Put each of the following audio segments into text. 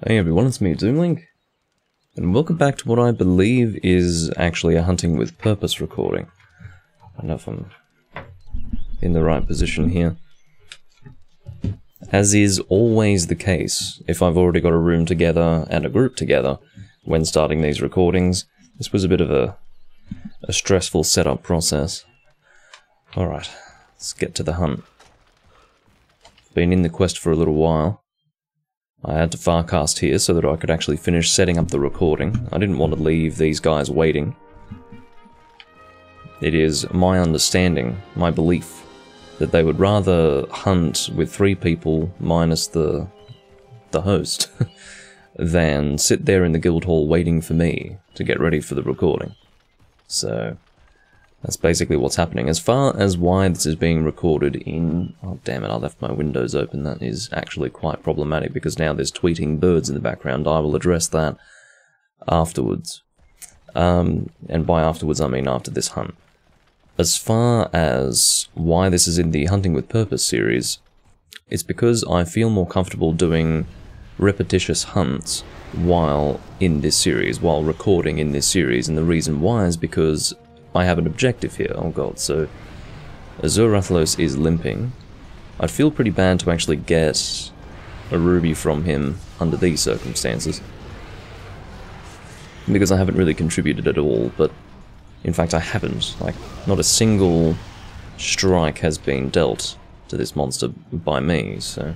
Hey everyone, it's me, Doomlink, and welcome back to what I believe is actually a Hunting with Purpose recording. I don't know if I'm in the right position here. As is always the case, if I've already got a room together and a group together when starting these recordings, this was a bit of a stressful setup process. Alright, let's get to the hunt. Been in the quest for a little while. I had to farcast here so that I could actually finish setting up the recording. I didn't want to leave these guys waiting. It is my understanding, my belief, that they would rather hunt with 3 people minus the host than sit there in the guild hall waiting for me to get ready for the recording. So that's basically what's happening. As far as why this is being recorded in... Oh, damn it, I left my windows open. That is actually quite problematic, because now there's tweeting birds in the background. I will address that afterwards. And by afterwards, I mean after this hunt. As far as why this is in the Hunting with Purpose series, it's because I feel more comfortable doing repetitious hunts while in this series, while recording in this series. And the reason why is because I have an objective here. Oh god, so Azure Rathalos is limping. I'd feel pretty bad to actually get a ruby from him under these circumstances, because I haven't really contributed at all, but in fact I haven't. Like, not a single strike has been dealt to this monster by me, so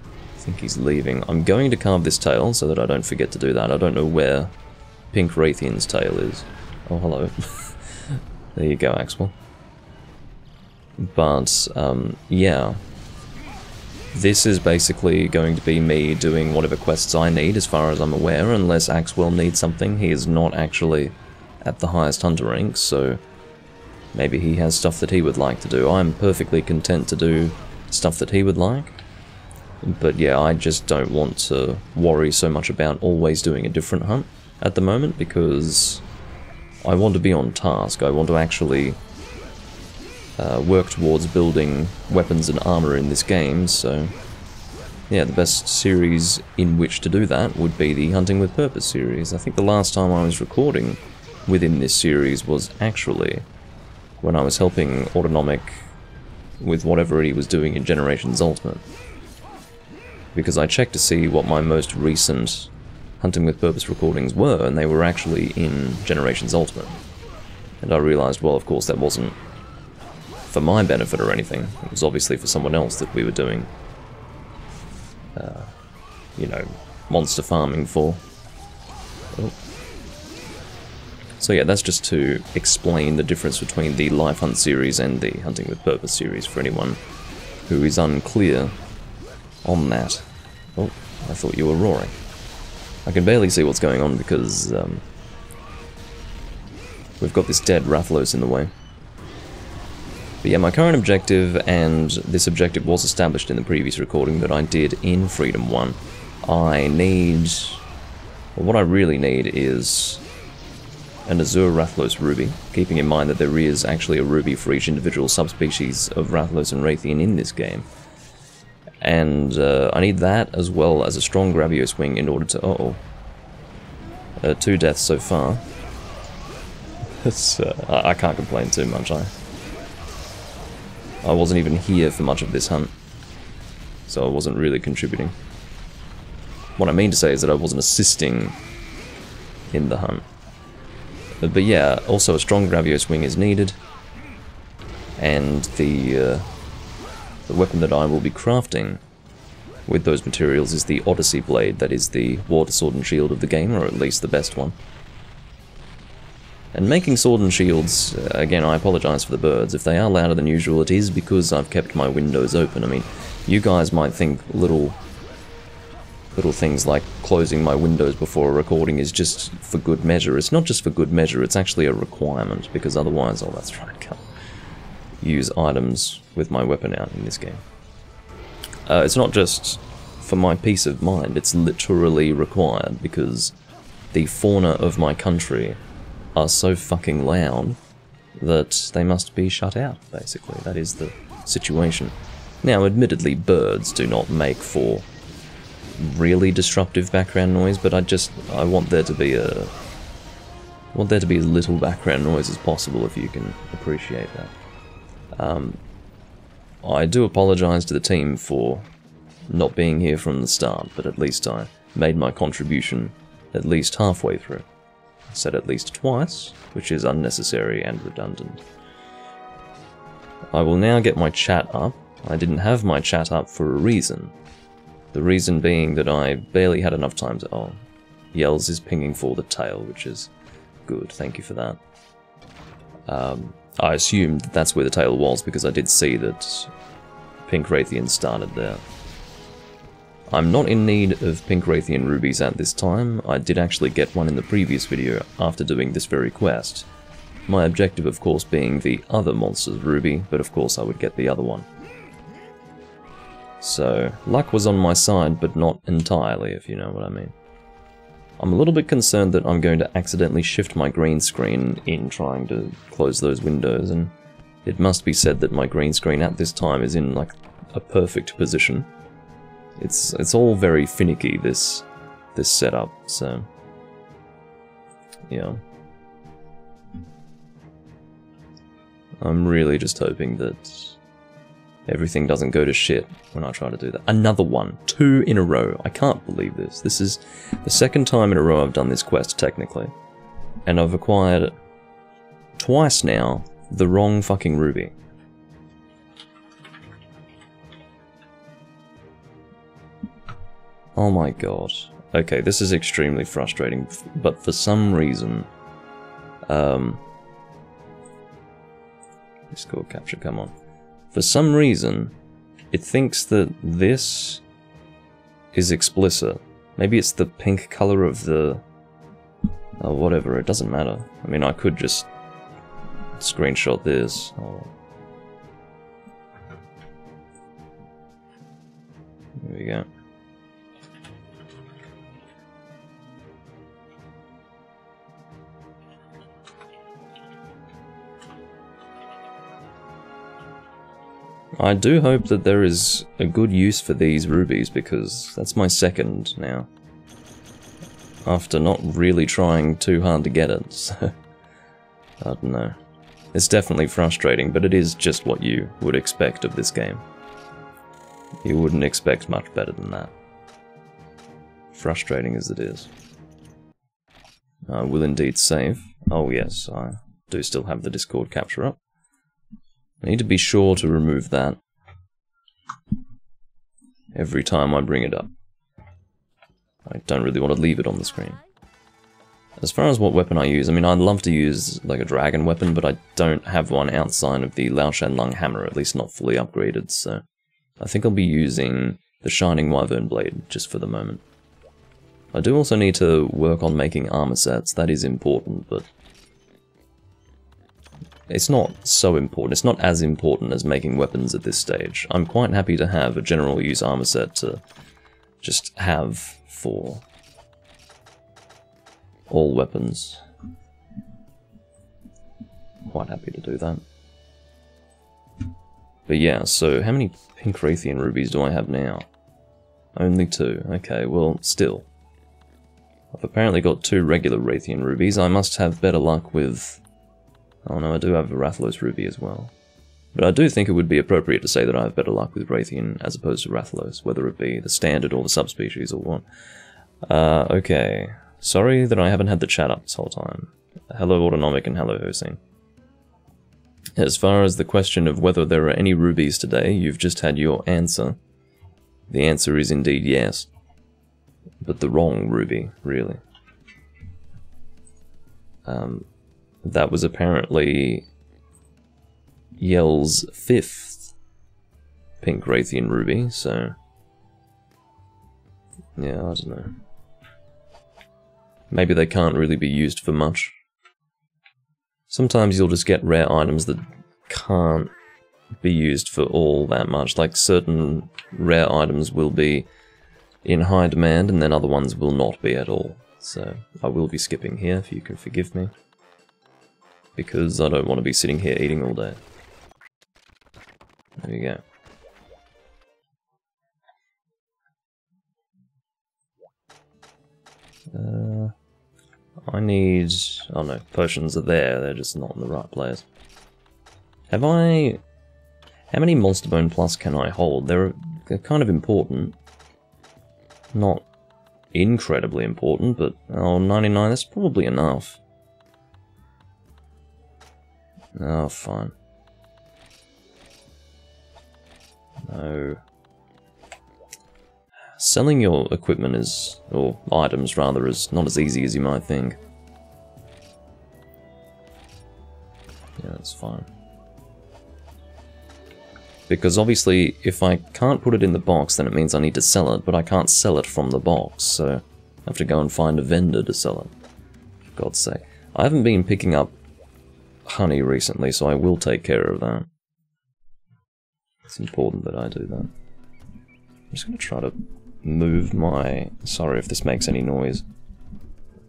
I think he's leaving. I'm going to carve this tail so that I don't forget to do that. I don't know where Pink Raytheon's tail is. Oh, hello. There you go, Axwell. But, yeah. This is basically going to be me doing whatever quests I need, as far as I'm aware, unless Axwell needs something. He is not actually at the highest hunter rank, so maybe he has stuff that he would like to do. I'm perfectly content to do stuff that he would like. But yeah, I just don't want to worry so much about always doing a different hunt at the moment, because I want to be on task. I want to actually work towards building weapons and armor in this game, so yeah, the best series in which to do that would be the Hunting with Purpose series. I think the last time I was recording within this series was actually when I was helping Autonomic with whatever he was doing in Generations Ultimate, because I checked to see what my most recent Hunting with Purpose recordings were, and they were actually in Generations Ultimate. And I realized, well, of course, that wasn't for my benefit or anything. It was obviously for someone else that we were doing, you know, monster farming for. Oh. So yeah, that's just to explain the difference between the Live Hunt series and the Hunting with Purpose series, for anyone who is unclear on that. Oh, I thought you were roaring. I can barely see what's going on because we've got this dead Rathalos in the way. But yeah, my current objective, and this objective was established in the previous recording that I did in Freedom 1, I need... well, what I really need is an Azure Rathalos ruby, keeping in mind that there is actually a ruby for each individual subspecies of Rathalos and Raytheon in this game. And I need that, as well as a strong Gravios wing in order to... uh-oh. 2 deaths so far. It's, I can't complain too much. I wasn't even here for much of this hunt, so I wasn't really contributing. What I mean to say is that I wasn't assisting in the hunt. But yeah, also a strong Gravios wing is needed, and the weapon that I will be crafting with those materials is the Odyssey Blade, that is the water sword and shield of the game, or at least the best one. And making sword and shields, again, I apologize for the birds. If they are louder than usual, it is because I've kept my windows open. I mean, you guys might think little things like closing my windows before a recording is just for good measure. It's not just for good measure, it's actually a requirement, because otherwise, oh, that's right, I can't use items with my weapon out in this game. It's not just for my peace of mind, it's literally required, because the fauna of my country are so fucking loud that they must be shut out, basically. That is the situation. Now, admittedly, birds do not make for really disruptive background noise, but I want there to be a... want there to be as little background noise as possible, if you can appreciate that. I do apologise to the team for not being here from the start, but at least I made my contribution at least halfway through. I said at least twice, which is unnecessary and redundant. I will now get my chat up. I didn't have my chat up for a reason. The reason being that I barely had enough time to... Oh, Yells is pinging for the tail, which is good. Thank you for that. I assumed that's where the tail was because I did see that Pink Rathian started there. I'm not in need of Pink Rathian rubies at this time. I did actually get one in the previous video after doing this very quest. My objective, of course, being the other monster's ruby, but of course I would get the other one. So, luck was on my side, but not entirely, if you know what I mean. I'm a little bit concerned that I'm going to accidentally shift my green screen in trying to close those windows, and it must be said that my green screen at this time is in, like, a perfect position. It's all very finicky, this setup, so... yeah. I'm really just hoping that everything doesn't go to shit when I try to do that. Another one! 2 in a row! I can't believe this. This is the second time in a row I've done this quest, technically. And I've acquired, twice now, the wrong fucking ruby. Oh my god. Okay, this is extremely frustrating, but for some reason... Discord capture, come on. For some reason, it thinks that this is explicit. Maybe it's the pink color of the... oh, whatever, it doesn't matter. I mean, I could just screenshot this. Oh. There we go. I do hope that there is a good use for these rubies, because that's my second now. After not really trying too hard to get it, so... I don't know. It's definitely frustrating, but it is just what you would expect of this game. You wouldn't expect much better than that. Frustrating as it is. I will indeed save. Oh yes, I do still have the Discord capture up. I need to be sure to remove that every time I bring it up. I don't really want to leave it on the screen. As far as what weapon I use, I mean, I'd love to use like a dragon weapon, but I don't have one outside of the Lao Shan Lung hammer, at least not fully upgraded, so I think I'll be using the Shining Wyvern Blade just for the moment. I do also need to work on making armor sets, that is important, but it's not so important. It's not as important as making weapons at this stage. I'm quite happy to have a general use armor set to just have for all weapons. Quite happy to do that. But yeah, so how many Pink Rathian rubies do I have now? Only 2. Okay, well, still. I've apparently got 2 regular Rathian rubies. I must have better luck with... oh no, I do have a Rathalos ruby as well. But I do think it would be appropriate to say that I have better luck with Rathian as opposed to Rathalos, whether it be the standard or the subspecies or what. Okay. Sorry that I haven't had the chat up this whole time. Hello Autonomic and hello Hossein. As far as the question of whether there are any rubies today, you've just had your answer. The answer is indeed yes. But the wrong ruby, really. That was apparently Yell's 5th Pink Rathian ruby, so... yeah, I don't know. Maybe they can't really be used for much. Sometimes you'll just get rare items that can't be used for all that much. Like certain rare items will be in high demand and then other ones will not be at all. So I will be skipping here if you can forgive me. Because I don't want to be sitting here eating all day. There you go. I need... oh no, potions are there, they're just not in the right place. Have I... how many Monster Bone Plus can I hold? They're kind of important. Not incredibly important, but... oh, 99, that's probably enough. Oh, fine. No. Selling your equipment is, or items rather, is not as easy as you might think. Yeah, that's fine. Because obviously, if I can't put it in the box, then it means I need to sell it, but I can't sell it from the box, so I have to go and find a vendor to sell it. For God's sake. I haven't been picking up honey recently, so I will take care of that. It's important that I do that. I'm just going to try to move my... sorry if this makes any noise.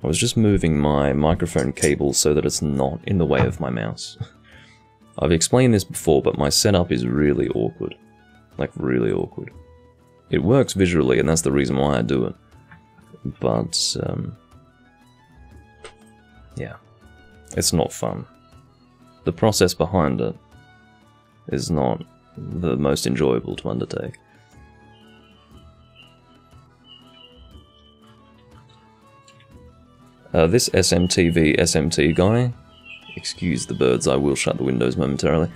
I was just moving my microphone cable so that it's not in the way of my mouse. I've explained this before, but my setup is really awkward. Like, really awkward. It works visually, and that's the reason why I do it. But, yeah. It's not fun. The process behind it is not the most enjoyable to undertake. This SMTV SMT guy, excuse the birds, I will shut the windows momentarily.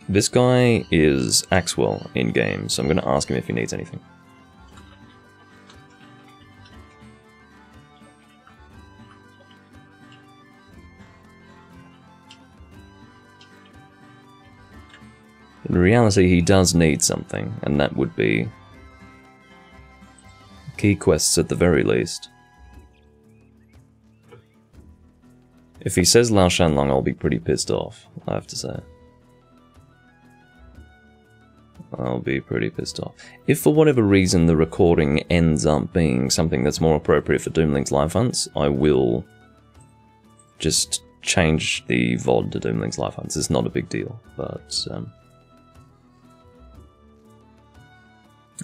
This guy is Axwell in-game, so I'm going to ask him if he needs anything. In reality, he does need something, and that would be key quests at the very least. If he says Lao Shanlong, I'll be pretty pissed off, I have to say. I'll be pretty pissed off. If for whatever reason the recording ends up being something that's more appropriate for Doom Link's live hunts, I will just change the VOD to Doom Link's live hunts. It's not a big deal, but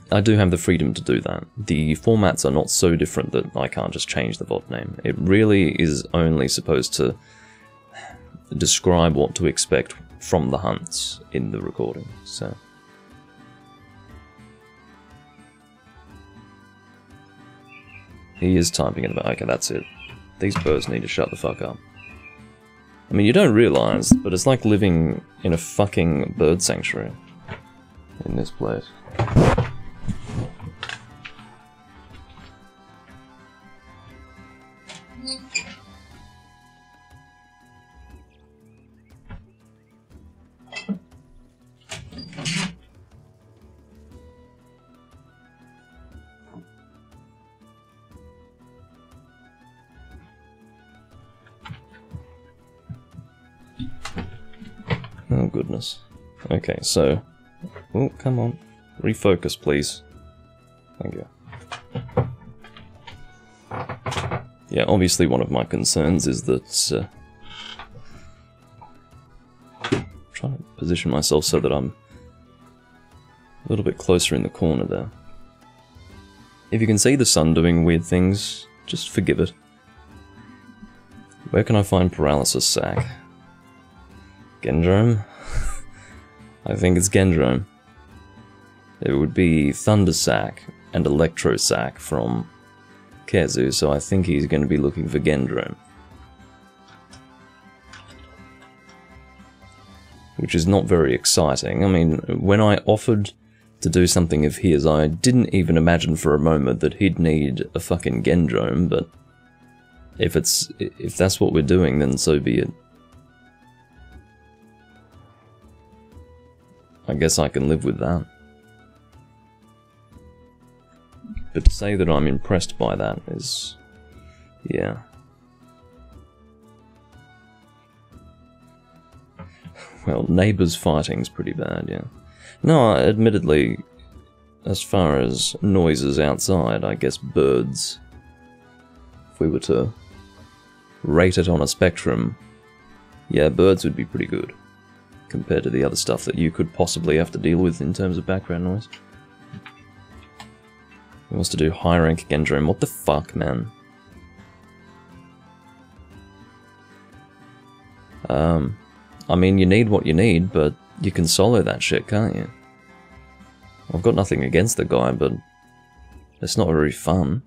I do have the freedom to do that. The formats are not so different that I can't just change the VOD name. It really is only supposed to describe what to expect from the hunts in the recording, so... He is typing in about... okay, that's it. These birds need to shut the fuck up. I mean, you don't realise, but it's like living in a fucking bird sanctuary in this place. Oh goodness. Okay, so... oh, come on. Refocus, please. Thank you. Yeah, obviously one of my concerns is that... I'm trying to position myself so that I'm a little bit closer in the corner there. If you can see the sun doing weird things, just forgive it. Where can I find Paralysis Sac? Gendrome? I think it's Gendrome. It would be Thunder Sac and Electro Sac from Kezu, so I think he's going to be looking for Gendrome. Which is not very exciting. I mean, when I offered to do something of his, I didn't even imagine for a moment that he'd need a fucking Gendrome, but if that's what we're doing, then so be it. I guess I can live with that. But to say that I'm impressed by that is... yeah. Well, neighbours fighting's pretty bad, yeah. No, admittedly, as far as noises outside, I guess birds... if we were to rate it on a spectrum, yeah, birds would be pretty good. Compared to the other stuff that you could possibly have to deal with in terms of background noise. He wants to do high rank Gendrum. What the fuck, man? I mean, you need what you need, but you can solo that shit, can't you? I've got nothing against the guy, but it's not very fun.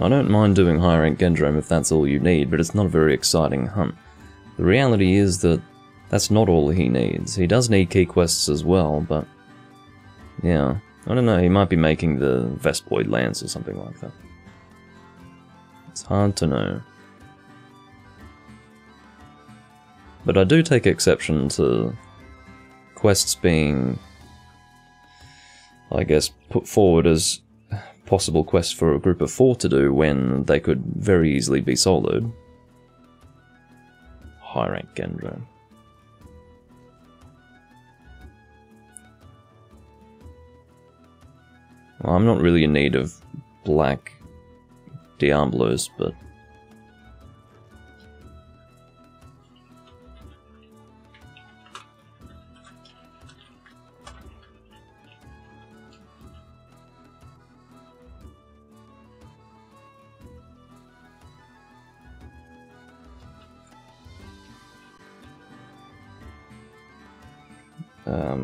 I don't mind doing high rank Gendrum if that's all you need, but it's not a very exciting hunt. The reality is that that's not all he needs. He does need key quests as well, but yeah, I don't know, he might be making the Vespoid Lance or something like that. It's hard to know. But I do take exception to quests being, I guess, put forward as possible quests for a group of 4 to do when they could very easily be soloed. High rank Gendrum. Well, I'm not really in need of black Diablos, but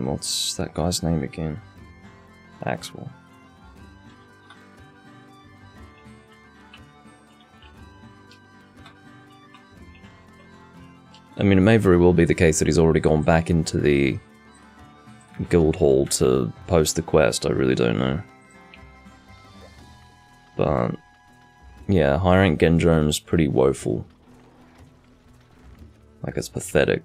what's that guy's name again? Axwell. I mean, it may very well be the case that he's already gone back into the guild hall to post the quest, I really don't know. But yeah, high rank Gendrum's pretty woeful. Like, it's pathetic.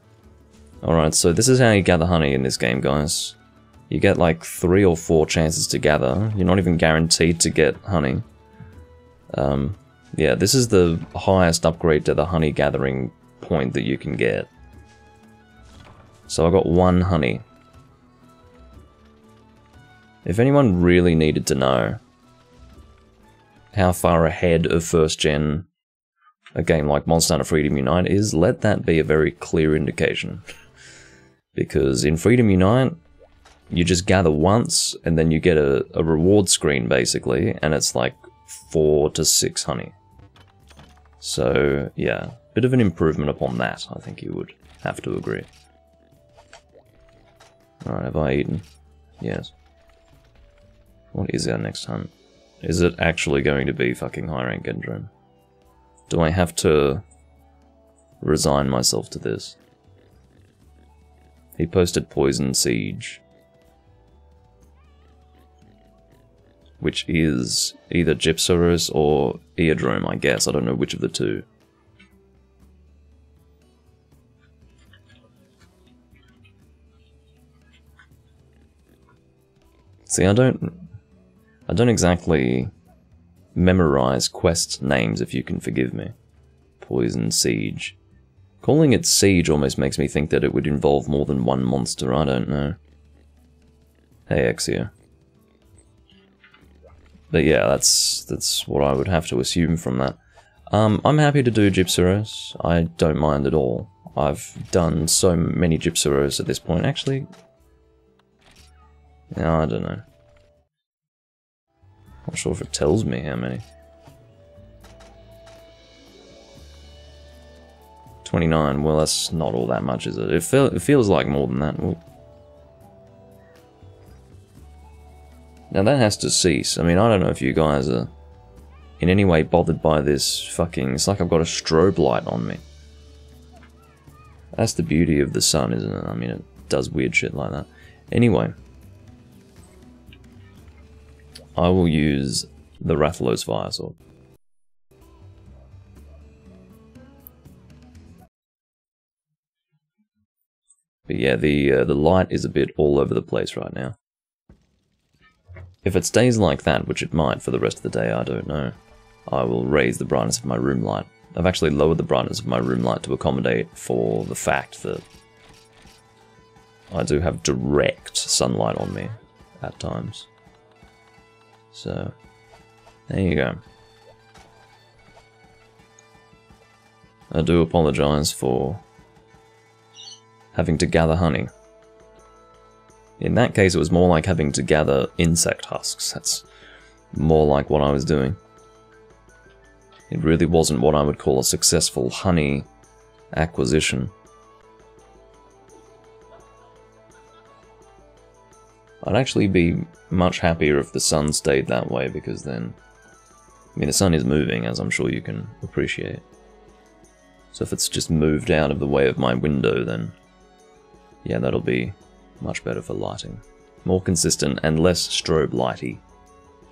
Alright, so this is how you gather honey in this game, guys. You get like 3 or 4 chances to gather. You're not even guaranteed to get honey. Yeah, this is the highest upgrade to the honey gathering point that you can get. So I got 1 honey. If anyone really needed to know how far ahead of first gen a game like Monster Hunter Freedom Unite is, let that be a very clear indication. Because in Freedom Unite, you just gather once, and then you get a reward screen, basically, and it's like 4 to 6 honey. So, yeah, bit of an improvement upon that, I think you would have to agree. Alright, have I eaten? Yes. What is our next hunt? Is it actually going to be fucking high rank Gendrum? Do I have to resign myself to this? He posted Poison Siege, which is either Gypceros or Eardrome, I guess. I don't know which of the two. See, I don't exactly memorize quest names, if you can forgive me. Poison Siege. Calling it Siege almost makes me think that it would involve more than one monster, I don't know. Hey, Exia. But yeah, that's what I would have to assume from that. I'm happy to do Gypceros. I don't mind at all. I've done so many Gypceros at this point. Actually, no, I don't know. Not sure if it tells me how many. 29, well that's not all that much, is it? It feels like more than that. Well, now that has to cease. I mean, I don't know if you guys are in any way bothered by this fucking... It's like I've got a strobe light on me. That's the beauty of the sun, isn't it? I mean, it does weird shit like that. Anyway. I will use the Rathalos Fire Sword. But yeah, the light is a bit all over the place right now. If it stays like that, which it might for the rest of the day, I don't know, I will raise the brightness of my room light. I've actually lowered the brightness of my room light to accommodate for the fact that I do have direct sunlight on me at times. So, there you go. I do apologize for having to gather honey. In that case, it was more like having to gather insect husks. That's more like what I was doing. It really wasn't what I would call a successful honey acquisition. I'd actually be much happier if the sun stayed that way, because then... I mean, the sun is moving, as I'm sure you can appreciate. So if it's just moved out of the way of my window, then... yeah, that'll be much better for lighting. More consistent and less strobe lighty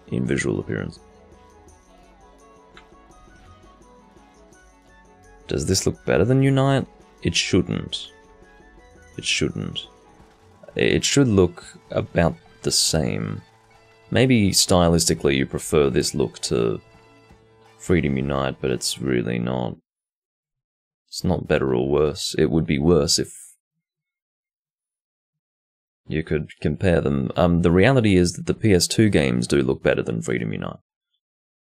in visual appearance. Does this look better than Unite? It shouldn't. It shouldn't. It should look about the same. Maybe stylistically you prefer this look to Freedom Unite, but it's really not. It's not better or worse. It would be worse if you could compare them. The reality is that the PS2 games do look better than Freedom Unite.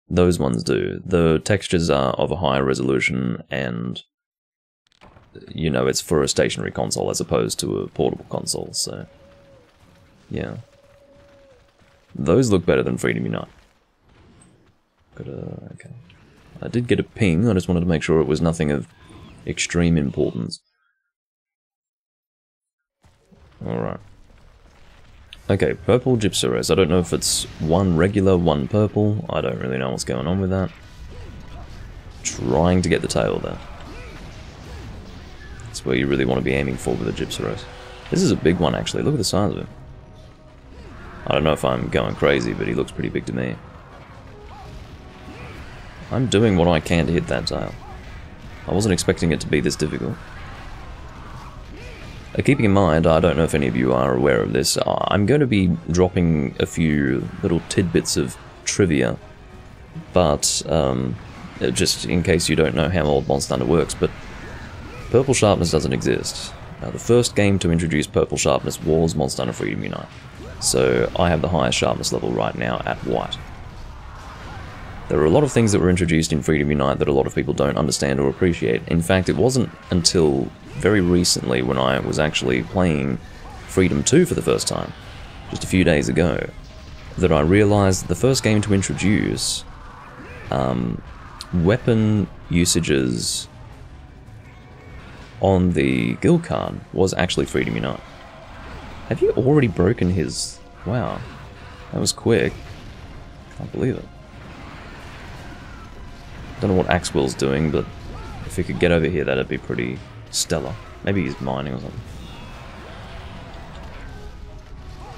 Those ones do. The textures are of a higher resolution, and you know, it's for a stationary console as opposed to a portable console, so yeah. Those look better than Freedom Unite. Okay. I did get a ping, I just wanted to make sure it was nothing of extreme importance. Alright. Okay, purple Gypceros. I don't know if it's one regular, one purple. I don't really know what's going on with that. Trying to get the tail there. That's where you really want to be aiming for with a Gypceros. This is a big one, actually. Look at the size of him. I don't know if I'm going crazy, but he looks pretty big to me. I'm doing what I can to hit that tail. I wasn't expecting it to be this difficult. Keeping in mind, I don't know if any of you are aware of this, I'm going to be dropping a few little tidbits of trivia, but just in case you don't know how Old Monster Hunter works, but Purple Sharpness doesn't exist. The first game to introduce Purple Sharpness was Monster Hunter Freedom Unite, so I have the highest sharpness level right now at white. There are a lot of things that were introduced in Freedom Unite that a lot of people don't understand or appreciate. In fact, it wasn't until very recently, when I was actually playing Freedom 2 for the first time, just a few days ago, that I realized the first game to introduce weapon usages on the guild card was actually Freedom Unite. Have you already broken his... wow, that was quick. Can't believe it. Don't know what Axwell's doing, but if he could get over here, that'd be pretty stellar. Maybe he's mining or something.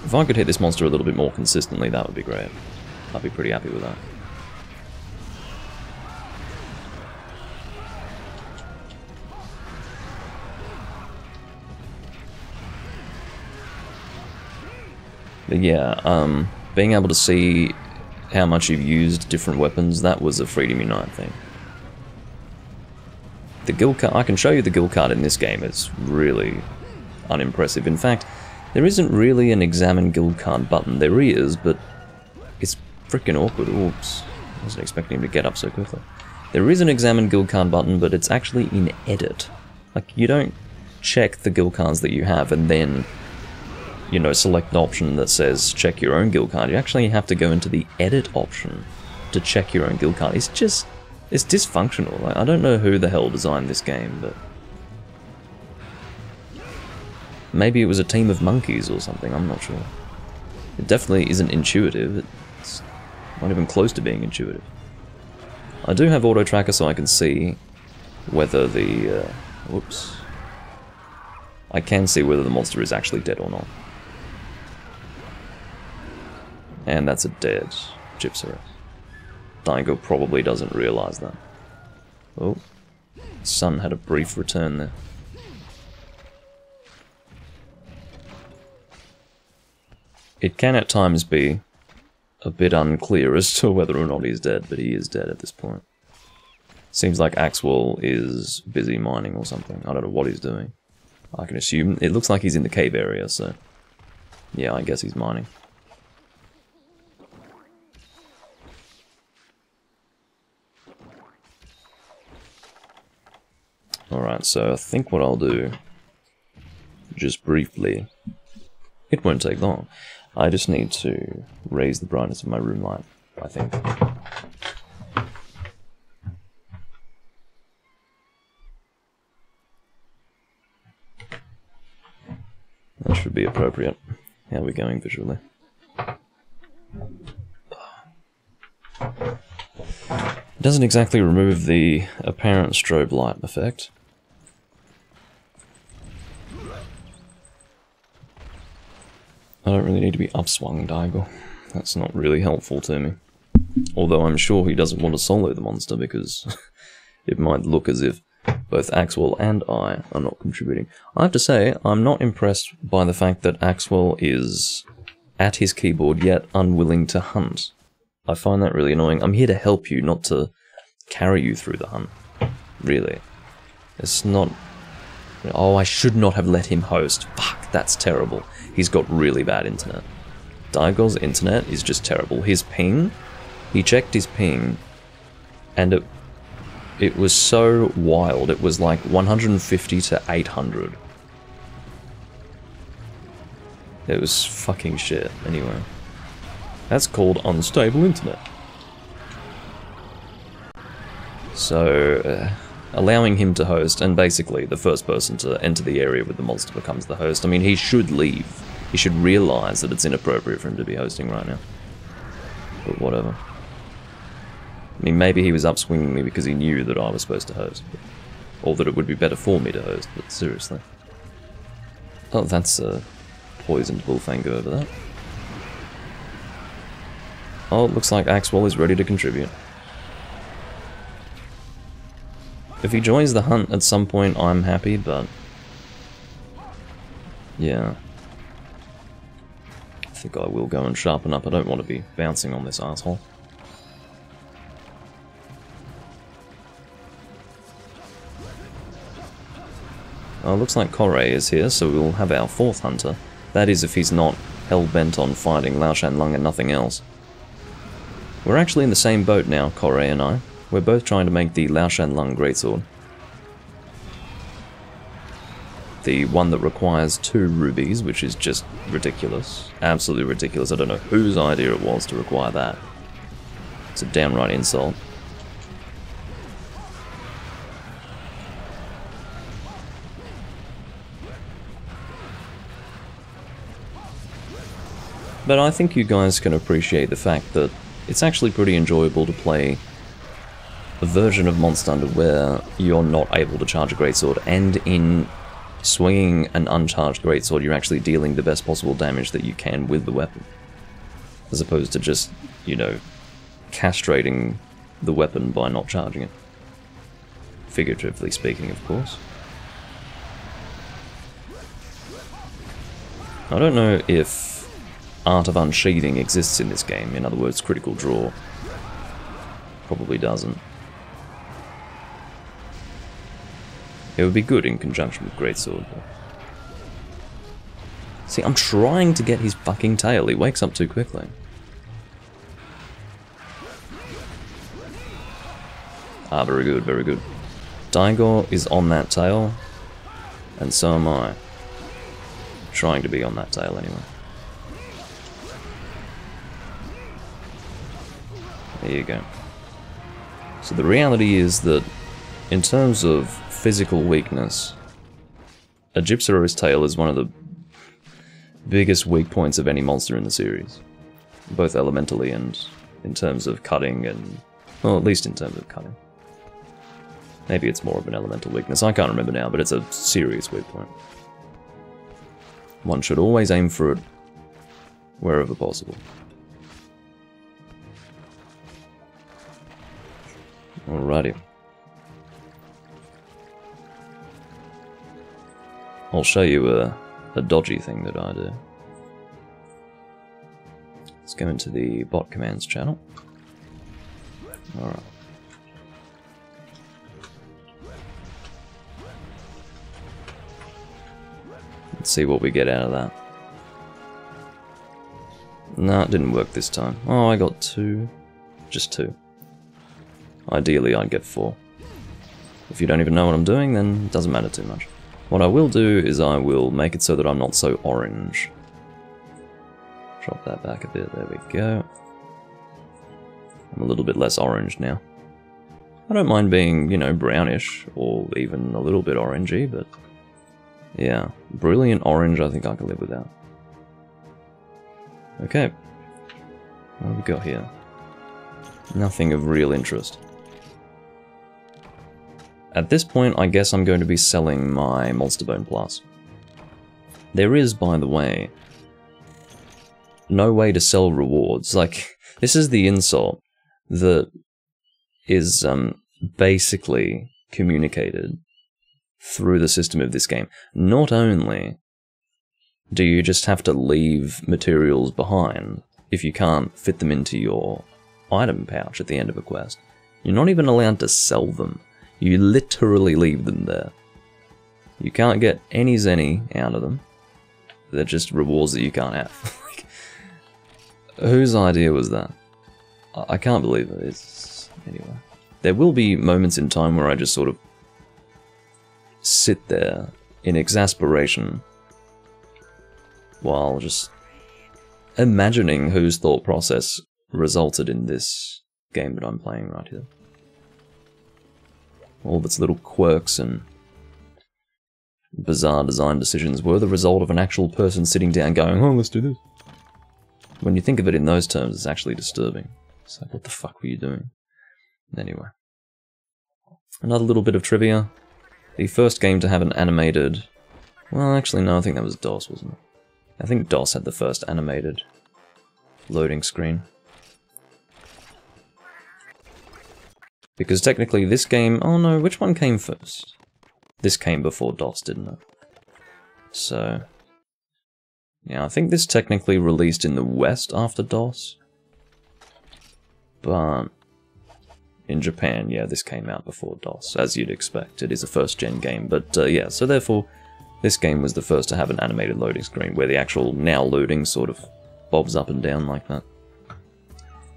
If I could hit this monster a little bit more consistently, that would be great. I'd be pretty happy with that. But yeah, being able to see how much you've used different weapons, that was a Freedom Unite thing. The guild card, I can show you the guild card in this game, it's really unimpressive. In fact, there isn't really an examine guild card button. There is, but it's freaking awkward. Oops, I wasn't expecting him to get up so quickly. There is an examine guild card button, but it's actually in edit. Like, you don't check the guild cards that you have and then, you know, select an option that says check your own guild card. You actually have to go into the edit option to check your own guild card. It's just... it's dysfunctional. Like, I don't know who the hell designed this game, but... maybe it was a team of monkeys or something, I'm not sure. It definitely isn't intuitive. It's not even close to being intuitive. I do have auto tracker so I can see whether the... whoops. I can see whether the monster is actually dead or not. And that's a dead Gypceros. Daigo probably doesn't realize that. Oh, Sun had a brief return there. It can at times be a bit unclear as to whether or not he's dead, but he is dead at this point. Seems like Axwell is busy mining or something. I don't know what he's doing. I can assume. It looks like he's in the cave area, so... yeah, I guess he's mining. Alright, so I think what I'll do, just briefly, it won't take long. I just need to raise the brightness of my room light, I think. That should be appropriate. How are we going visually? It doesn't exactly remove the apparent strobe light effect. I don't really need to be upswung, Daigo. That's not really helpful to me. Although I'm sure he doesn't want to solo the monster because it might look as if both Axwell and I are not contributing. I have to say, I'm not impressed by the fact that Axwell is at his keyboard yet unwilling to hunt. I find that really annoying. I'm here to help you, not to carry you through the hunt. Really. It's not... oh, I should not have let him host. Fuck, that's terrible. He's got really bad internet. Daigo's internet is just terrible. His ping, he checked his ping, and it was so wild. It was like 150 to 800. It was fucking shit. Anyway. That's called unstable internet. So, allowing him to host, and basically the first person to enter the area with the monster becomes the host. I mean, he should leave. He should realize that it's inappropriate for him to be hosting right now. But whatever. I mean, maybe he was upswinging me because he knew that I was supposed to host. Or that it would be better for me to host, but seriously. Oh, that's a poisoned Bullfang over there. Oh, it looks like Axwell is ready to contribute. If he joins the hunt at some point, I'm happy, but... yeah. I think I will go and sharpen up. I don't want to be bouncing on this asshole. Oh, looks like Corey is here, so we'll have our fourth hunter. That is if he's not hell-bent on fighting Lao Shan Lung and nothing else. We're actually in the same boat now, Corey and I. We're both trying to make the Lao Shan Lung greatsword. The one that requires 2 rubies, which is just ridiculous. Absolutely ridiculous. I don't know whose idea it was to require that. It's a downright insult. But I think you guys can appreciate the fact that it's actually pretty enjoyable to play a version of Monster Hunter where you're not able to charge a greatsword, and in swinging an uncharged greatsword you're actually dealing the best possible damage that you can with the weapon. As opposed to just, you know, castrating the weapon by not charging it. Figuratively speaking, of course. I don't know if Art of Unsheathing exists in this game, in other words, Critical Draw. Probably doesn't. It would be good in conjunction with Greatsword. See, I'm trying to get his fucking tail. He wakes up too quickly. Ah, very good, very good. Daigo is on that tail, and so am I. Trying to be on that tail anyway. There you go. So the reality is that, in terms of physical weakness, a Gypcero's tail is one of the biggest weak points of any monster in the series. Both elementally and in terms of cutting and... well, at least in terms of cutting. Maybe it's more of an elemental weakness, I can't remember now, but it's a serious weak point. One should always aim for it wherever possible. Alrighty. I'll show you a dodgy thing that I do. Let's go into the bot commands channel. Alright. Let's see what we get out of that. Nah, it didn't work this time. Oh, I got 2. Just 2. Ideally, I'd get 4. If you don't even know what I'm doing, then it doesn't matter too much. What I will do is I will make it so that I'm not so orange. Drop that back a bit, there we go. I'm a little bit less orange now. I don't mind being, you know, brownish, or even a little bit orangey, but yeah, brilliant orange I think I can live without. Okay, what have we got here? Nothing of real interest. At this point, I guess I'm going to be selling my Monster Bone Plus. There is, by the way, no way to sell rewards. Like, this is the insult that is basically communicated through the system of this game. Not only do you just have to leave materials behind if you can't fit them into your item pouch at the end of a quest, you're not even allowed to sell them. You literally leave them there. You can't get any zenny out of them. They're just rewards that you can't have. Like, whose idea was that? I can't believe it. It's... Anyway. There will be moments in time where I just sort of sit there in exasperation while just imagining whose thought process resulted in this game that I'm playing right here. All of its little quirks and bizarre design decisions were the result of an actual person sitting down going, oh, let's do this. When you think of it in those terms, it's actually disturbing. It's like, what the fuck were you doing? Anyway. Another little bit of trivia. The first game to have an animated... Well, actually, no, I think that was DOS, wasn't it? I think DOS had the first animated loading screen. Because technically this game... Oh no, which one came first? This came before DOS, didn't it? So... Yeah, I think this technically released in the West after DOS. But... in Japan, yeah, this came out before DOS, as you'd expect. It is a first-gen game, but yeah, so therefore, this game was the first to have an animated loading screen, where the actual now loading sort of bobs up and down like that.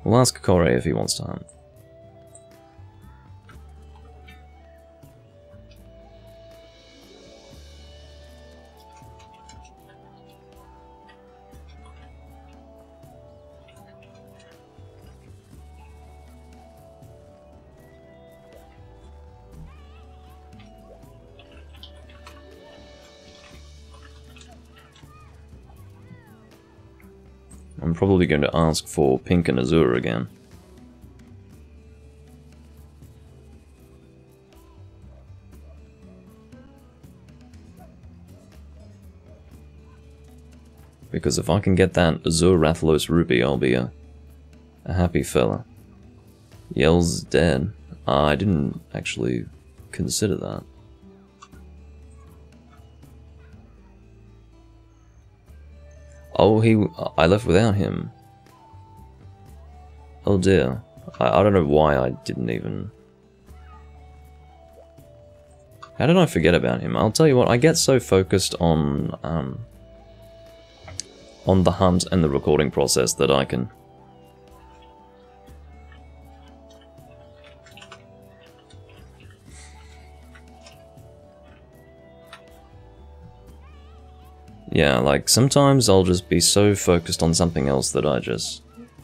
We'll ask Kore if he wants to hunt. I'm probably going to ask for Pink and Azure again. Because if I can get that Azure Rathalos Rupee, I'll be a happy fella. Yell's dead. I didn't actually consider that. Oh, I left without him. Oh dear. I don't know why I didn't even... How did I forget about him? I'll tell you what, I get so focused on the hunt and the recording process that I can... Yeah, like, sometimes I'll just be so focused on something else that I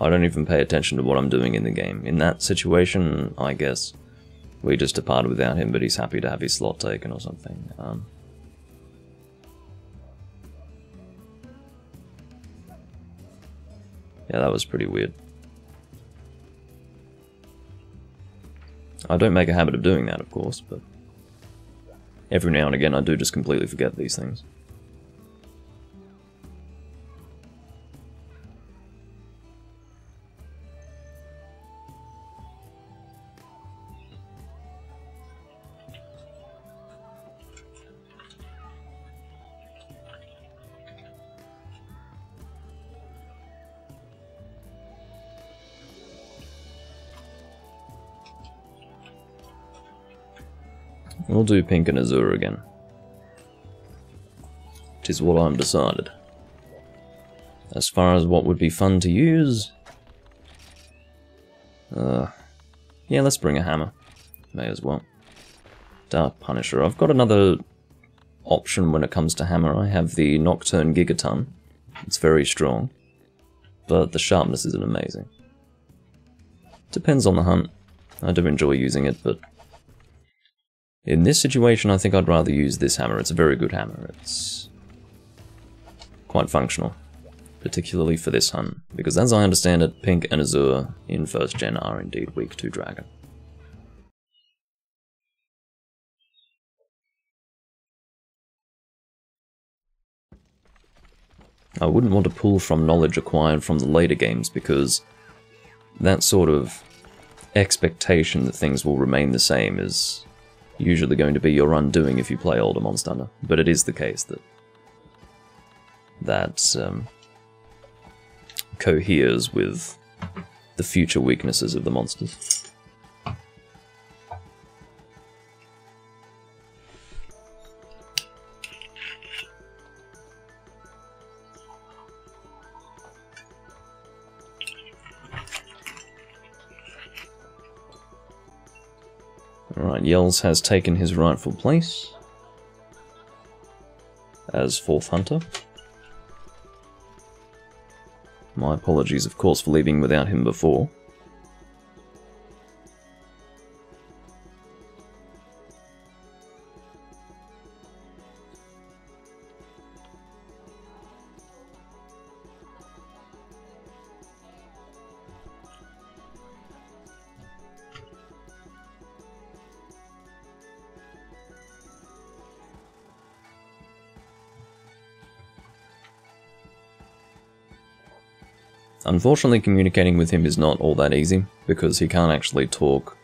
don't even pay attention to what I'm doing in the game. In that situation, I guess, we just departed without him, but he's happy to have his slot taken or something. Yeah, that was pretty weird. I don't make a habit of doing that, of course, but every now and again I do just completely forget these things. We'll do Pink and Azure again. 'Tis what I'm decided. As far as what would be fun to use... yeah, let's bring a hammer. May as well. Dark Punisher. I've got another option when it comes to hammer. I have the Nocturne Gigaton. It's very strong, but the sharpness isn't amazing. Depends on the hunt. I do enjoy using it, but in this situation I think I'd rather use this hammer. It's a very good hammer. It's quite functional, particularly for this hunt, because as I understand it, Pink and Azure in 1st gen are indeed weak to Dragon. I wouldn't want to pull from knowledge acquired from the later games, because that sort of expectation that things will remain the same is usually going to be your undoing if you play older Monster Hunter. But it is the case that coheres with the future weaknesses of the monsters. Alright, Yells has taken his rightful place as 4th Hunter. My apologies, of course, for leaving without him before. Unfortunately, communicating with him is not all that easy, because he can't actually talk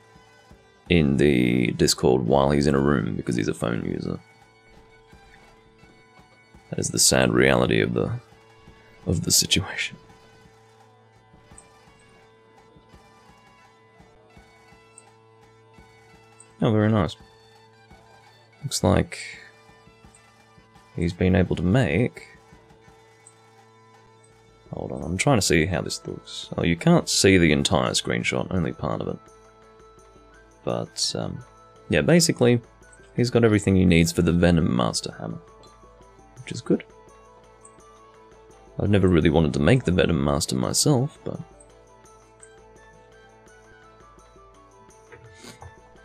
in the Discord while he's in a room, because he's a phone user. That is the sad reality of the situation. Oh, very nice. Looks like he's been able to make... Hold on, I'm trying to see how this looks. Oh, you can't see the entire screenshot, only part of it. But, yeah, basically, he's got everything he needs for the Venom Master Hammer, which is good. I've never really wanted to make the Venom Master myself, but...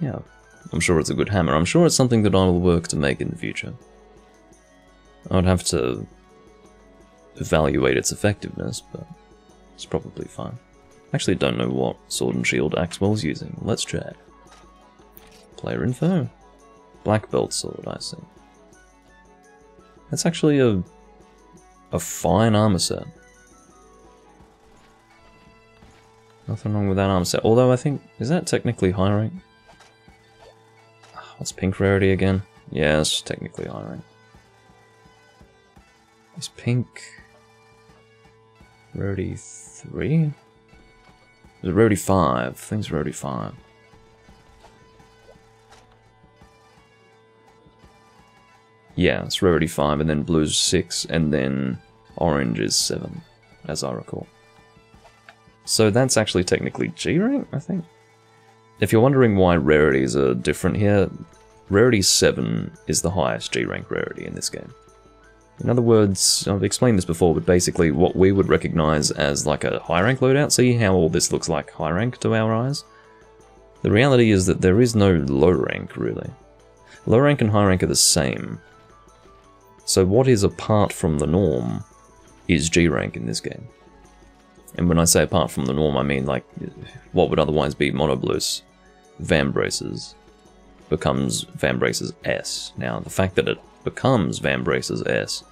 yeah, I'm sure it's a good hammer. I'm sure it's something that I will work to make in the future. I would have to evaluate its effectiveness, but it's probably fine. I actually don't know what Sword and Shield Axwell's using. Let's check. Player info. Black belt sword, I see. That's actually a fine armor set. Nothing wrong with that armor set. Although I think, is that technically high rank? What's Pink rarity again? Yeah, it's technically high rank. Is Pink rarity 3? Is it rarity 5? I think it's rarity 5. Yeah, it's rarity 5, and then blue's 6, and then orange is 7, as I recall. So that's actually technically G rank, I think. If you're wondering why rarities are different here, rarity 7 is the highest G rank rarity in this game. In other words, I've explained this before, but basically what we would recognize as like a high rank loadout, see how all this looks like high rank to our eyes? The reality is that there is no low rank, really. Low rank and high rank are the same. So what is apart from the norm is G rank in this game. And when I say apart from the norm, I mean like what would otherwise be Monoblues, Vambraces, becomes Vambraces S. Now, the fact that it becomes Vambraces S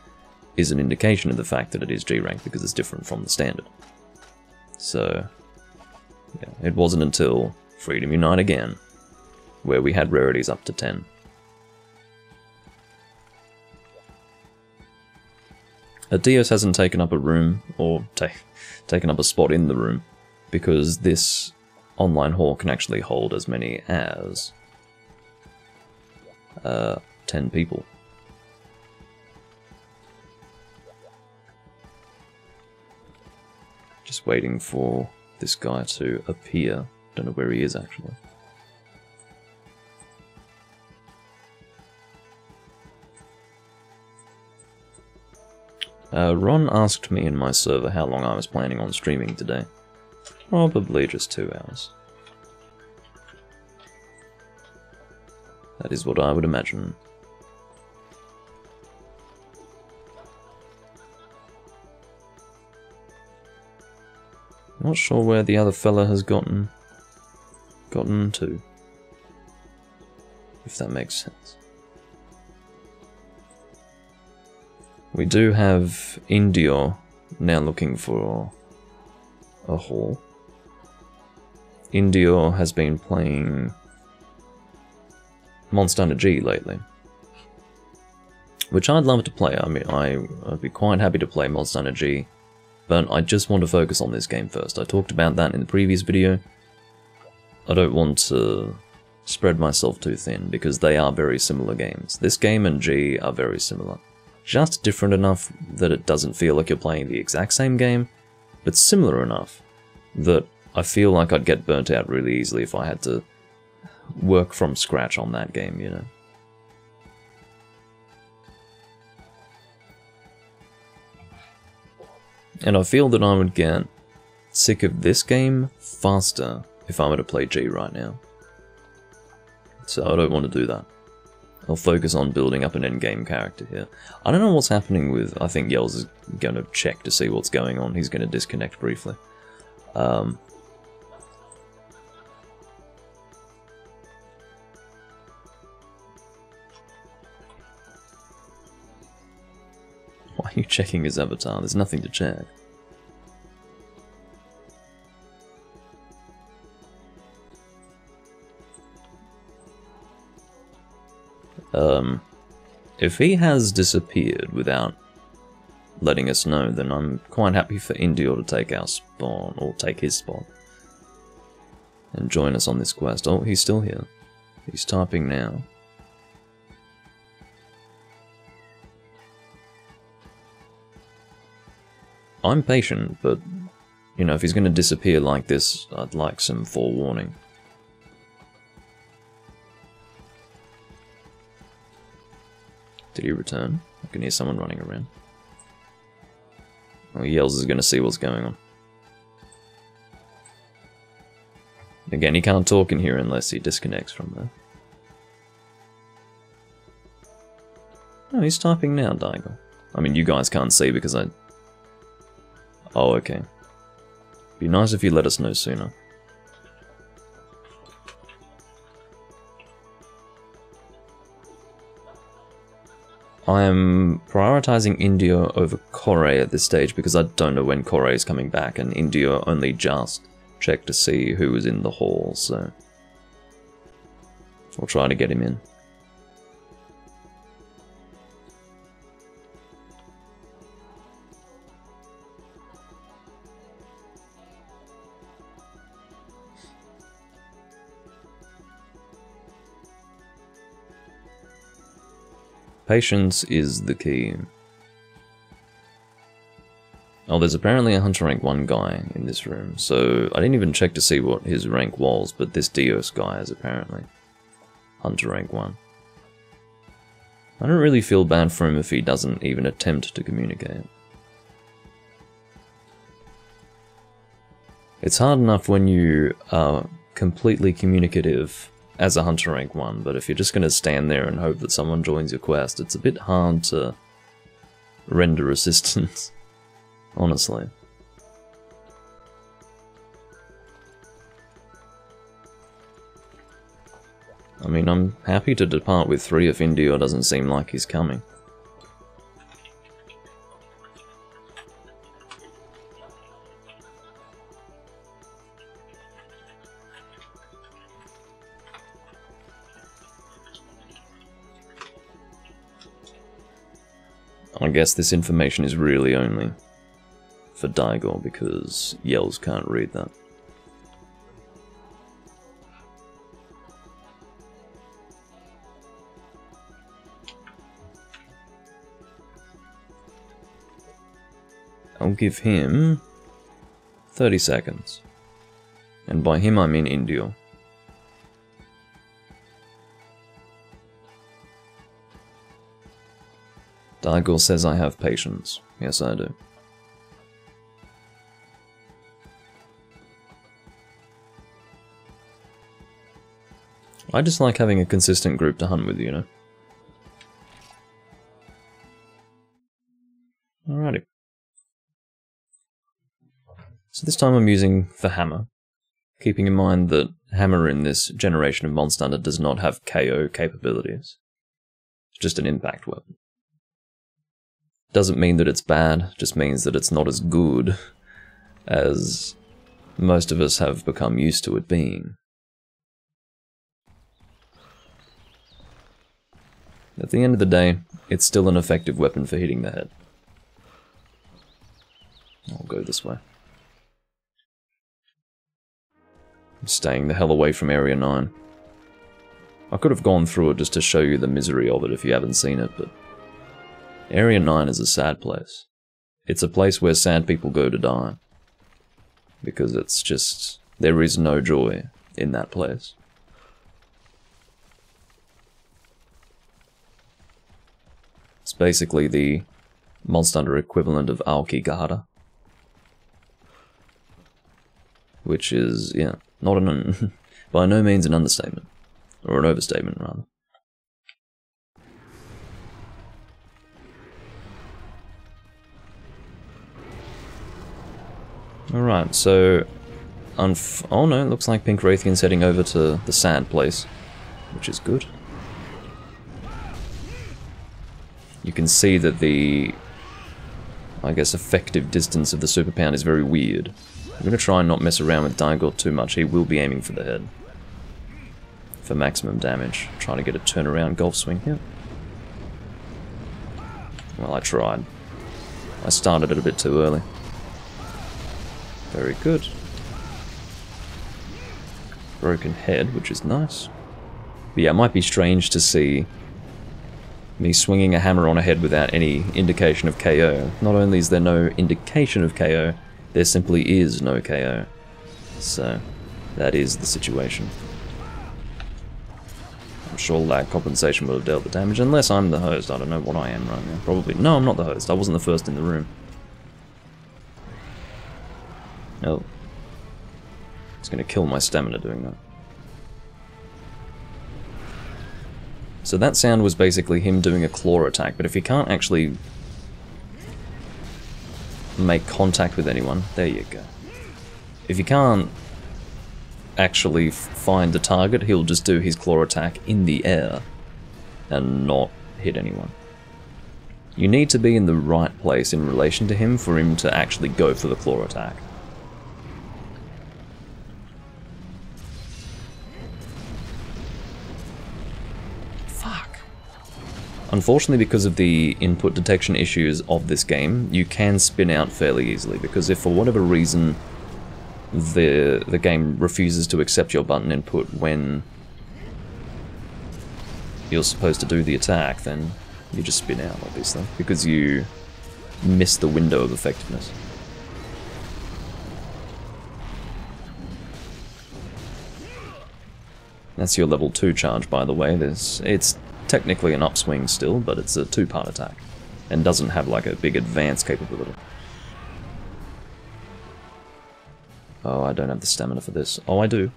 is an indication of the fact that it is G rank because it's different from the standard. So, yeah, it wasn't until Freedom Unite again where we had rarities up to 10. Dios hasn't taken up a room, or taken up a spot in the room, because this online hall can actually hold as many as 10 people. Just waiting for this guy to appear. Don't know where he is actually. Ron asked me in my server how long I was planning on streaming today. Probably just 2 hours. That is what I would imagine. Not sure where the other fella has gotten to. If that makes sense. We do have Indio now looking for a haul. Indio has been playing Monster Hunter G lately, which I'd love to play. I mean, I'd be quite happy to play Monster Hunter G, but I just want to focus on this game first. I talked about that in the previous video. I don't want to spread myself too thin, because they are very similar games. This game and G are very similar. Just different enough that it doesn't feel like you're playing the exact same game, but similar enough that I feel like I'd get burnt out really easily if I had to work from scratch on that game, you know. And I feel that I would get sick of this game faster if I were to play G right now. So I don't want to do that. I'll focus on building up an endgame character here. I don't know what's happening with... I think Yells is going to check to see what's going on. He's going to disconnect briefly. Why are you checking his avatar? There's nothing to check. If he has disappeared without letting us know, then I'm quite happy for Indio to take our spawn, or take his spot, and join us on this quest. Oh, he's still here. He's typing now. I'm patient, but, you know, if he's going to disappear like this, I'd like some forewarning. Did he return? I can hear someone running around. Oh, Yells is going to see what's going on. Again, he can't talk in here unless he disconnects from there. Oh, he's typing now, Daigo. I mean, you guys can't see because I... Oh, okay. Be nice if you let us know sooner. I am prioritizing Indio over Corey at this stage because I don't know when Corey is coming back, and Indio only just checked to see who was in the hall, so we'll try to get him in. Patience is the key. Oh, there's apparently a Hunter rank 1 guy in this room, so I didn't even check to see what his rank was, but this Dios guy is apparently Hunter rank 1. I don't really feel bad for him if he doesn't even attempt to communicate. It's hard enough when you are completely communicative as a Hunter rank 1, but if you're just going to stand there and hope that someone joins your quest, it's a bit hard to render assistance, honestly. I mean, I'm happy to depart with 3 if Indio doesn't seem like he's coming. I guess this information is really only for Daigor because Yells can't read that. I'll give him 30 seconds. And by him I mean Indio. Daigor says I have patience. Yes, I do. I just like having a consistent group to hunt with, you know? Alrighty. So this time I'm using the hammer, keeping in mind that hammer in this generation of Monster Hunter does not have KO capabilities. It's just an impact weapon. Doesn't mean that it's bad, just means that it's not as good as most of us have become used to it being. At the end of the day, it's still an effective weapon for hitting the head. I'll go this way. I'm staying the hell away from Area 9. I could have gone through it just to show you the misery of it if you haven't seen it, but Area 9 is a sad place. It's a place where sad people go to die. Because it's just... there is no joy in that place. It's basically the Monster Hunter equivalent of Aokigahara. Which is, yeah, not an... by no means an understatement. Or an overstatement, rather. Alright, so... oh no, it looks like Pink Raytheon's heading over to the sand place. Which is good. You can see that the... I guess effective distance of the Super Pound is very weird. I'm going to try and not mess around with Daigor too much. He will be aiming for the head. For maximum damage. Trying to get a turnaround golf swing here. Well, I tried. I started it a bit too early. Very good. Broken head, which is nice. But yeah, it might be strange to see me swinging a hammer on a head without any indication of KO. Not only is there no indication of KO, there simply is no KO. So, that is the situation. I'm sure lag compensation would have dealt the damage, unless I'm the host. I don't know what I am right now. Probably. No, I'm not the host. I wasn't the first in the room. Oh. It's going to kill my stamina doing that. So that sound was basically him doing a claw attack, but if he can't actually make contact with anyone, there you go. If he can't actually find the target, he'll just do his claw attack in the air and not hit anyone. You need to be in the right place in relation to him for him to actually go for the claw attack. Unfortunately, because of the input detection issues of this game, you can spin out fairly easily, because if for whatever reason the game refuses to accept your button input when you're supposed to do the attack, then you just spin out, obviously, because you miss the window of effectiveness. That's your level 2 charge, by the way. It's technically an upswing still, but it's a 2-part attack, and doesn't have like a big advanced capability. Oh, I don't have the stamina for this. Oh, I do.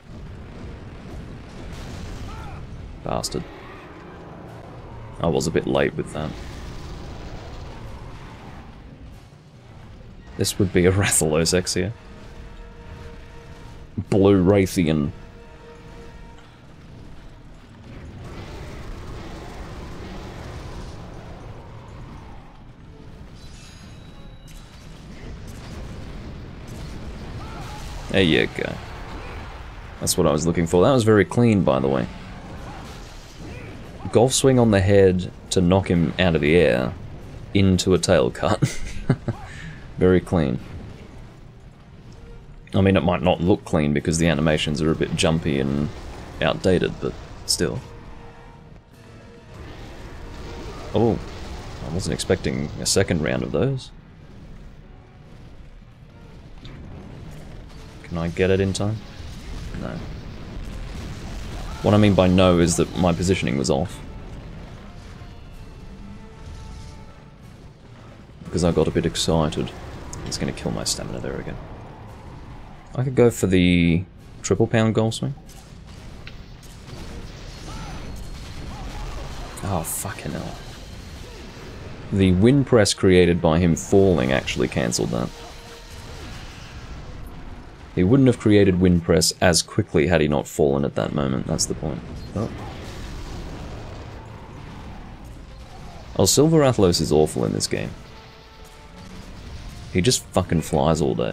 Bastard. I was a bit late with that. This would be a Rathalos X here. Blue Raytheon. There you go. That's what I was looking for. That was very clean, by the way. Golf swing on the head to knock him out of the air into a tail cut. Very clean. I mean, it might not look clean because the animations are a bit jumpy and outdated, but still. Oh, I wasn't expecting a second round of those. Can I get it in time? No. What I mean by no is that my positioning was off. Because I got a bit excited. It's going to kill my stamina there again. I could go for the triple pound goal swing. Oh, fucking hell. The wind press created by him falling actually cancelled that. He wouldn't have created wind press as quickly had he not fallen at that moment, that's the point. Oh, Silver Athlos is awful in this game. He just fucking flies all day.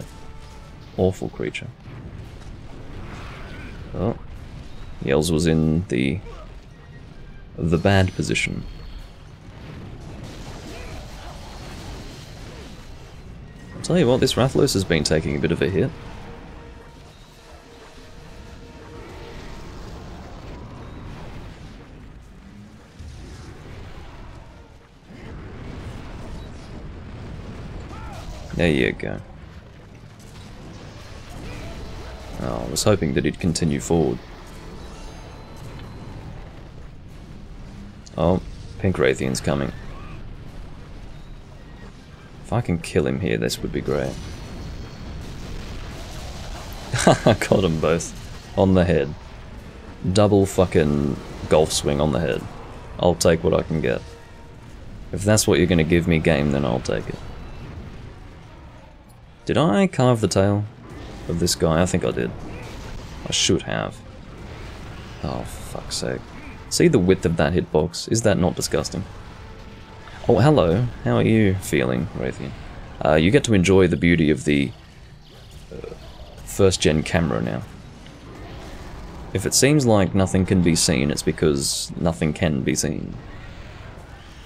Awful creature. Oh. Yells was in the bad position. I'll tell you what, this Rathalos has been taking a bit of a hit. There you go. Oh, I was hoping that he'd continue forward. Oh, Pink Rathian's coming. If I can kill him here, this would be great. I got them both. On the head. Double fucking golf swing on the head. I'll take what I can get. If that's what you're gonna give me, game, then I'll take it. Did I carve the tail of this guy? I think I did. I should have. Oh, fuck's sake. See the width of that hitbox? Is that not disgusting? Oh, hello. How are you feeling, Rathian? You get to enjoy the beauty of the first-gen camera now. If it seems like nothing can be seen, it's because nothing can be seen.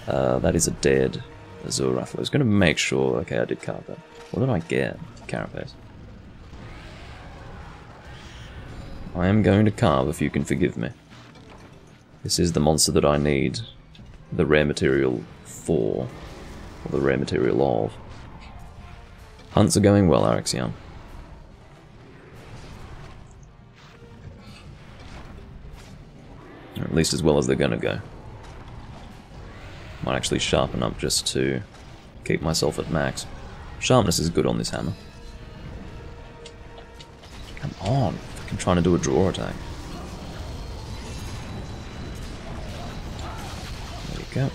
That is a dead Azurath. I was going to make sure... Okay, I did carve that. What did I get? Carapace. I am going to carve, if you can forgive me. This is the monster that I need the rare material for, or the rare material of. Hunts are going well, Arexion. Or at least as well as they're gonna go. Might actually sharpen up just to keep myself at max. Sharpness is good on this hammer. Come on, fucking trying to do a draw attack. There you go.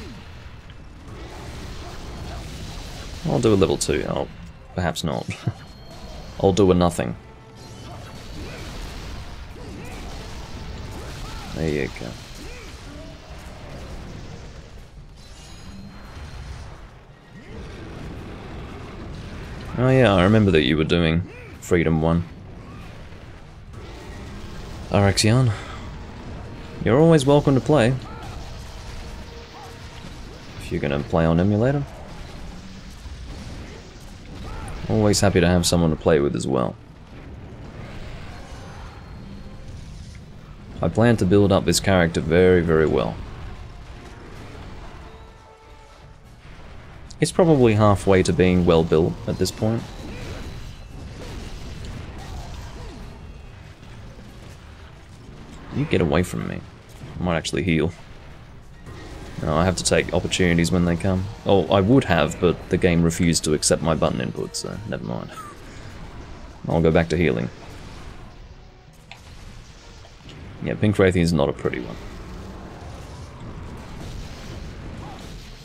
I'll do a level 2. Oh, perhaps not. I'll do a nothing. There you go. Oh yeah, I remember that you were doing Freedom 1. Arexion, you're always welcome to play. If you're gonna play on emulator. Always happy to have someone to play with as well. I plan to build up this character very, very well. It's probably halfway to being well built at this point. You get away from me. I might actually heal. No, I have to take opportunities when they come. Oh, I would have, but the game refused to accept my button input, so never mind. I'll go back to healing. Yeah, Pink Rathian is not a pretty one.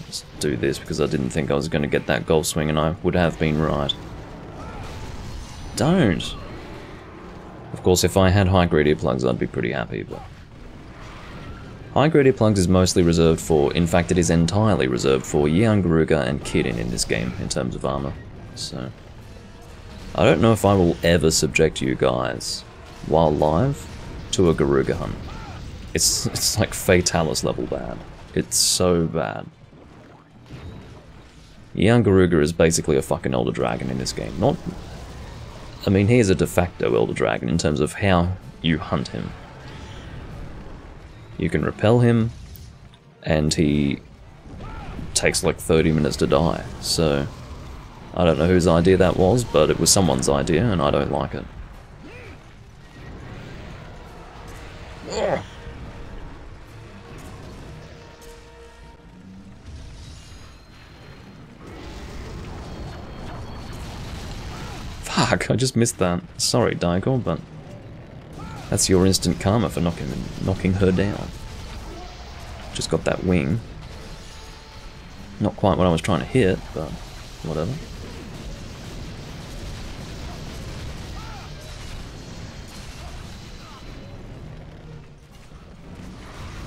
Let's do this because I didn't think I was going to get that golf swing, and I would have been right. Don't! Of course, if I had high-grade earplugs, I'd be pretty happy, but... High-grade earplugs is mostly reserved for... In fact, it is entirely reserved for Yian Garuga and Kirin in this game, in terms of armor. So... I don't know if I will ever subject you guys, while live, to a Garuga hunt. It's like Fatalis level bad. It's so bad. Yian Garuga is basically a fucking Elder Dragon in this game. Not... I mean, he is a de facto Elder Dragon in terms of how you hunt him. You can repel him, and he takes like 30 minutes to die, so... I don't know whose idea that was, but it was someone's idea, and I don't like it. Ugh. Fuck, I just missed that. Sorry, Daigor, but that's your instant karma for knocking her down. Just got that wing. Not quite what I was trying to hit, but whatever.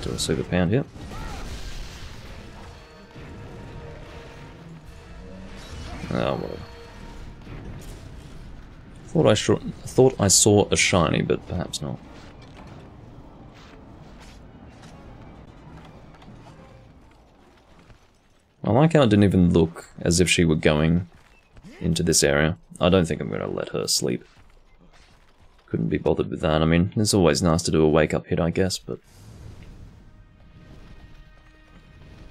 Do a super pound here. Oh, whatever. Thought I saw a shiny, but perhaps not. I like how it didn't even look as if she were going into this area. I don't think I'm going to let her sleep. Couldn't be bothered with that. I mean, it's always nice to do a wake-up hit, I guess, but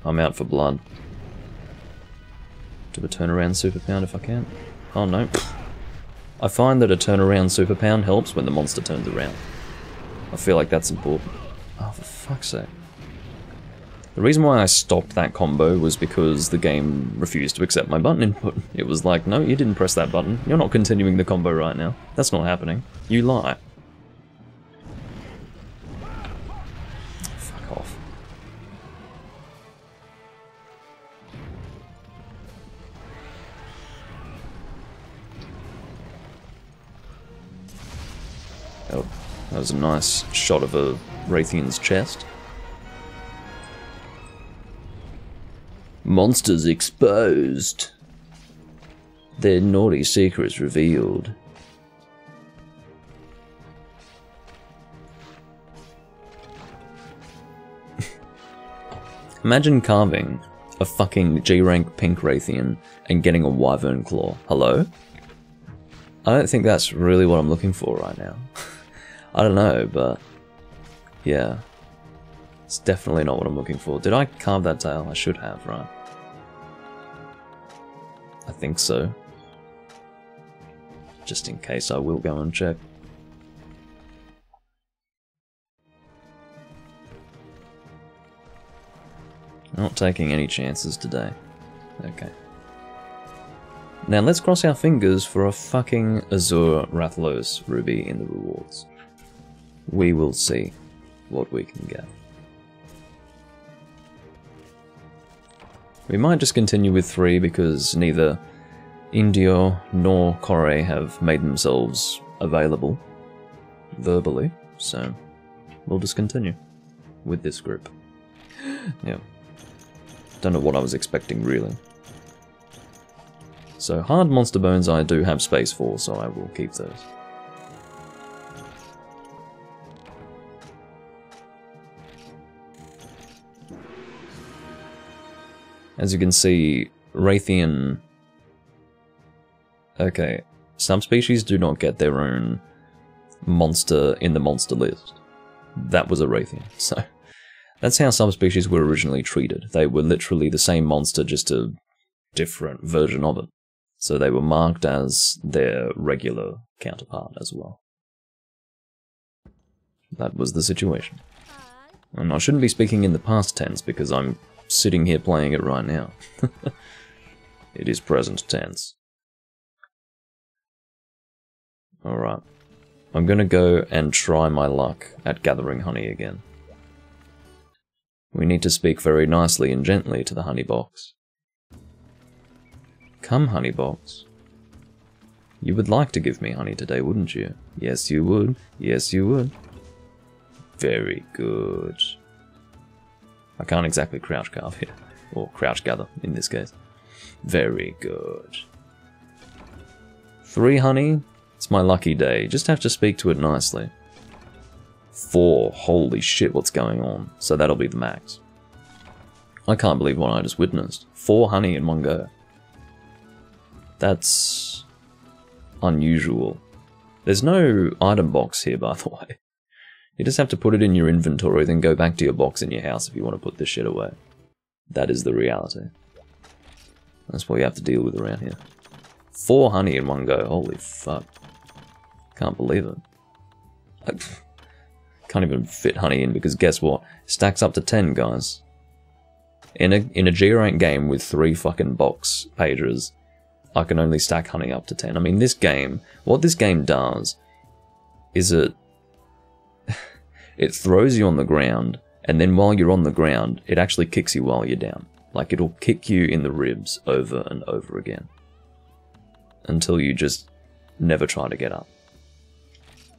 I'm out for blood. Do a turnaround super pound if I can. Oh no. I find that a turnaround super pound helps when the monster turns around. I feel like that's important. Oh, for fuck's sake. The reason why I stopped that combo was because the game refused to accept my button input. It was like, no, you didn't press that button. You're not continuing the combo right now. That's not happening. You lie. Fuck off. Oh, that was a nice shot of a Raytheon's chest. Monsters exposed. Their naughty secrets revealed. Imagine carving a fucking G-rank pink Raytheon and getting a Wyvern Claw. Hello? I don't think that's really what I'm looking for right now. I don't know, but yeah. It's definitely not what I'm looking for. Did I carve that tail? I should have, right? I think so. Just in case, I will go and check. Not taking any chances today. Okay. Now let's cross our fingers for a fucking Azure Rathalos ruby in the rewards. We will see what we can get. We might just continue with 3 because neither Indio nor Corre have made themselves available verbally, so we'll just continue with this group. Yeah. Don't know what I was expecting really. So hard monster bones I do have space for, so I will keep those. As you can see, Raytheon... Okay, subspecies do not get their own monster in the monster list. That was a Raytheon, so... That's how subspecies were originally treated. They were literally the same monster, just a different version of it. So they were marked as their regular counterpart as well. That was the situation. And I shouldn't be speaking in the past tense because I'm sitting here playing it right now. It is present tense. Alright. I'm gonna go and try my luck at gathering honey again. We need to speak very nicely and gently to the honey box. Come, honey box. You would like to give me honey today, wouldn't you? Yes, you would. Yes, you would. Very good. I can't exactly crouch carve here. Or crouch gather, in this case. Very good. 3 honey? It's my lucky day. Just have to speak to it nicely. 4. Holy shit, what's going on? So that'll be the max. I can't believe what I just witnessed. 4 honey in one go. That's unusual. There's no item box here, by the way. You just have to put it in your inventory, then go back to your box in your house if you want to put this shit away. That is the reality. That's what you have to deal with around here. 4 honey in one go. Holy fuck. Can't believe it. Can't even fit honey in because guess what? Stacks up to 10, guys. In a G rank game with 3 fucking box pages, I can only stack honey up to 10. I mean, this game, what this game does is it throws you on the ground, and then while you're on the ground, it actually kicks you while you're down. Like, it'll kick you in the ribs over and over again. Until you just never try to get up.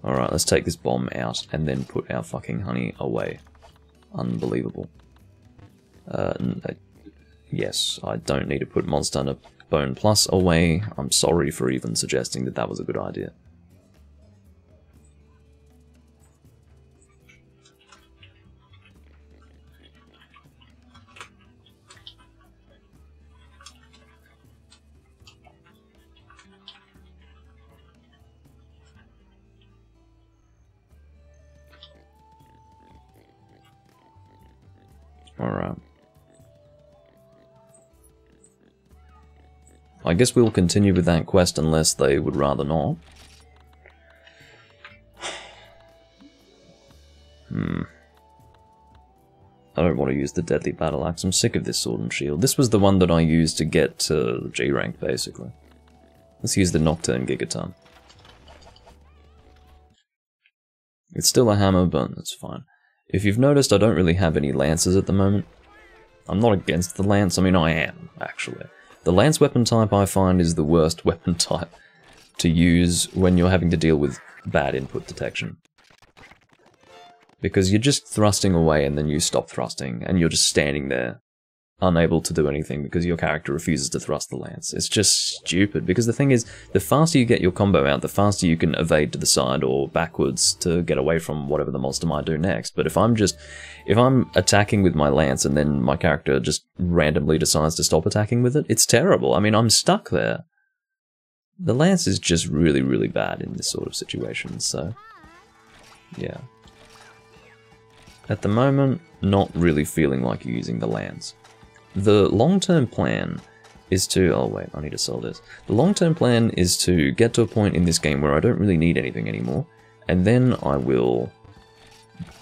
Alright, let's take this bomb out and then put our fucking honey away. Unbelievable. Yes, I don't need to put Monster Hunter Bone Plus away. I'm sorry for even suggesting that that was a good idea. Alright. I guess we'll continue with that quest unless they would rather not. I don't want to use the Deadly Battle Axe. I'm sick of this Sword and Shield. This was the one that I used to get to G rank, basically. Let's use the Nocturne Gigaton. It's still a hammer, but it's fine. If you've noticed, I don't really have any lances at the moment. I'm not against the lance. I mean, I am, actually. The lance weapon type I find is the worst weapon type to use when you're having to deal with bad input detection. Because you're just thrusting away and then you stop thrusting, and you're just standing there, unable to do anything because your character refuses to thrust the lance. It's just stupid, because the thing is, the faster you get your combo out, the faster you can evade to the side or backwards to get away from whatever the monster might do next. But if I'm attacking with my lance and then my character just randomly decides to stop attacking with it, it's terrible. I mean, I'm stuck there. The lance is just really, really bad in this sort of situation, so yeah. At the moment, not really feeling like using the lance. The long-term plan is to... oh wait, I need to sell this. The long-term plan is to get to a point in this game where I don't really need anything anymore, and then I will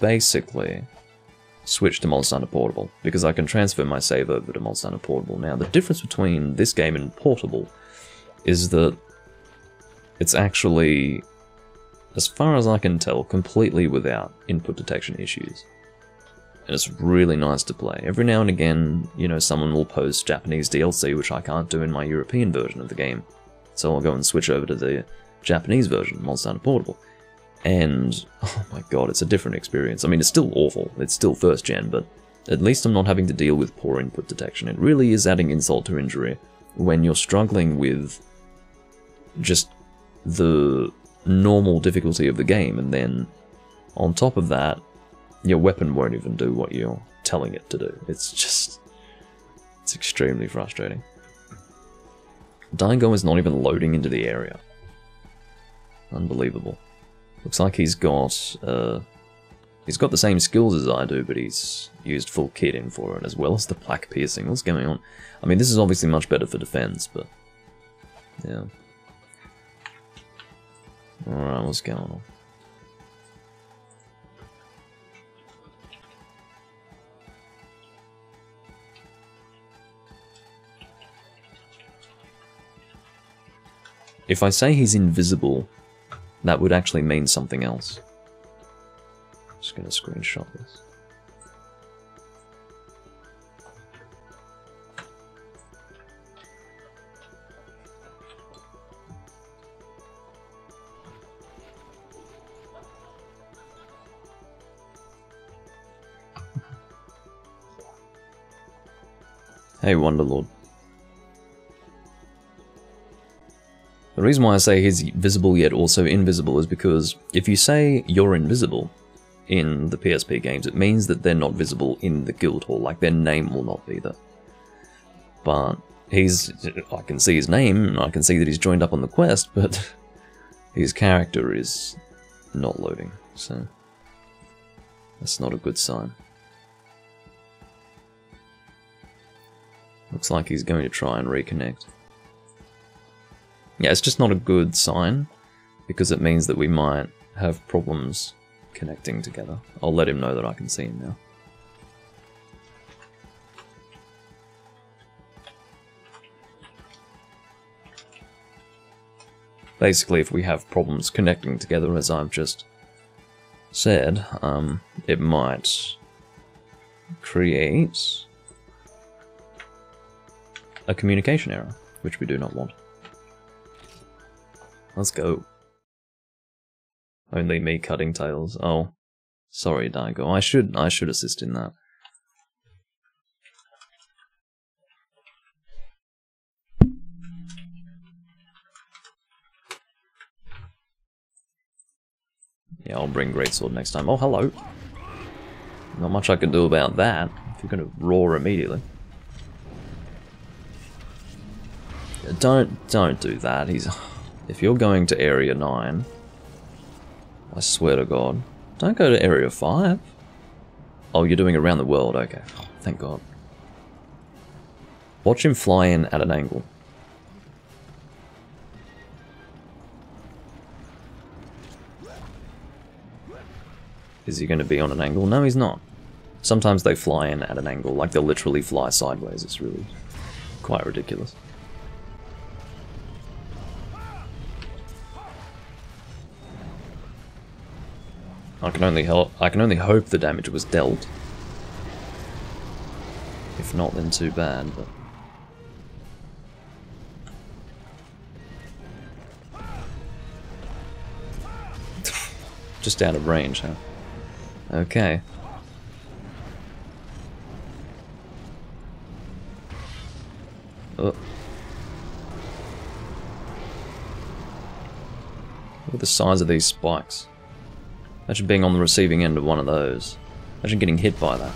basically switch to Monster Hunter Portable, because I can transfer my save over to Monster Hunter Portable. Now, the difference between this game and Portable is that it's actually, as far as I can tell, completely without input detection issues. And it's really nice to play. Every now and again, you know, someone will post Japanese DLC, which I can't do in my European version of the game. So I'll go and switch over to the Japanese version, Monster Hunter Portable. And, oh my god, it's a different experience. I mean, it's still awful. It's still first gen, but at least I'm not having to deal with poor input detection. It really is adding insult to injury when you're struggling with just the normal difficulty of the game, and then on top of that, your weapon won't even do what you're telling it to do. It's extremely frustrating. Daigo is not even loading into the area. Unbelievable. Looks like he's got the same skills as I do, but he's used full kit in for it, as well as the plaque piercing. What's going on? I mean, this is obviously much better for defense, but yeah. Alright, what's going on? If I say he's invisible, that would actually mean something else. Just gonna screenshot this. Hey, Wonderlord. The reason why I say he's visible yet also invisible is because if you say you're invisible in the PSP games, it means that they're not visible in the guild hall, like their name will not be there. But I can see his name, and I can see that he's joined up on the quest, but his character is not loading, so that's not a good sign. Looks like he's going to try and reconnect. Yeah, it's just not a good sign, because it means that we might have problems connecting together. I'll let him know that I can see him now. Basically, if we have problems connecting together, as I've just said, it might create a communication error, which we do not want. Let's go. Only me cutting tails. Oh, sorry, Daigo. I should assist in that. Yeah, I'll bring Greatsword next time. Oh, hello. Not much I can do about that. If you're gonna roar immediately. Don't do that. If you're going to Area 9, I swear to God, don't go to Area 5. Oh, you're doing around the world. Okay. Oh, thank God. Watch him fly in at an angle. Is he going to be on an angle? No, he's not. Sometimes they fly in at an angle, like they'll literally fly sideways. It's really quite ridiculous. I can only hope the damage was dealt. If not, then too bad, but... Just out of range, huh? Okay. Look at the size of these spikes. Imagine being on the receiving end of one of those. Imagine getting hit by that.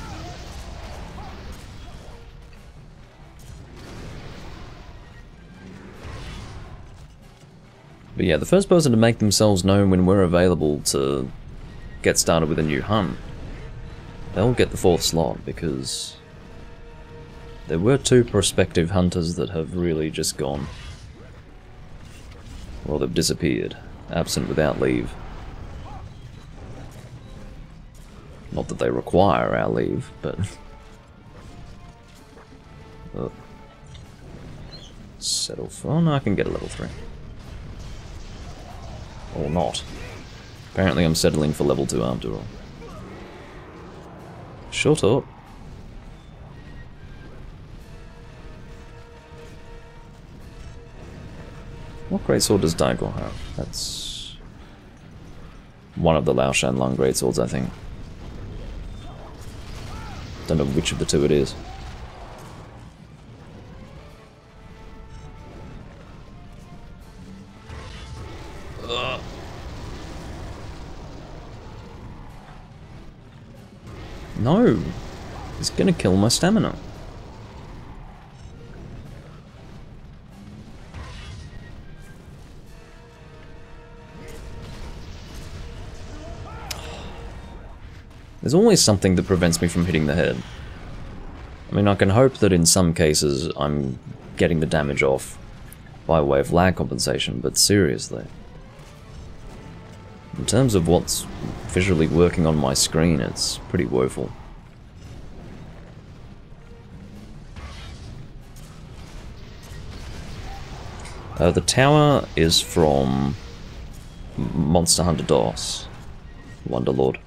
But yeah, the first person to make themselves known when we're available to get started with a new hunt, they'll get the 4th slot, because there were 2 prospective hunters that have really just gone. Well, they've disappeared, absent without leave. Not that they require our leave, but... settle for... Oh no, I can get a level 3. Or not. Apparently I'm settling for level 2 after all. Shut up. What greatsword does Daigo have? That's... one of the Lao Shan Lung greatswords, I think. Don't know which of the 2 it is. No! He's gonna kill my stamina. There's always something that prevents me from hitting the head. I mean, I can hope that in some cases I'm getting the damage off by way of lag compensation, but seriously. In terms of what's visually working on my screen, it's pretty woeful. The tower is from Monster Hunter DOS, Wonderlord.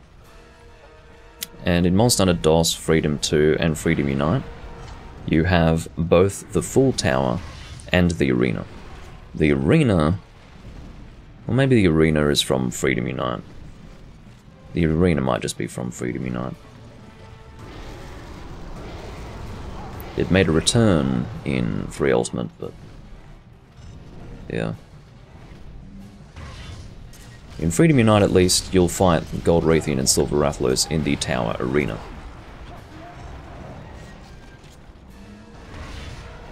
And in Monster Hunter DOS, Freedom 2 and Freedom Unite, you have both the full tower and the arena. The arena... well, maybe the arena is from Freedom Unite. The arena might just be from Freedom Unite. It made a return in Free Ultimate, but... yeah. In Freedom Unite, at least, you'll fight Gold Rathian and Silver Rathalos in the tower arena.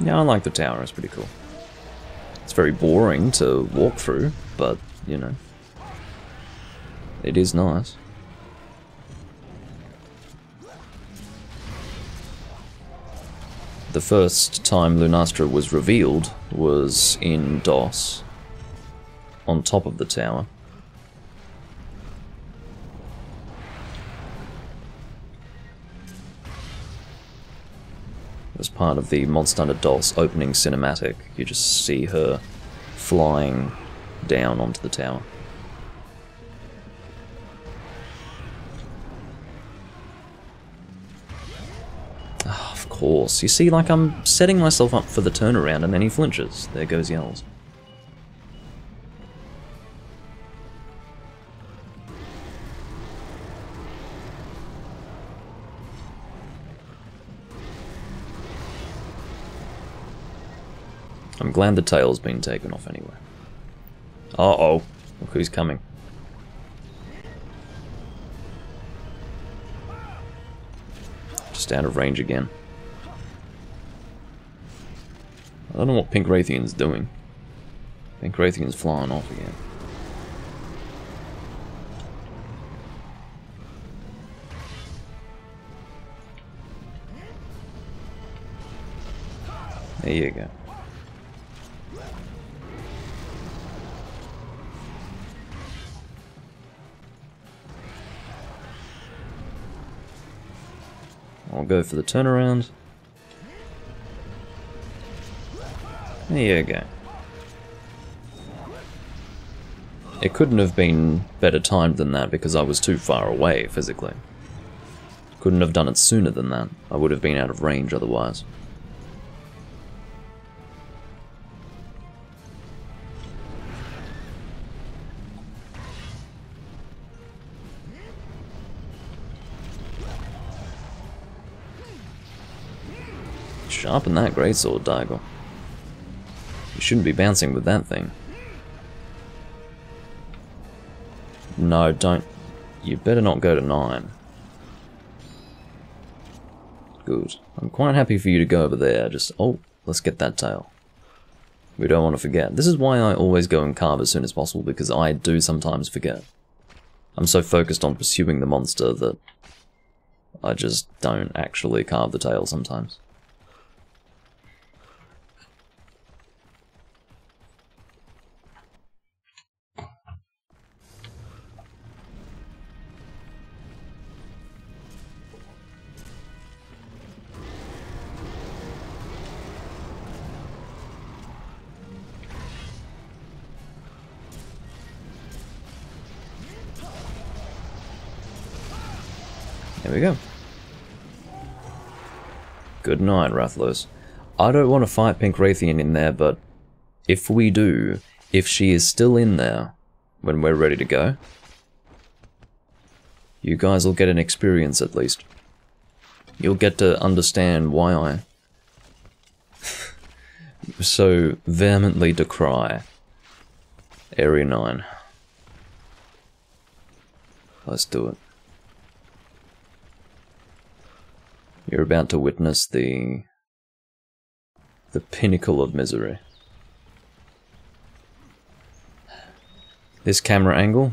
Yeah, I like the tower, it's pretty cool. It's very boring to walk through, but, you know, it is nice. The first time Lunastra was revealed was in DOS, on top of the tower. As part of the Monster Hunter DOS opening cinematic, you just see her flying down onto the tower. Oh, of course. You see, like, I'm setting myself up for the turnaround and then he flinches. There goes Yells. I'm glad the tail's been taken off anyway. Uh-oh. Look who's coming. Just out of range again. I don't know what Pink Raytheon's doing. Pink Raytheon's flying off again. There you go. I'll go for the turnaround. There you go. It couldn't have been better timed than that because I was too far away physically. Couldn't have done it sooner than that. I would have been out of range otherwise. Sharpen that greatsword, Daigo. You shouldn't be bouncing with that thing. No, don't. You better not go to 9. Good. I'm quite happy for you to go over there. Just, oh, let's get that tail. We don't want to forget. This is why I always go and carve as soon as possible, because I do sometimes forget. I'm so focused on pursuing the monster that I just don't actually carve the tail sometimes. There we go. Good night, Rathalos. I don't want to fight Pink Raytheon in there, but if we do, if she is still in there when we're ready to go, you guys will get an experience at least. You'll get to understand why I so vehemently decry Area 9. Let's do it. You're about to witness the pinnacle of misery. This camera angle,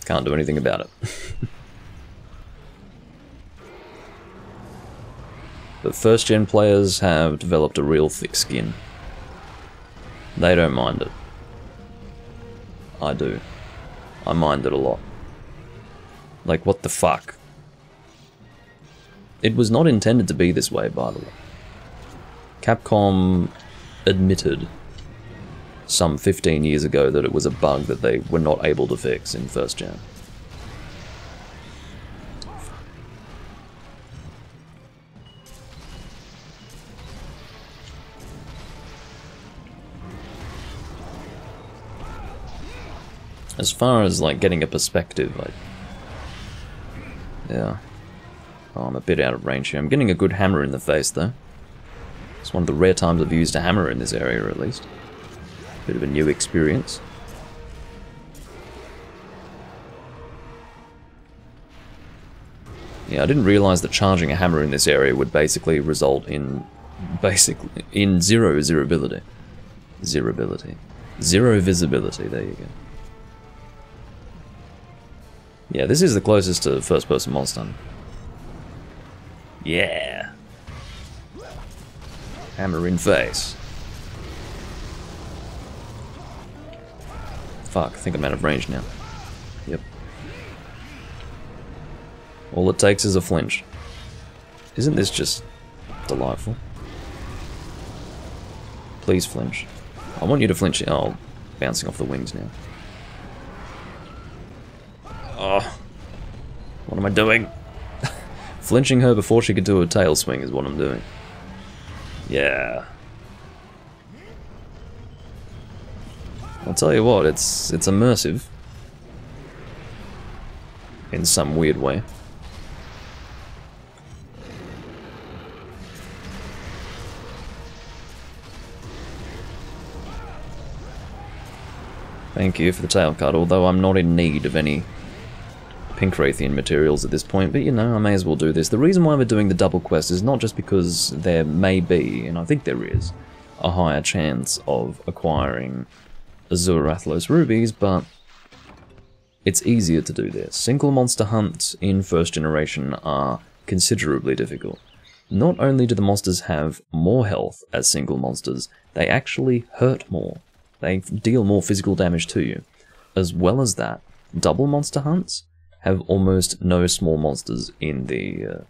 can't do anything about it. But first gen players have developed a real thick skin. They don't mind it. I do. I mind it a lot. Like, what the fuck? It was not intended to be this way, by the way. Capcom admitted some 15 years ago that it was a bug that they were not able to fix in first gen. As far as like getting a perspective, like, yeah. Oh, I'm a bit out of range here. I'm getting a good hammer in the face, though. It's one of the rare times I've used a hammer in this area, at least. Bit of a new experience. Yeah, I didn't realise that charging a hammer in this area would basically result in... zero zerability. Zerability. Zero visibility, there you go. Yeah, this is the closest to first-person Monster Hunter. Yeah. Hammer in face. Fuck, I think I'm out of range now. Yep. All it takes is a flinch. Isn't this just Delightful. Please flinch. I want you to flinch. Oh, bouncing off the wings now. Oh. What am I doing? Flinching her before she could do a tail swing is what I'm doing. Yeah. I'll tell you what, it's immersive. In some weird way. Thank you for the tail cut, although I'm not in need of any Pink Wraithian materials at this point, but you know, I may as well do this. The reason why we're doing the double quest is not just because there may be, and I think there is, a higher chance of acquiring Azure Rathalos rubies, but it's easier to do this. Single monster hunts in first generation are considerably difficult. Not only do the monsters have more health as single monsters, they actually hurt more. They deal more physical damage to you. As well as that, double monster hunts have almost no small monsters in the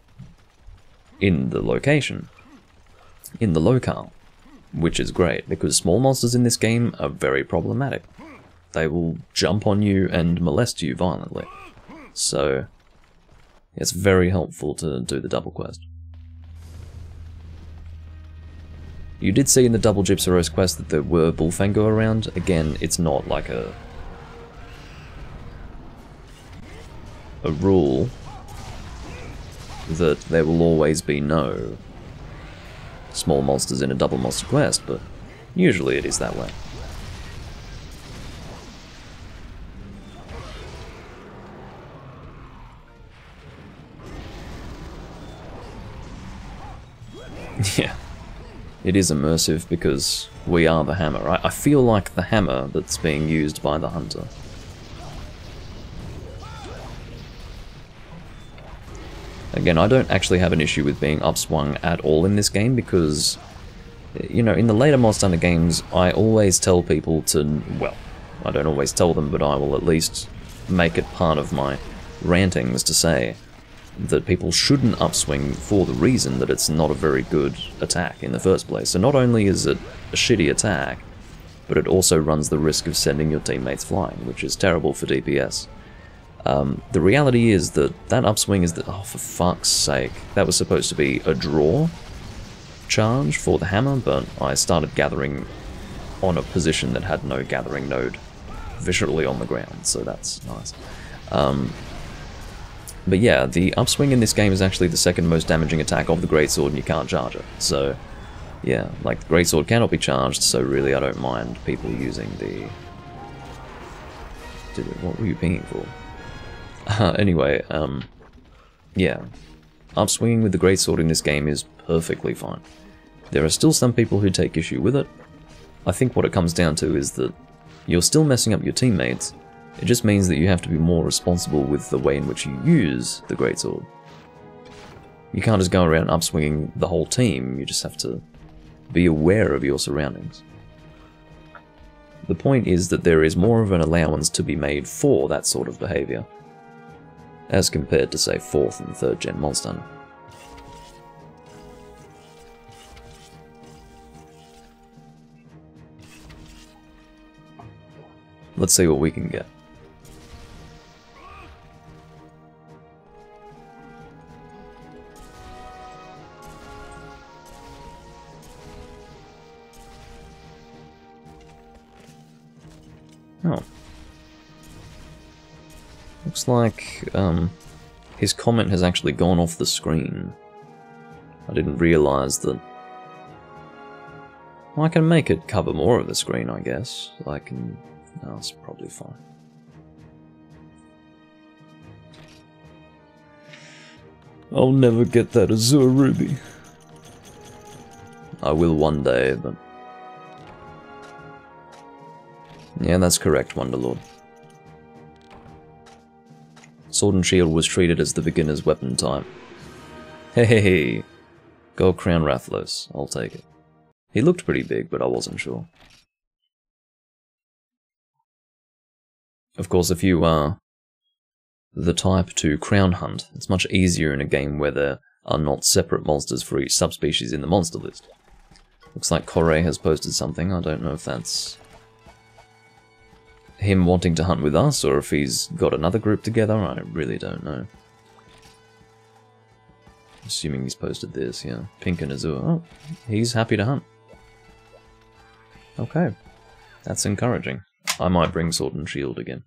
location, in the locale, which is great because small monsters in this game are very problematic. They will jump on you and molest you violently, so it's very helpful to do the double quest. You did see in the double Gypceros quest that there were Bullfango around. Again, it's not like a rule that there will always be no small monsters in a double monster quest, but usually it is that way. Yeah, it is immersive because we are the hammer. I feel like the hammer that's being used by the hunter. Again, I don't actually have an issue with being upswung at all in this game because, you know, in the later Monster Hunter games, I always tell people to, well, I don't always tell them, but I will at least make it part of my rantings to say that people shouldn't upswing for the reason that it's not a very good attack in the first place. So not only is it a shitty attack, but it also runs the risk of sending your teammates flying, which is terrible for DPS. The reality is that upswing is that, oh, for fuck's sake, that was supposed to be a draw charge for the hammer, but I started gathering on a position that had no gathering node visually on the ground, so that's nice. But yeah, the upswing in this game is actually the second most damaging attack of the Greatsword, and you can't charge it. So, yeah, like, the Greatsword cannot be charged, so really I don't mind people using the... What were you pinging for? Anyway, yeah. Upswinging with the Greatsword in this game is perfectly fine. There are still some people who take issue with it. I think what it comes down to is that you're still messing up your teammates. It just means that you have to be more responsible with the way in which you use the Greatsword. You can't just go around upswinging the whole team, you just have to be aware of your surroundings. The point is that there is more of an allowance to be made for that sort of behaviour, as compared to, say, 4th and 3rd gen Monster Hunter. Let's see what we can get. Oh. Looks like his comment has actually gone off the screen. I didn't realise that... Well, I can make it cover more of the screen, I guess. I can... No, it's probably fine. I'll never get that Azure Ruby. I will one day, but... Yeah, that's correct, Wonderlord. Sword and Shield was treated as the beginner's weapon type. Hey, Gold Crown Rathalos, I'll take it. He looked pretty big, but I wasn't sure. Of course, if you are the type to crown hunt, it's much easier in a game where there are not separate monsters for each subspecies in the monster list. Looks like Corey has posted something. I don't know if that's him wanting to hunt with us or if he's got another group together. I really don't know. Assuming he's posted this, yeah. Pink and Azure. Oh, he's happy to hunt. Okay. That's encouraging. I might bring Sword and Shield again.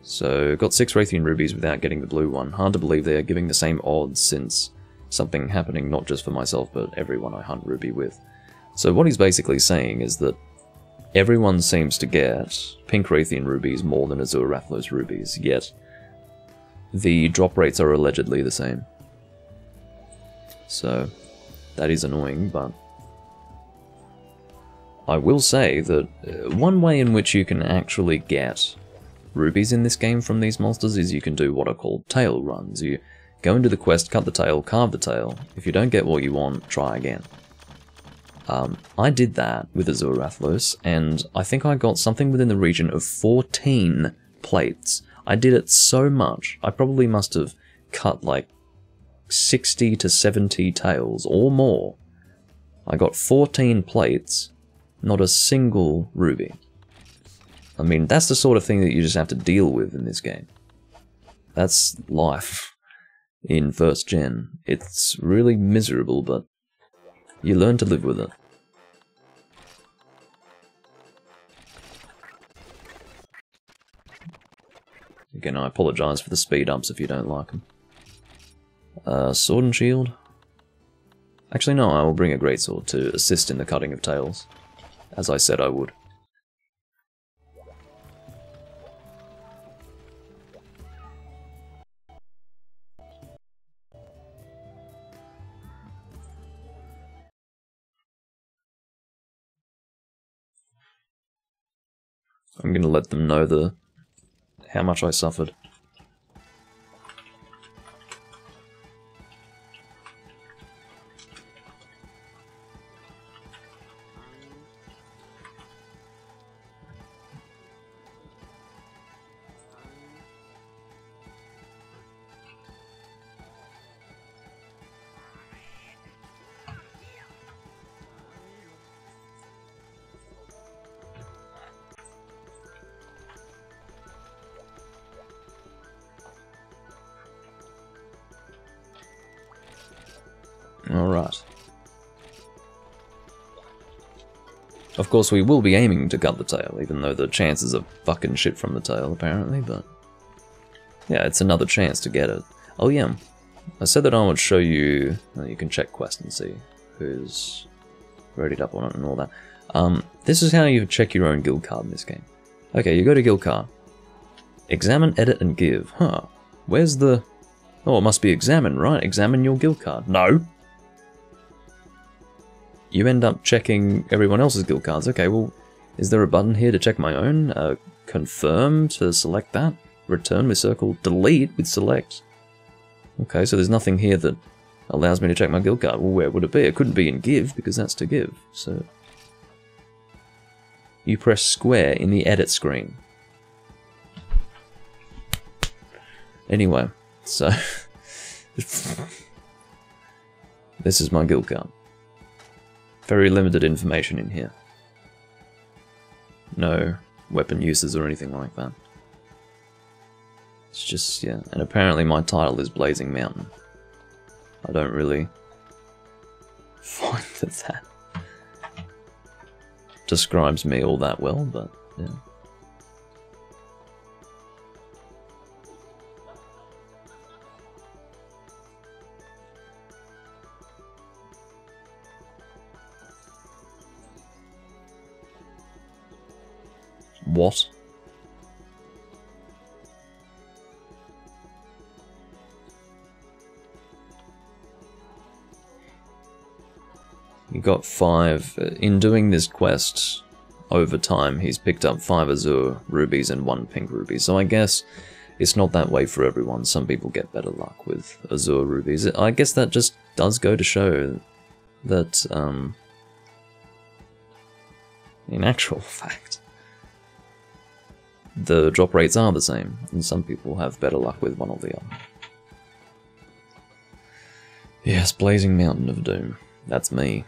So, got 6 Raytheon Rubies without getting the blue one. Hard to believe they are giving the same odds since something happening not just for myself but everyone I hunt Ruby with. So what he's basically saying is that everyone seems to get Pink Raytheon Rubies more than Azure Rathalos Rubies, yet the drop rates are allegedly the same. So, that is annoying, but I will say that one way in which you can actually get rubies in this game from these monsters is you can do what are called tail runs. You go into the quest, cut the tail, carve the tail. If you don't get what you want, try again. I did that with Azure Rathalos, and I think I got something within the region of 14 plates. I did it so much, I probably must have cut like 60 to 70 tails or more. I got 14 plates, not a single ruby. I mean, that's the sort of thing that you just have to deal with in this game. That's life in first gen. It's really miserable, but you learn to live with it. Again, I apologise for the speed ups if you don't like them. Sword and Shield? Actually no, I will bring a Greatsword to assist in the cutting of tails, as I said I would. I'm gonna let them know how much I suffered. Alright. Of course, we will be aiming to cut the tail, even though the chances are fucking shit from the tail, apparently, but yeah, it's another chance to get it. Oh yeah, I said that I would show you, you can check quest and see who's readied up on it and all that. This is how you check your own guild card in this game. Okay, you go to guild card. Examine, edit, and give. Huh. Where's the... Oh, it must be examine, right? Examine your guild card. No! You end up checking everyone else's guild cards. Okay, well, is there a button here to check my own? Confirm to select that? Return with circle. Delete with select. Okay, so there's nothing here that allows me to check my guild card. Well, where would it be? It couldn't be in give, because that's to give, so... You press square in the edit screen. Anyway, so... this is my guild card. Very limited information in here. No weapon uses or anything like that. It's just, yeah, and apparently my title is Blazing Mountain. I don't really find that describes me all that well, but yeah. What? You got 5. In doing this quest, over time, he's picked up 5 Azure Rubies and 1 Pink Ruby. So I guess it's not that way for everyone. Some people get better luck with Azure Rubies. I guess that just does go to show that, in actual fact, the drop rates are the same, and some people have better luck with one or the other. Yes, Blazing Mountain of Doom. That's me.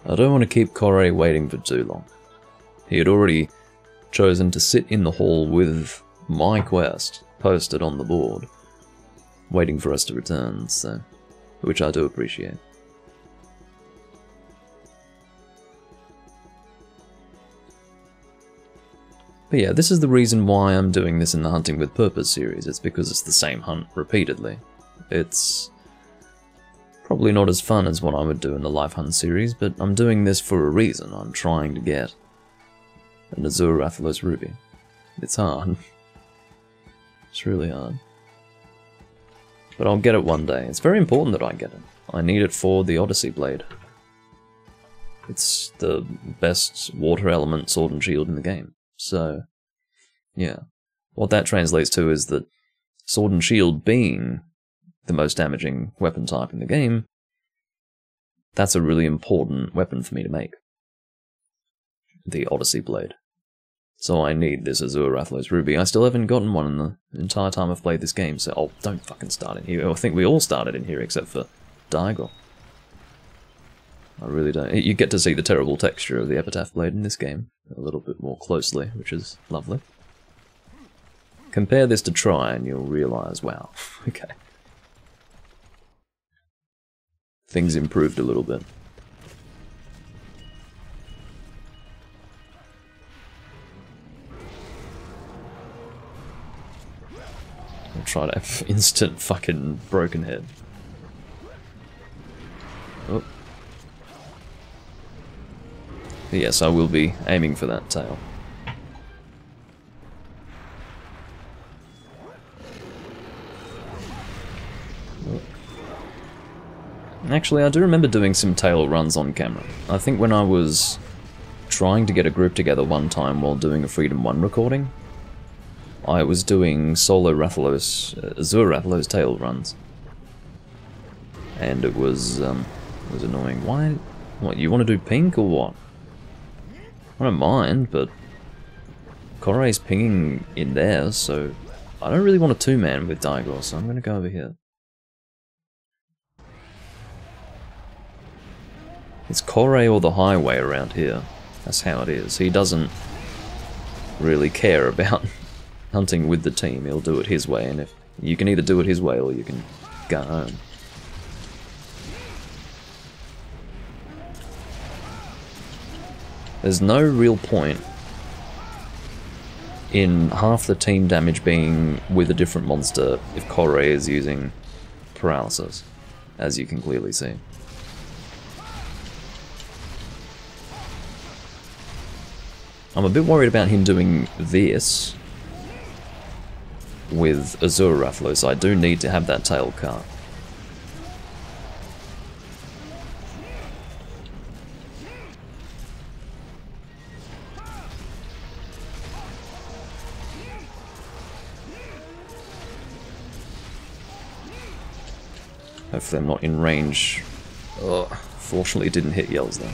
I don't want to keep Corey waiting for too long. He had already chosen to sit in the hall with my quest posted on the board, waiting for us to return, so, which I do appreciate. But yeah, this is the reason why I'm doing this in the Hunting with Purpose series. It's because it's the same hunt repeatedly. It's probably not as fun as what I would do in the Life Hunt series, but I'm doing this for a reason. I'm trying to get an Azure Rathalos Ruby. It's hard. It's really hard. But I'll get it one day. It's very important that I get it. I need it for the Odyssey Blade. It's the best water element sword and shield in the game. So, yeah. What that translates to is that sword and shield being the most damaging weapon type in the game, that's a really important weapon for me to make. The Odyssey Blade. So I need this Azure Rathalos Ruby. I still haven't gotten one in the entire time I've played this game, so oh, don't fucking start in here. I think we all started in here except for Daigor. I really don't. You get to see the terrible texture of the Epitaph Blade in this game a little bit more closely, which is lovely. Compare this to Try and you'll realise, wow, okay. Things improved a little bit. I'll try to have instant fucking broken head. Oh. Yes, I will be aiming for that tail. Actually, I do remember doing some tail runs on camera. I think when I was trying to get a group together one time while doing a Freedom 1 recording, I was doing solo Rathalos, Azure Rathalos tail runs. And it was annoying. Why? What, you want to do pink or what? I don't mind, but Corey's pinging in there, so I don't really want a two-man with Daigor, so I'm going to go over here. It's Corey or the highway around here. That's how it is. He doesn't really care about hunting with the team. He'll do it his way, and if you can either do it his way or you can go home. There's no real point in half the team damage being with a different monster if Corey is using paralysis, as you can clearly see. I'm a bit worried about him doing this with Azure Rathalos. I do need to have that tail cut. Hopefully I'm not in range. Oh, fortunately it didn't hit Yells though.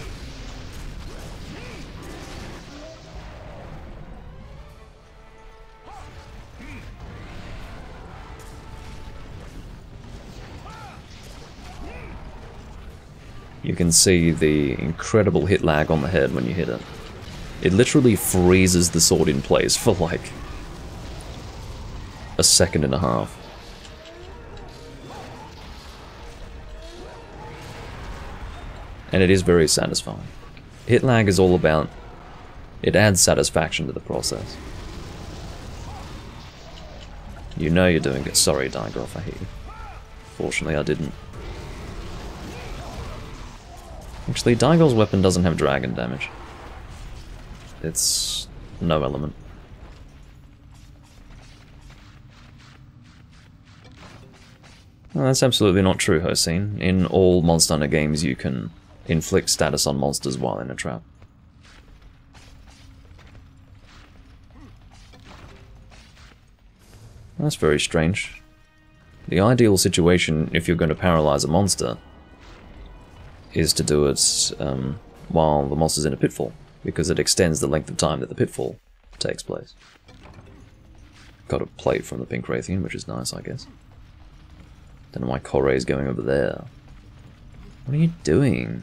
You can see the incredible hit lag on the head when you hit it. It literally freezes the sword in place for like a second and a half. And it is very satisfying. Hit lag is all about, it adds satisfaction to the process. You know you're doing it. Sorry, Daigor, if I hit you. Fortunately, I didn't. Actually, Daigor's weapon doesn't have dragon damage. It's no element. Well, that's absolutely not true, Hossein. In all Monster Hunter games, you can inflict status on monsters while in a trap. That's very strange. The ideal situation, if you're going to paralyze a monster, is to do it while the monster's in a pitfall, because it extends the length of time that the pitfall takes place. Got a plate from the Pink Rathian, which is nice, I guess. Don't know why Corey is going over there. What are you doing?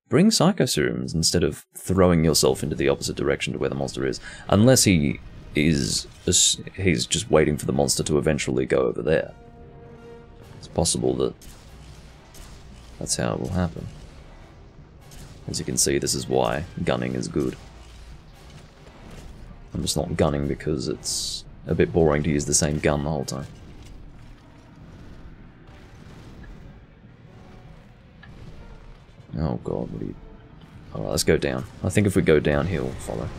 Bring Psycho Serums instead of throwing yourself into the opposite direction to where the monster is. Unless he's just waiting for the monster to eventually go over there. It's possible that that's how it will happen. As you can see, this is why gunning is good. I'm just not gunning because it's a bit boring to use the same gun the whole time. Oh god, what are you... Alright, let's go down. I think if we go down, he'll follow.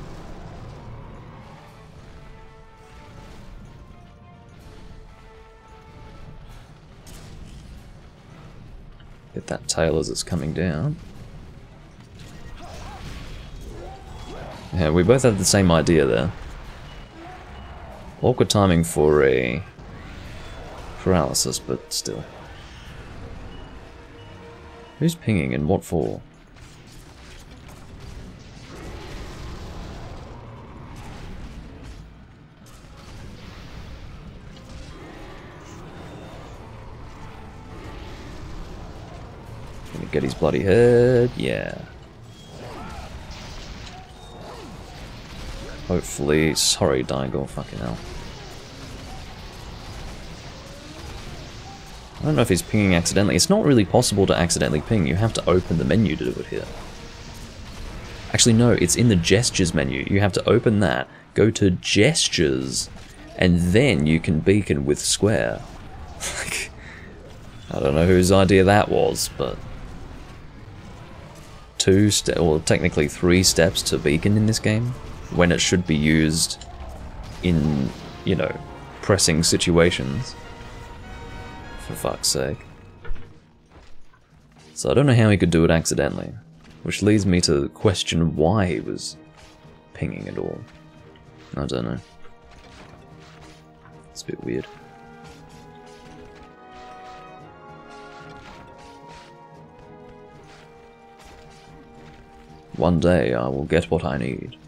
Get that tail as it's coming down. Yeah, we both have the same idea there. Awkward timing for a paralysis, but still. Who's pinging and what for? Gonna get his bloody head, yeah. Hopefully, sorry Daigo, fucking hell. I don't know if he's pinging accidentally. It's not really possible to accidentally ping. You have to open the menu to do it here. Actually, no, it's in the gestures menu. You have to open that, go to gestures, and then you can beacon with square. I don't know whose idea that was, but... or technically 3 steps to beacon in this game, when it should be used in, you know, pressing situations. For fuck's sake. So I don't know how he could do it accidentally, which leads me to question why he was pinging at all. I don't know. It's a bit weird. One day I will get what I need.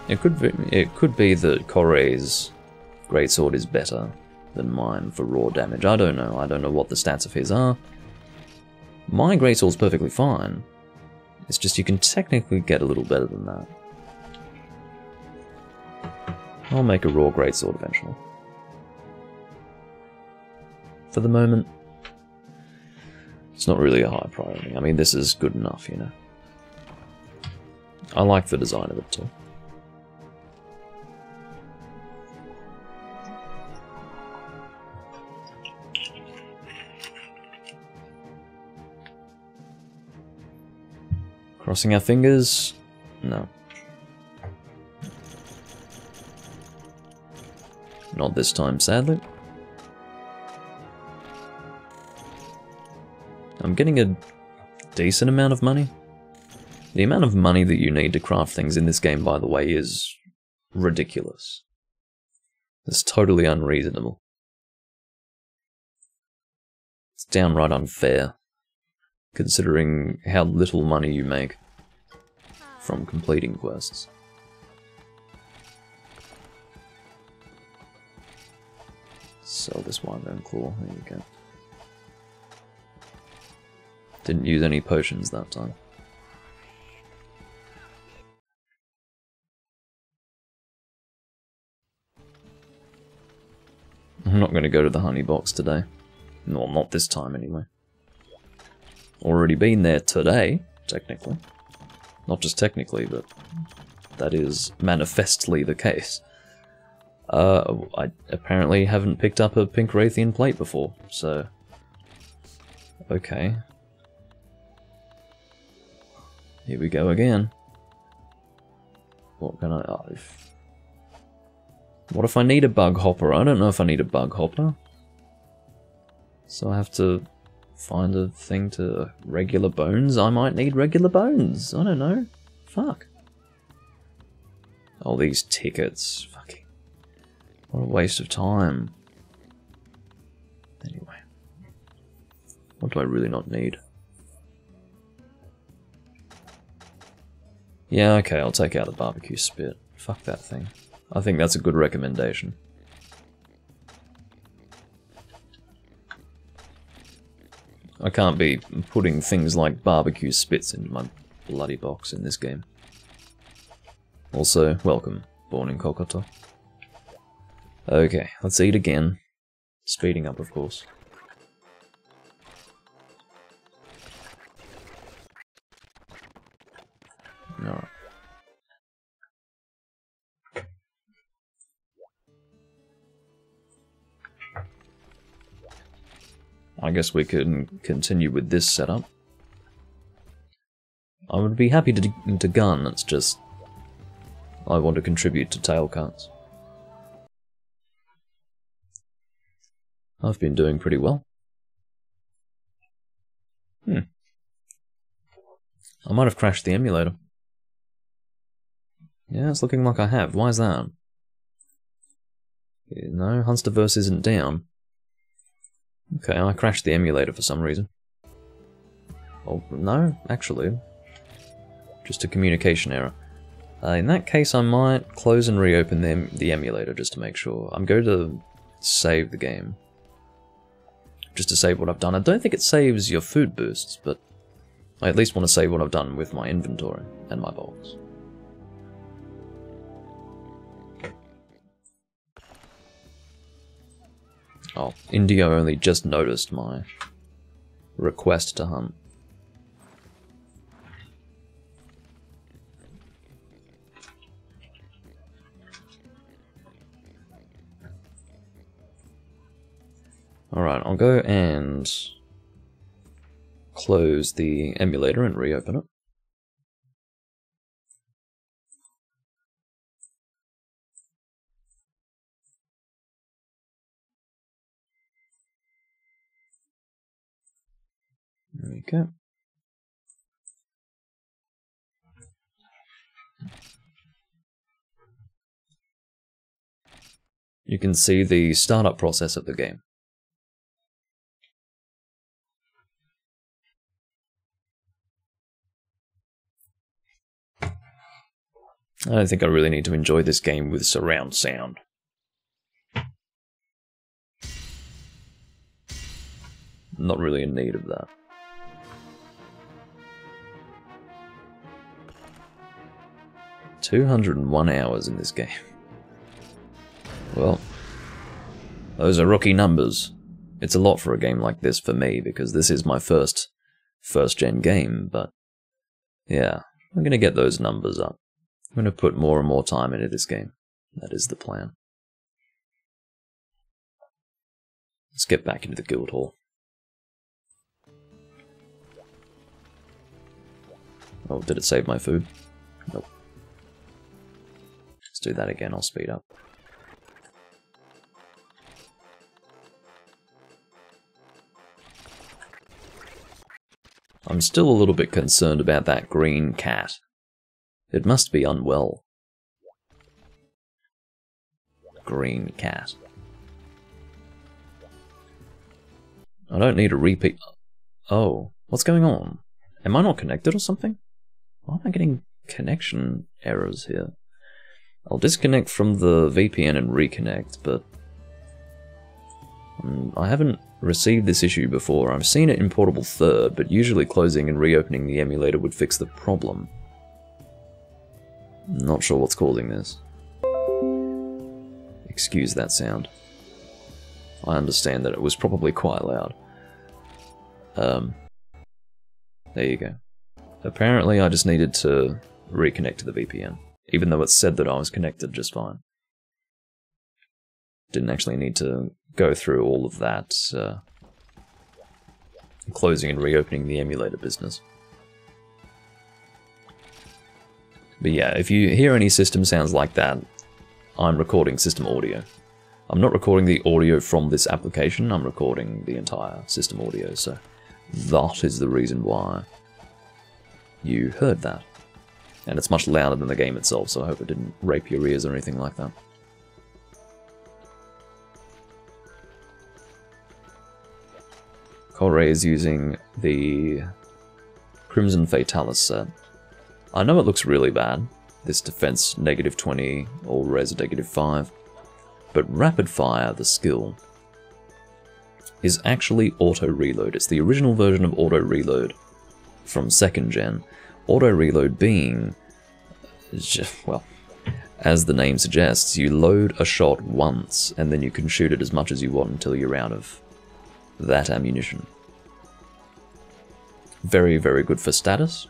It could be that Korei's greatsword is better than mine for raw damage. I don't know. I don't know what the stats of his are. My greatsword's perfectly fine. It's just you can technically get a little better than that. I'll make a raw greatsword eventually. For the moment, it's not really a high priority. I mean, this is good enough, you know. I like the design of it too. Crossing our fingers? No. Not this time, sadly. I'm getting a decent amount of money. The amount of money that you need to craft things in this game, by the way, is ridiculous. It's totally unreasonable. It's downright unfair, considering how little money you make from completing quests. Sell this Wyvern Claw, there you go. Didn't use any potions that time. I'm not going to go to the honey box today. Well, not this time anyway. Already been there today, technically. Not just technically, but that is manifestly the case. I apparently haven't picked up a Pink Rathian plate before, so... Okay. Here we go again. What can I... Oh, what if I need a bug hopper? I don't know if I need a bug hopper. So I have to find a thing to... Regular bones? I might need regular bones. I don't know. Fuck. Oh, these tickets. Fucking... What a waste of time. Anyway. What do I really not need? Yeah, okay, I'll take out the barbecue spit. Fuck that thing. I think that's a good recommendation. I can't be putting things like barbecue spits into my bloody box in this game. Also, welcome, Born in Kokoto. Okay, let's eat again. Speeding up, of course. Alright. I guess we can continue with this setup. I would be happy to gun, it's just... I want to contribute to tail cuts. I've been doing pretty well. I might have crashed the emulator. Yeah, it's looking like I have. Why is that? No, Hunsterverse isn't down. Okay, I crashed the emulator for some reason. Oh, no, actually. Just a communication error. In that case, I might close and reopen the emulator just to make sure. I'm going to save the game. Just to save what I've done. I don't think it saves your food boosts, but I at least want to save what I've done with my inventory and my box. Oh, Indio only just noticed my request to hunt. Alright, I'll go and close the emulator and reopen it. There we go. You can see the startup process of the game. I don't think I really need to enjoy this game with surround sound. Not really in need of that. $201 hours in this game. Well, those are rookie numbers. It's a lot for a game like this for me, because this is my first gen game, but yeah, I'm gonna get those numbers up. I'm gonna put more and more time into this game. That is the plan. Let's get back into the guild hall. Oh, did it save my food? Nope. Let's do that again, I'll speed up. I'm still a little bit concerned about that green cat. It must be unwell. Green cat. I don't need a repeat. Oh, what's going on? Am I not connected or something? Why am I getting connection errors here? I'll disconnect from the VPN and reconnect, but I haven't received this issue before. I've seen it in Portable Third, but usually closing and reopening the emulator would fix the problem. Not sure what's causing this. Excuse that sound. I understand that it was probably quite loud. There you go. Apparently I just needed to reconnect to the VPN, even though it said that I was connected just fine. Didn't actually need to go through all of that closing and reopening the emulator business. But yeah, if you hear any system sounds like that, I'm recording system audio. I'm not recording the audio from this application, I'm recording the entire system audio, so that is the reason why you heard that. And it's much louder than the game itself, so I hope it didn't rape your ears or anything like that. Corey is using the Crimson Fatalis set. I know it looks really bad, this defense -20 or res -5, but Rapid Fire, the skill, is actually auto-reload. It's the original version of auto-reload from 2nd gen. Auto-reload being, well, as the name suggests, you load a shot once and then you can shoot it as much as you want until you're out of that ammunition. Very, very good for status.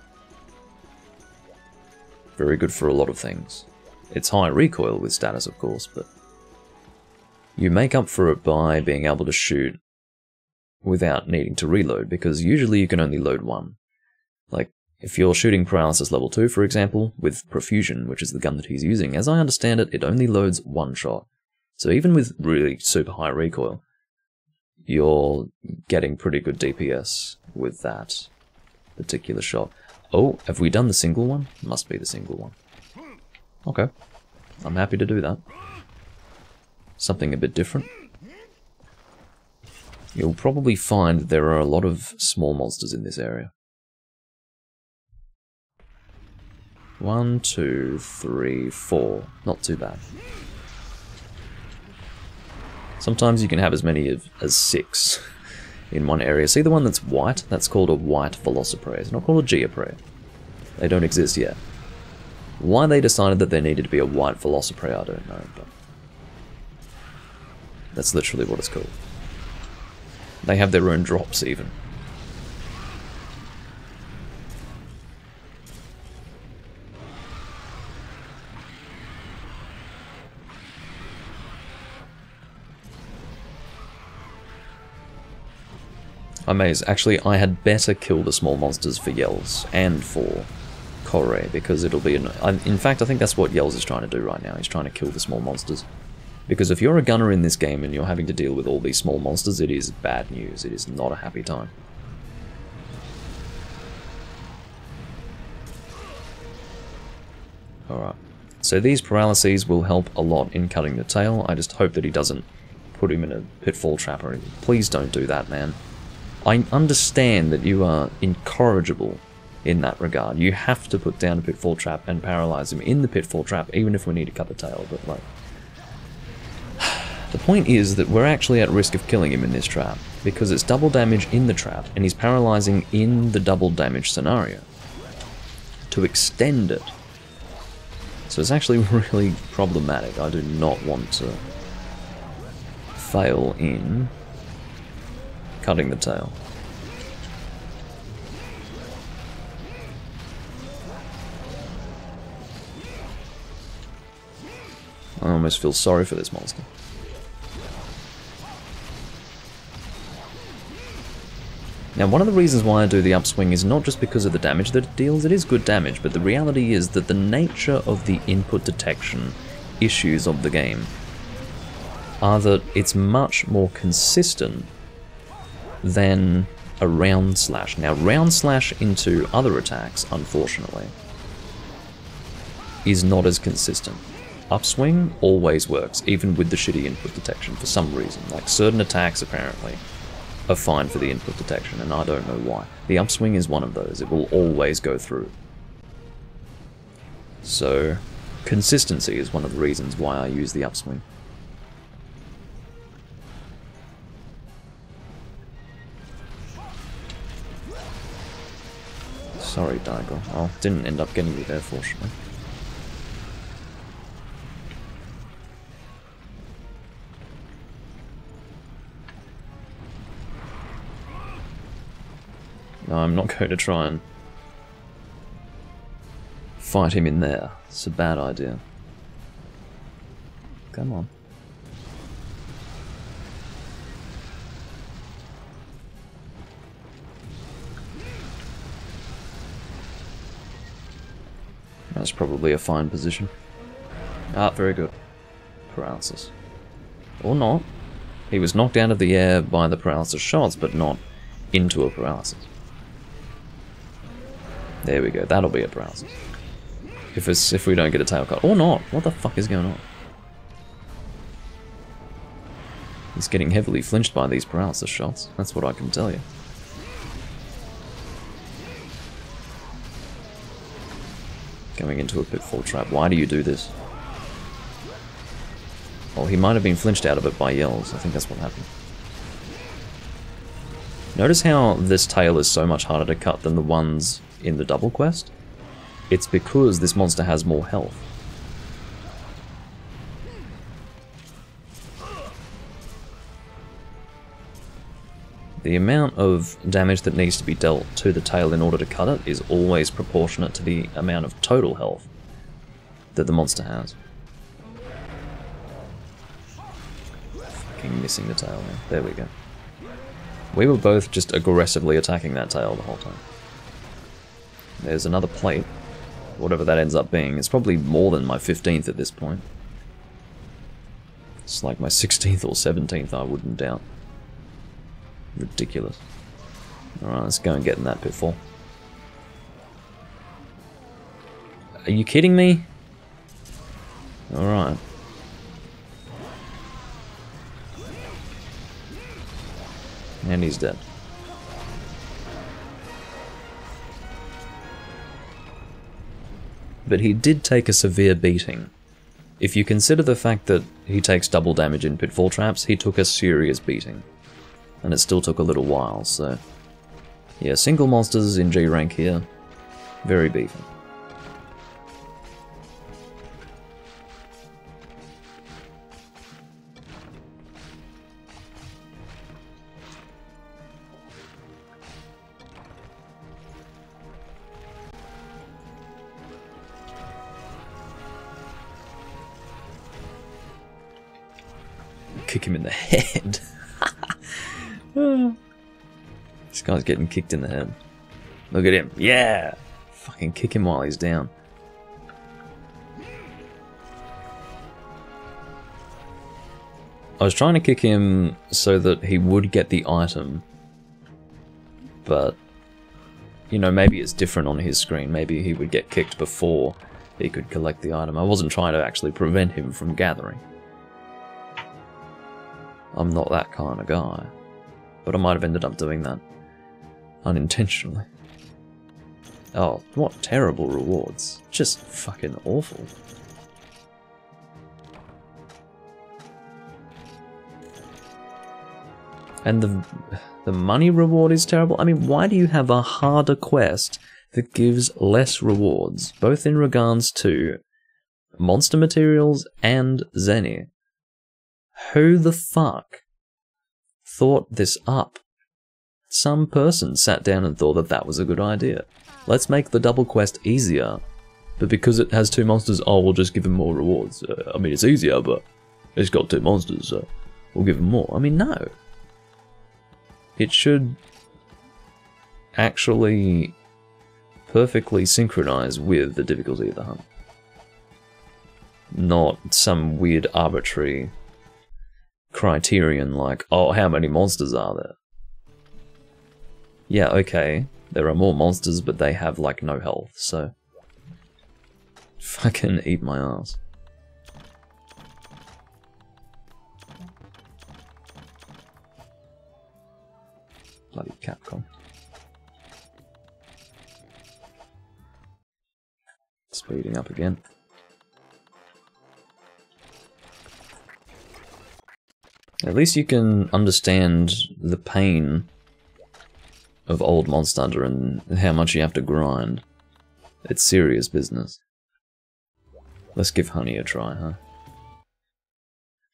Very good for a lot of things. It's high recoil with status, of course, but you make up for it by being able to shoot without needing to reload, because usually you can only load one. Like, if you're shooting Paralysis level 2, for example, with Profusion, which is the gun that he's using, as I understand it, it only loads one shot. So even with really super high recoil, you're getting pretty good DPS with that particular shot. Oh, have we done the single one? Must be the single one. Okay. I'm happy to do that. Something a bit different. You'll probably find there are a lot of small monsters in this area. 1, 2, 3, 4. Not too bad. Sometimes you can have as many as 6 in one area. See the one that's white? That's called a white Velociprey. It's not called a Geoprey. They don't exist yet. Why they decided that there needed to be a white Velociprey, I don't know, but that's literally what it's called. They have their own drops, even. Amaze. Actually, I had better kill the small monsters for Yells and for Corey, because it'll be... in fact, I think that's what Yells is trying to do right now. He's trying to kill the small monsters. Because if you're a gunner in this game and you're having to deal with all these small monsters, it is bad news. It is not a happy time. Alright. So these paralyses will help a lot in cutting the tail. I just hope that he doesn't put him in a pitfall trap or anything. Please don't do that, man. I understand that you are incorrigible in that regard. You have to put down a pitfall trap and paralyze him in the pitfall trap, even if we need to cut the tail, but like... The point is that we're actually at risk of killing him in this trap, because it's double damage in the trap, and he's paralyzing in the double damage scenario to extend it. So it's actually really problematic. I do not want to fail in cutting the tail. I almost feel sorry for this monster. Now, one of the reasons why I do the upswing is not just because of the damage that it deals. It is good damage, but the reality is that the nature of the input detection issues of the game are that it's much more consistent than a round slash. Now, round slash into other attacks, unfortunately, is not as consistent. Upswing always works, even with the shitty input detection for some reason. Like, certain attacks, apparently, are fine for the input detection, and I don't know why. The upswing is one of those. It will always go through. So, consistency is one of the reasons why I use the upswing. Sorry, Daigo. Oh, didn't end up getting you there, fortunately. No, I'm not going to try and fight him in there. It's a bad idea. Come on. That's probably a fine position. Ah, very good. Paralysis. Or not. He was knocked out of the air by the paralysis shots, but not into a paralysis. There we go, that'll be a paralysis. If we don't get a tail cut. Or not. What the fuck is going on? He's getting heavily flinched by these paralysis shots. That's what I can tell you. Going into a pitfall trap. Why do you do this? Well, he might have been flinched out of it by yells. I think that's what happened. Notice how this tail is so much harder to cut than the ones in the double quest? It's because this monster has more health. The amount of damage that needs to be dealt to the tail in order to cut it is always proportionate to the amount of total health that the monster has. Fucking missing the tail there. There we go. We were both just aggressively attacking that tail the whole time. There's another plate. Whatever that ends up being. It's probably more than my 15th at this point. It's like my 16th or 17th, I wouldn't doubt. Ridiculous. Alright, let's go and get in that pitfall. Are you kidding me? Alright. And he's dead. But he did take a severe beating. If you consider the fact that he takes double damage in pitfall traps, he took a serious beating. And it still took a little while, so... yeah, single monsters in G rank here. Very beefy. Kick him in the head. This guy's getting kicked in the head. Look at him. Yeah! Fucking kick him while he's down. I was trying to kick him so that he would get the item. But, you know, maybe it's different on his screen. Maybe he would get kicked before he could collect the item. I wasn't trying to actually prevent him from gathering. I'm not that kind of guy. But I might have ended up doing that unintentionally. Oh, what terrible rewards. Just fucking awful. And the money reward is terrible. I mean, why do you have a harder quest that gives less rewards, both in regards to monster materials and Zenny? Who the fuck thought this up? Some person sat down and thought that that was a good idea. Let's make the double quest easier, but because it has two monsters, oh, we'll just give him more rewards. I mean, it's easier, but it's got two monsters, so we'll give him more. I mean, no. It should actually perfectly synchronize with the difficulty of the hunt. Not some weird arbitrary criterion like, oh, how many monsters are there? Yeah, okay, there are more monsters, but they have, like, no health, so... fucking eat my ass. Bloody Capcom. Speeding up again. At least you can understand the pain of old Monster Hunter and how much you have to grind. It's serious business. Let's give Honey a try, huh?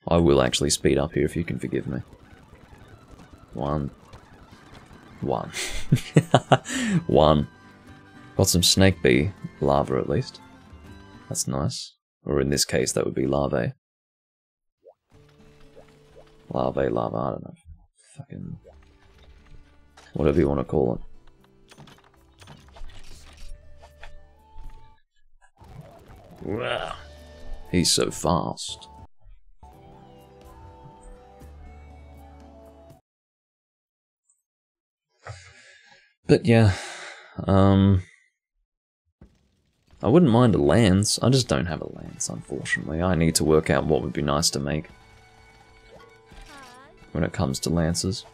I will actually speed up here if you can forgive me. One. One. Got some Snake Bee lava at least. That's nice. Or in this case, that would be larvae. Larvae, lava, I don't know. Fucking... whatever you want to call it. He's so fast. But yeah, I wouldn't mind a lance. I just don't have a lance, unfortunately. I need to work out what would be nice to make when it comes to lances.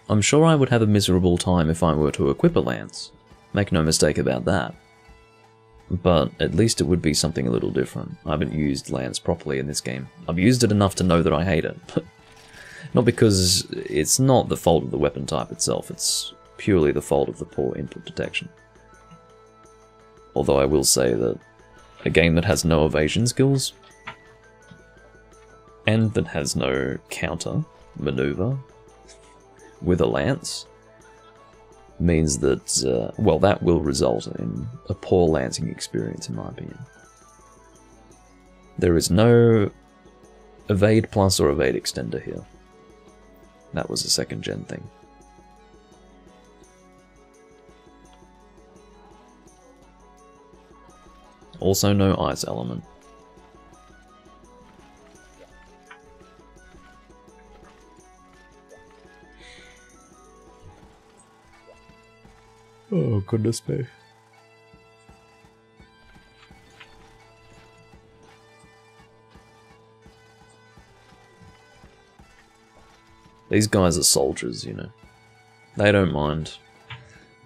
I'm sure I would have a miserable time if I were to equip a lance. Make no mistake about that. But at least it would be something a little different. I haven't used lance properly in this game. I've used it enough to know that I hate it. Not because it's not the fault of the weapon type itself, it's purely the fault of the poor input detection. Although I will say that a game that has no evasion skills, and that has no counter maneuver with a lance, means that, well, that will result in a poor lancing experience in my opinion. There is no evade plus or evade extender here. That was a second gen thing. Also no ice element. Oh, goodness me. These guys are soldiers, you know. They don't mind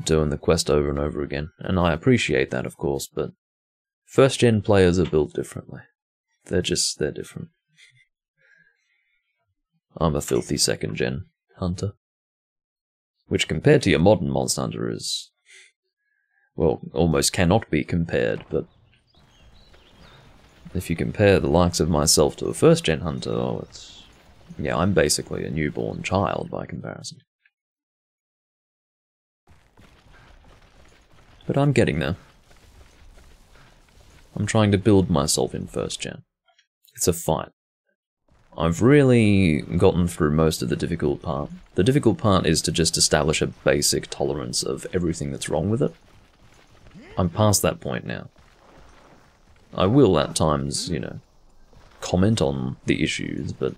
doing the quest over and over again, and I appreciate that, of course, but first-gen players are built differently. They're different. I'm a filthy second-gen hunter. Which, compared to your modern Monster Hunter, is, well, almost cannot be compared, but if you compare the likes of myself to a first-gen hunter, oh, it's, yeah, I'm basically a newborn child by comparison. But I'm getting there. I'm trying to build myself in first-gen. It's a fight. I've really gotten through most of the difficult part. The difficult part is to just establish a basic tolerance of everything that's wrong with it. I'm past that point now. I will at times, you know, comment on the issues, but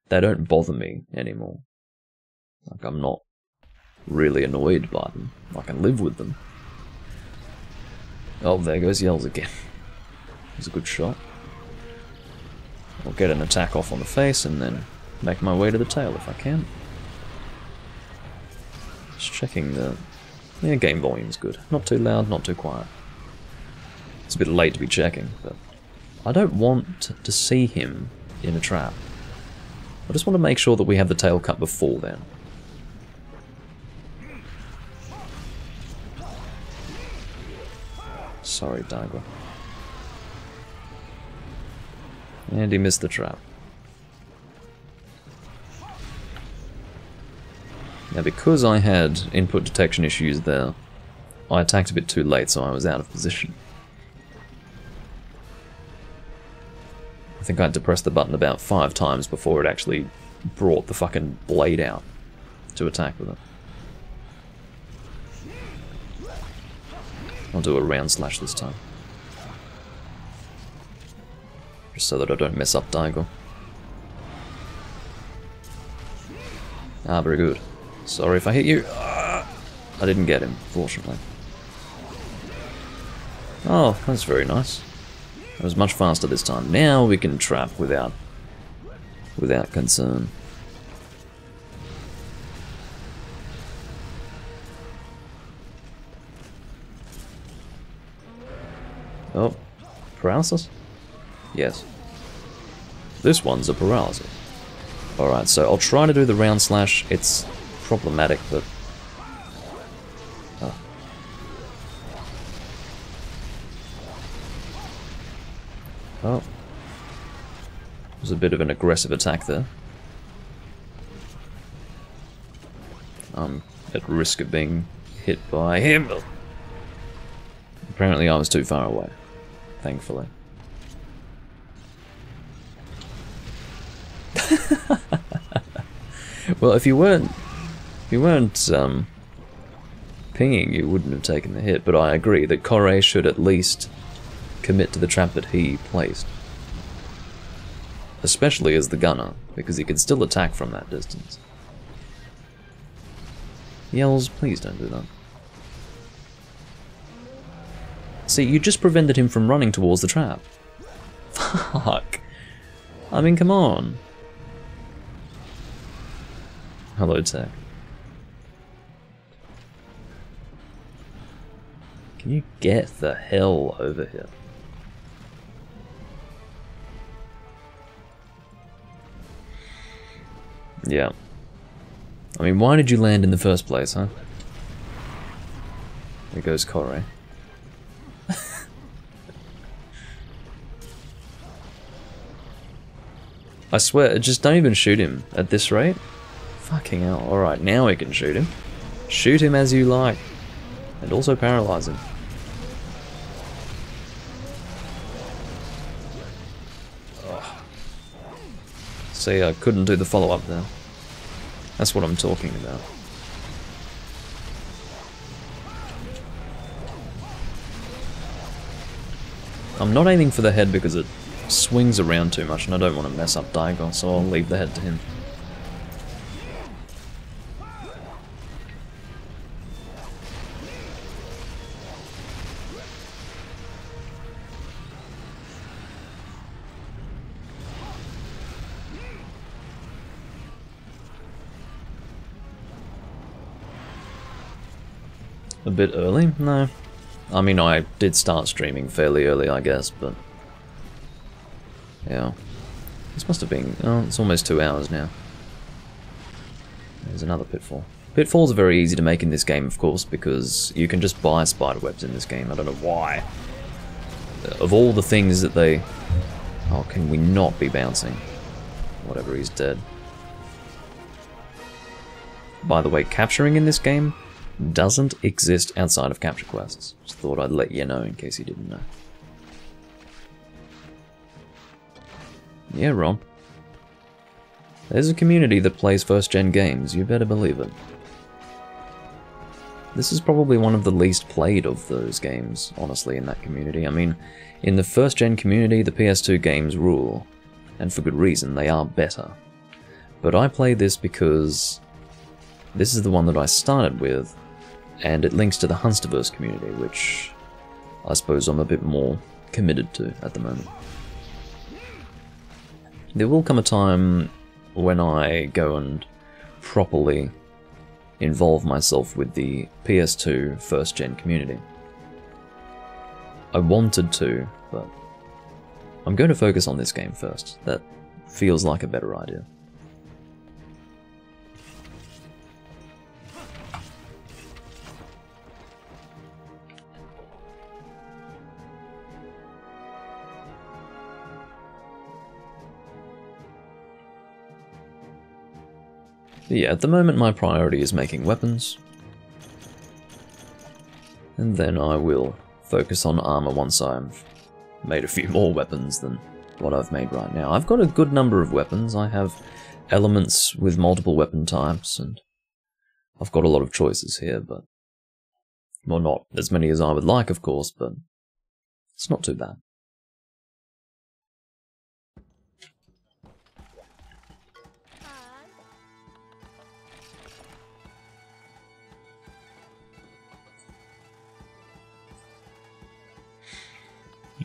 they don't bother me anymore. Like, I'm not really annoyed by them. I can live with them. Oh, there goes Yells again. It was a good shot. I'll get an attack off on the face and then make my way to the tail if I can. Just checking the... yeah, game volume's good. Not too loud, not too quiet. It's a bit late to be checking, but I don't want to see him in a trap. I just want to make sure that we have the tail cut before then. Sorry, Daigo. And he missed the trap. Now, because I had input detection issues there, I attacked a bit too late, so I was out of position. I think I had to press the button about 5 times before it actually brought the fucking blade out to attack with it. I'll do a round slash this time. Just so that I don't mess up Daigo. Ah, very good. Sorry if I hit you. I didn't get him, fortunately. Oh, that's very nice. It was much faster this time. Now we can trap without concern. Oh, paralysis? Yes. This one's a paralysis. Alright, so I'll try to do the round slash. It's problematic, but... oh. Oh. There's a bit of an aggressive attack there. I'm at risk of being hit by him. Apparently I was too far away. Thankfully. Well, if you weren't pinging, you wouldn't have taken the hit, but I agree that Corey should at least commit to the trap that he placed. Especially as the gunner, because he can still attack from that distance. Yells, please don't do that. See, you just prevented him from running towards the trap. Fuck. I mean, come on. Hello, Tech. Can you get the hell over here? Yeah. I mean, why did you land in the first place, huh? There goes Corey. I swear, just don't even shoot him at this rate. Fucking hell. Alright, now we can shoot him. Shoot him as you like. And also paralyze him. Oh. See, I couldn't do the follow-up there. That's what I'm talking about. I'm not aiming for the head because it swings around too much and I don't want to mess up Daigo, so I'll leave the head to him. A bit early? No. I mean, I did start streaming fairly early, I guess, but... yeah. This must have been... oh, it's almost 2 hours now. There's another pitfall. Pitfalls are very easy to make in this game, of course, because you can just buy spiderwebs in this game. I don't know why. Of all the things that they... oh, can we not be bouncing? Whatever, he's dead. By the way, capturing in this game doesn't exist outside of capture quests. Just thought I'd let you know in case you didn't know. Yeah, Ron. There's a community that plays first-gen games, you better believe it. This is probably one of the least played of those games, honestly, in that community. I mean, in the first-gen community, the PS2 games rule, and for good reason, they are better. But I play this because this is the one that I started with, and it links to the Hunsterverse community, which I suppose I'm a bit more committed to at the moment. There will come a time when I go and properly involve myself with the PS2 first-gen community. I wanted to, but I'm going to focus on this game first. That feels like a better idea. Yeah, at the moment my priority is making weapons, and then I will focus on armor once I've made a few more weapons than what I've made right now. I've got a good number of weapons. I have elements with multiple weapon types, and I've got a lot of choices here, but... well, not as many as I would like, of course, but it's not too bad.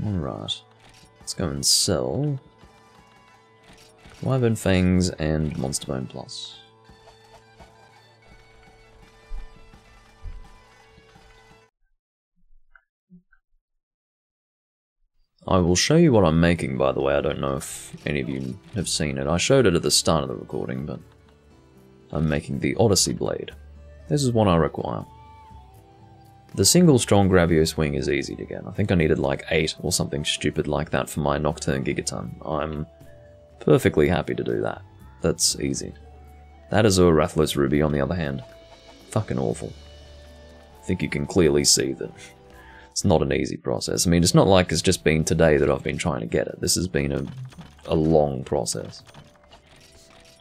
Alright, let's go and sell Wyvern Fangs and Monster Bone Plus. I will show you what I'm making, by the way. I don't know if any of you have seen it. I showed it at the start of the recording, but I'm making the Odyssey Blade. This is what I require. The single strong Gravio swing is easy to get. I think I needed like 8 or something stupid like that for my Nocturne Gigaton. I'm perfectly happy to do that. That's easy. That is a Rathalos Ruby, on the other hand. Fucking awful. I think you can clearly see that it's not an easy process. I mean, it's not like it's just been today that I've been trying to get it. This has been a long process.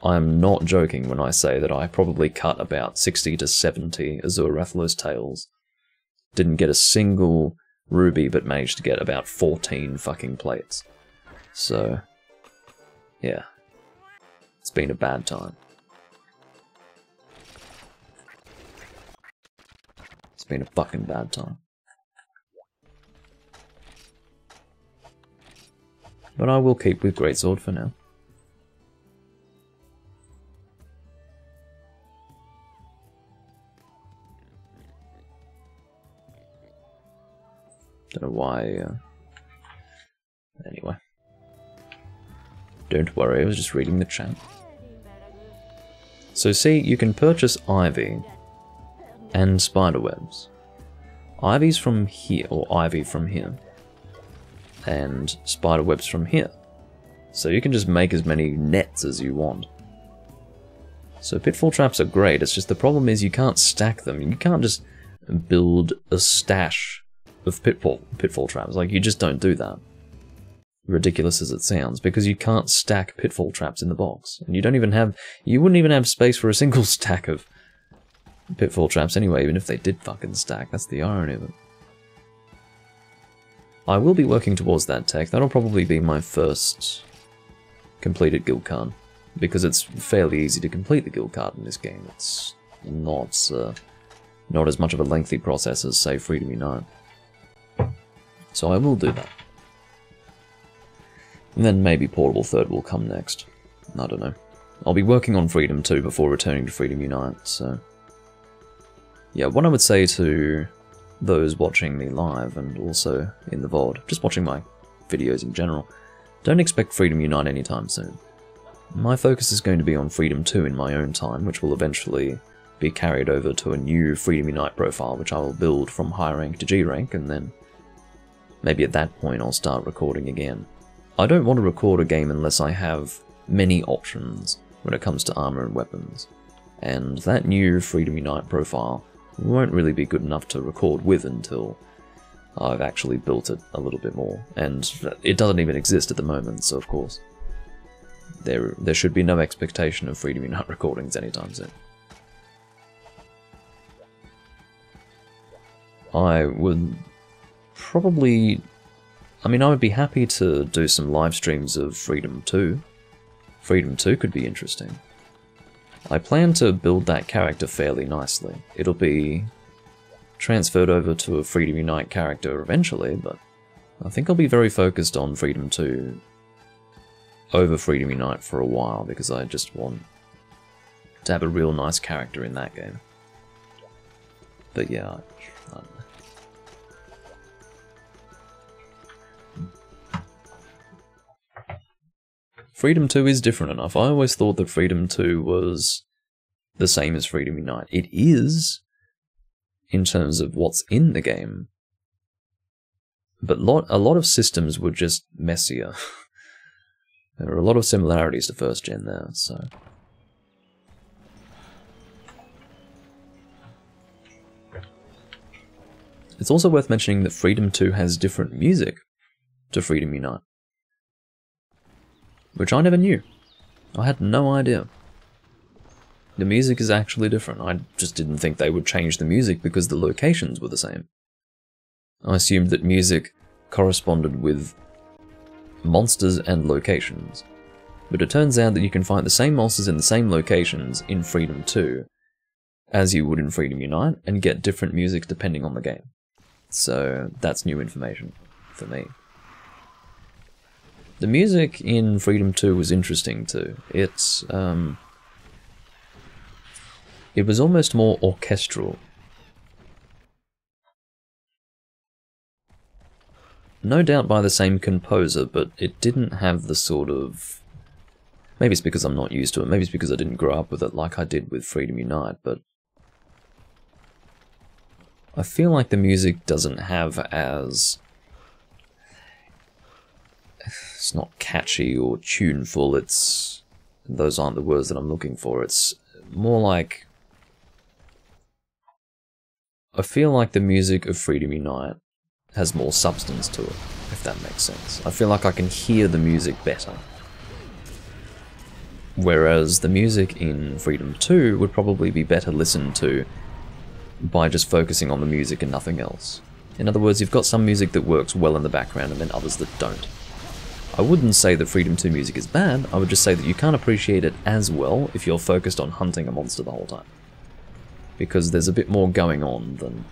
I'm not joking when I say that I probably cut about 60 to 70 Azure Rathalos tails. Didn't get a single ruby, but managed to get about 14 fucking plates. So, yeah. It's been a bad time. It's been a fucking bad time. But I will keep with Greatsword for now. Don't know why, anyway. Don't worry, I was just reading the chat. So see, you can purchase Ivy and spiderwebs. Ivy's from here, or Ivy from here. And spiderwebs from here. So you can just make as many nets as you want. So pitfall traps are great, it's just the problem is you can't stack them. You can't just build a stash of pitfall traps. Like, you just don't do that. Ridiculous as it sounds, because you can't stack pitfall traps in the box. And you wouldn't even have space for a single stack of pitfall traps anyway, even if they did fucking stack. That's the irony of it. I will be working towards that tech. That'll probably be my first completed guild card, because it's fairly easy to complete the guild card in this game. It's not as much of a lengthy process as, say, Freedom Unite. So I will do that. And then maybe Portable Third will come next. I don't know. I'll be working on Freedom 2 before returning to Freedom Unite, so... Yeah, what I would say to those watching me live and also in the VOD, just watching my videos in general, don't expect Freedom Unite anytime soon. My focus is going to be on Freedom 2 in my own time, which will eventually be carried over to a new Freedom Unite profile, which I will build from high rank to G rank, and then maybe at that point I'll start recording again. I don't want to record a game unless I have many options when it comes to armor and weapons, and that new Freedom Unite profile won't really be good enough to record with until I've actually built it a little bit more, and it doesn't even exist at the moment, so of course there should be no expectation of Freedom Unite recordings anytime soon. I would probably... I mean, I would be happy to do some live streams of Freedom 2. Freedom 2 could be interesting. I plan to build that character fairly nicely. It'll be transferred over to a Freedom Unite character eventually, but I think I'll be very focused on Freedom 2 over Freedom Unite for a while, because I just want to have a real nice character in that game. But yeah, I don't know. Freedom 2 is different enough. I always thought that Freedom 2 was the same as Freedom Unite. It is, in terms of what's in the game, but a lot of systems were just messier. There are a lot of similarities to first gen there, so... It's also worth mentioning that Freedom 2 has different music to Freedom Unite, which I never knew. I had no idea. The music is actually different. I just didn't think they would change the music because the locations were the same. I assumed that music corresponded with monsters and locations, but it turns out that you can find the same monsters in the same locations in Freedom 2 as you would in Freedom Unite, and get different music depending on the game. So that's new information for me. The music in Freedom 2 was interesting too. It was almost more orchestral. No doubt by the same composer, but it didn't have the sort of... Maybe it's because I'm not used to it, maybe it's because I didn't grow up with it like I did with Freedom Unite, but... I feel like the music doesn't have as... It's not catchy or tuneful, it's... Those aren't the words that I'm looking for, it's more like... I feel like the music of Freedom Unite has more substance to it, if that makes sense. I feel like I can hear the music better. Whereas the music in Freedom 2 would probably be better listened to by just focusing on the music and nothing else. In other words, you've got some music that works well in the background and then others that don't. I wouldn't say that Freedom 2 music is bad, I would just say that you can't appreciate it as well if you're focused on hunting a monster the whole time. Because there's a bit more going on than...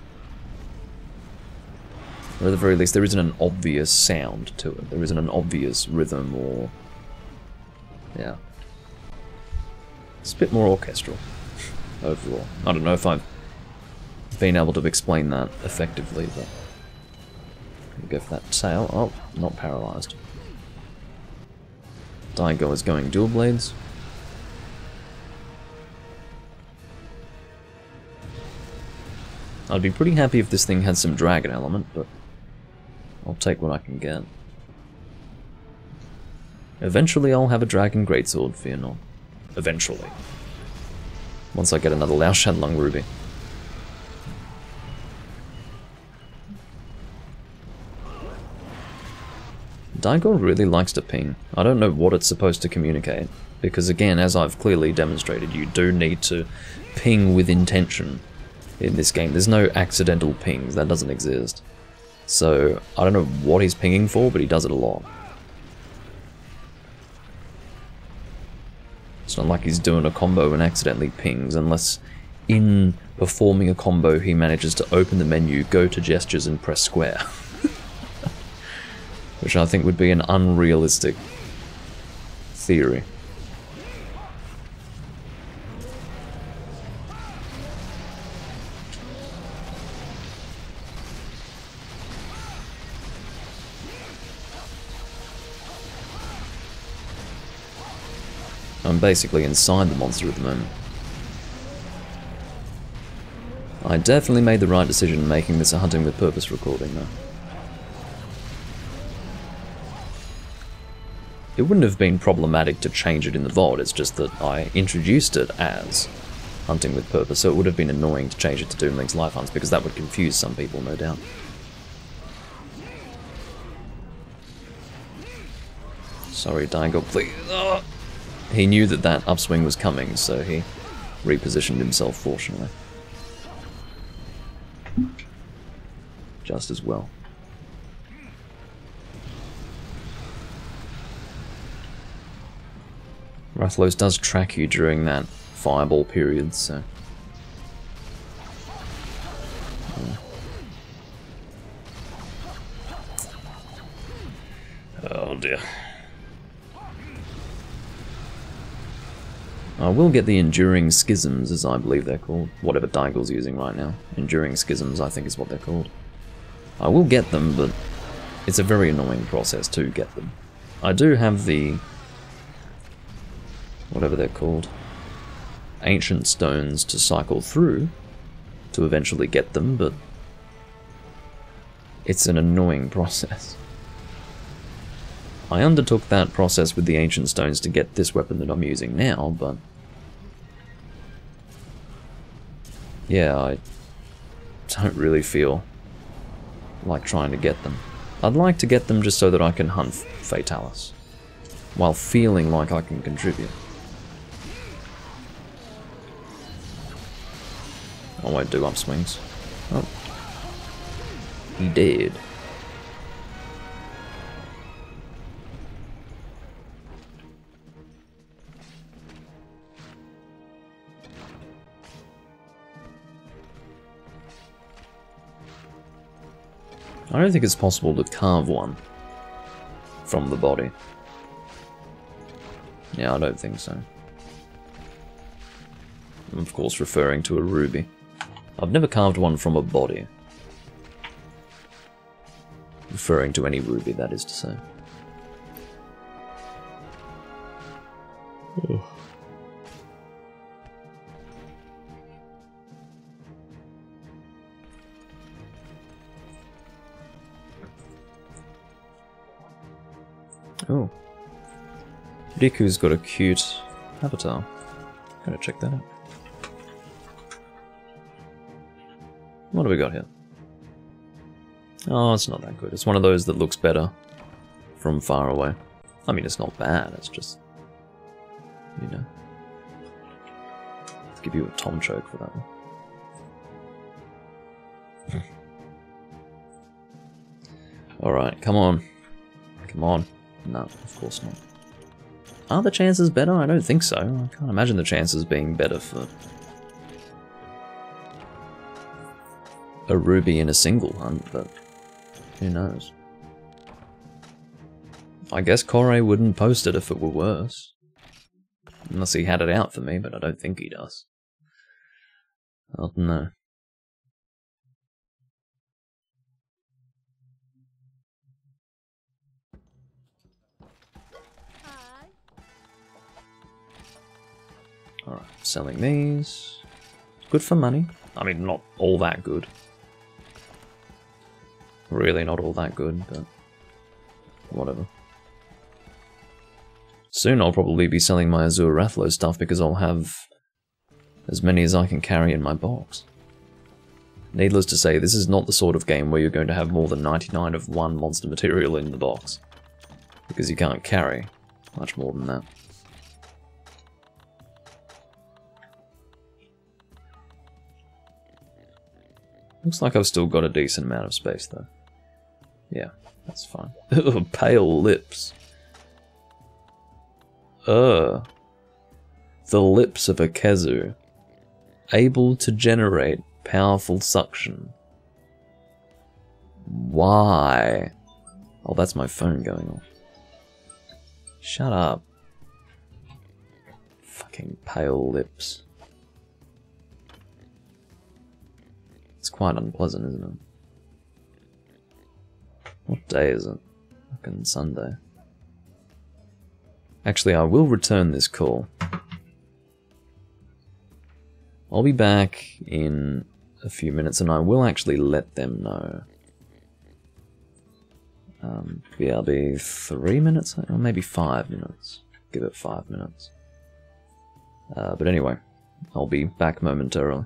Or at the very least, there isn't an obvious sound to it. There isn't an obvious rhythm or... Yeah. It's a bit more orchestral, overall. I don't know if I've been able to explain that effectively, but... Go for that tail. Oh, not paralyzed. Daigo is going dual blades. I'd be pretty happy if this thing had some dragon element, but I'll take what I can get. Eventually I'll have a dragon greatsword, fear not. Eventually. Once I get another Lao Shanlung ruby. Daigo really likes to ping. I don't know what it's supposed to communicate, because again, as I've clearly demonstrated, you do need to ping with intention in this game. There's no accidental pings, that doesn't exist. So, I don't know what he's pinging for, but he does it a lot. It's not like he's doing a combo and accidentally pings, unless in performing a combo he manages to open the menu, go to gestures and press square. Which I think would be an unrealistic theory. I'm basically inside the monster at the moment. I definitely made the right decision making this a Hunting with Purpose recording though. It wouldn't have been problematic to change it in the VOD, it's just that I introduced it as Hunting with Purpose, so it would have been annoying to change it to Doom Link's Life Hunts, because that would confuse some people, no doubt. Sorry, Daigo, please. Oh. He knew that that upswing was coming, so he repositioned himself, fortunately. Just as well. Rathalos does track you during that fireball period, so... Yeah. Oh dear. I will get the Enduring Schisms, as I believe they're called. Whatever Daigo's using right now. Enduring Schisms, I think is what they're called. I will get them, but it's a very annoying process to get them. I do have the... whatever they're called, ancient stones to cycle through to eventually get them, but it's an annoying process. I undertook that process with the ancient stones to get this weapon that I'm using now, but yeah, I don't really feel like trying to get them. I'd like to get them just so that I can hunt Fatalis, while feeling like I can contribute. I won't do upswings. Oh. He did. I don't think it's possible to carve one from the body. Yeah, I don't think so. I'm of course referring to a ruby. I've never carved one from a body. Referring to any ruby, that is to say. Oh. Oh. Riku's got a cute avatar. Gotta check that out. What do we got here? Oh, it's not that good. It's one of those that looks better from far away. I mean, it's not bad, it's just... you know. Let's give you a Tom choke for that one. Alright, come on. Come on. No, of course not. Are the chances better? I don't think so. I can't imagine the chances being better for a Ruby in a single hunt, but who knows. I guess Corey wouldn't post it if it were worse. Unless he had it out for me, but I don't think he does. I don't know. Alright, selling these. Good for money. I mean, not all that good. Really not all that good, but whatever. Soon I'll probably be selling my Azure Rathlo stuff because I'll have as many as I can carry in my box. Needless to say, this is not the sort of game where you're going to have more than 99 of one monster material in the box, because you can't carry much more than that. Looks like I've still got a decent amount of space though. Yeah, that's fine. Pale lips. The lips of a Kezu. Able to generate powerful suction. Why? Oh, that's my phone going off. Shut up. Fucking pale lips. It's quite unpleasant, isn't it? What day is it? Fucking Sunday. Actually, I will return this call. I'll be back in a few minutes and I will actually let them know. Yeah, I'll be 3 minutes, or maybe 5 minutes. Give it 5 minutes. But anyway, I'll be back momentarily.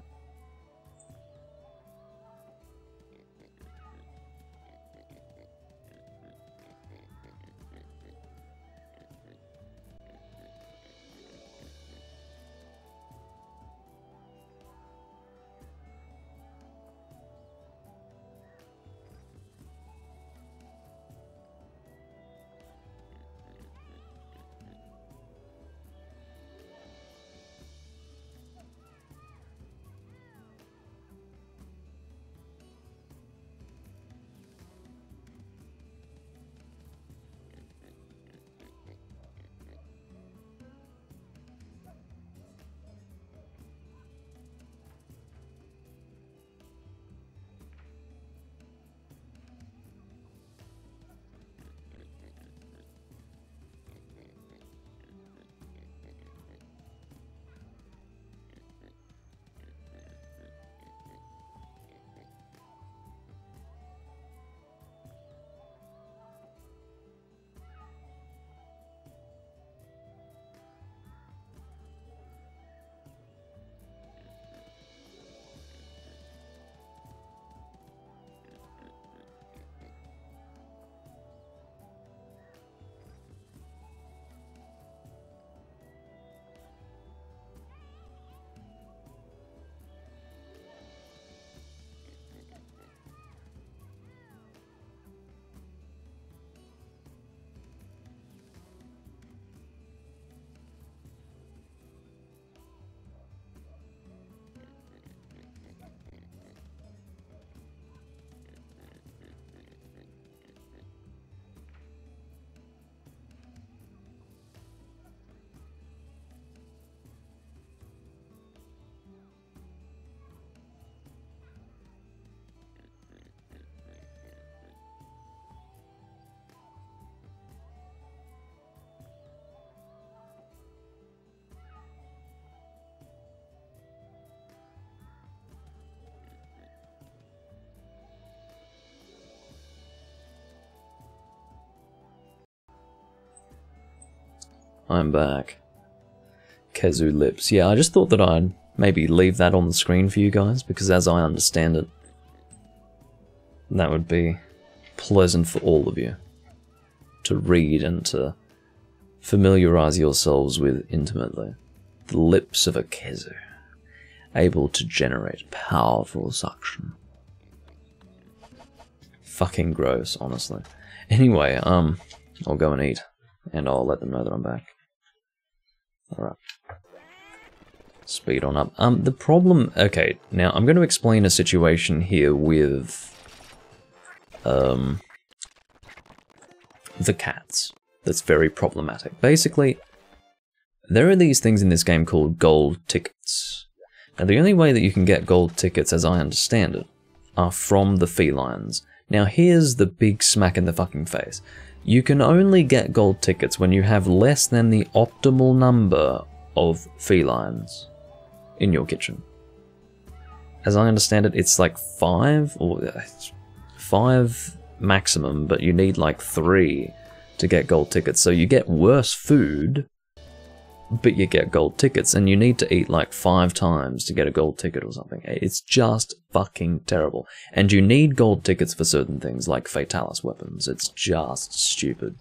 I'm back. Kezu lips. Yeah, I just thought that I'd maybe leave that on the screen for you guys, because as I understand it, that would be pleasant for all of you to read and to familiarize yourselves with intimately. The lips of a Kezu, able to generate powerful suction. Fucking gross, honestly. Anyway, I'll go and eat, and I'll let them know that I'm back. Alright. Speed on up. The problem... Okay, now I'm going to explain a situation here with... the cats. That's very problematic. Basically, there are these things in this game called gold tickets. Now, the only way that you can get gold tickets, as I understand it, are from the felines. Now, here's the big smack in the fucking face. You can only get gold tickets when you have less than the optimal number of felines in your kitchen. As I understand it, it's like 5 maximum, but you need like 3 to get gold tickets. So you get worse food, but you get gold tickets, and you need to eat like 5 times to get a gold ticket or something. It's just fucking terrible. And you need gold tickets for certain things, like Fatalis weapons. It's just stupid.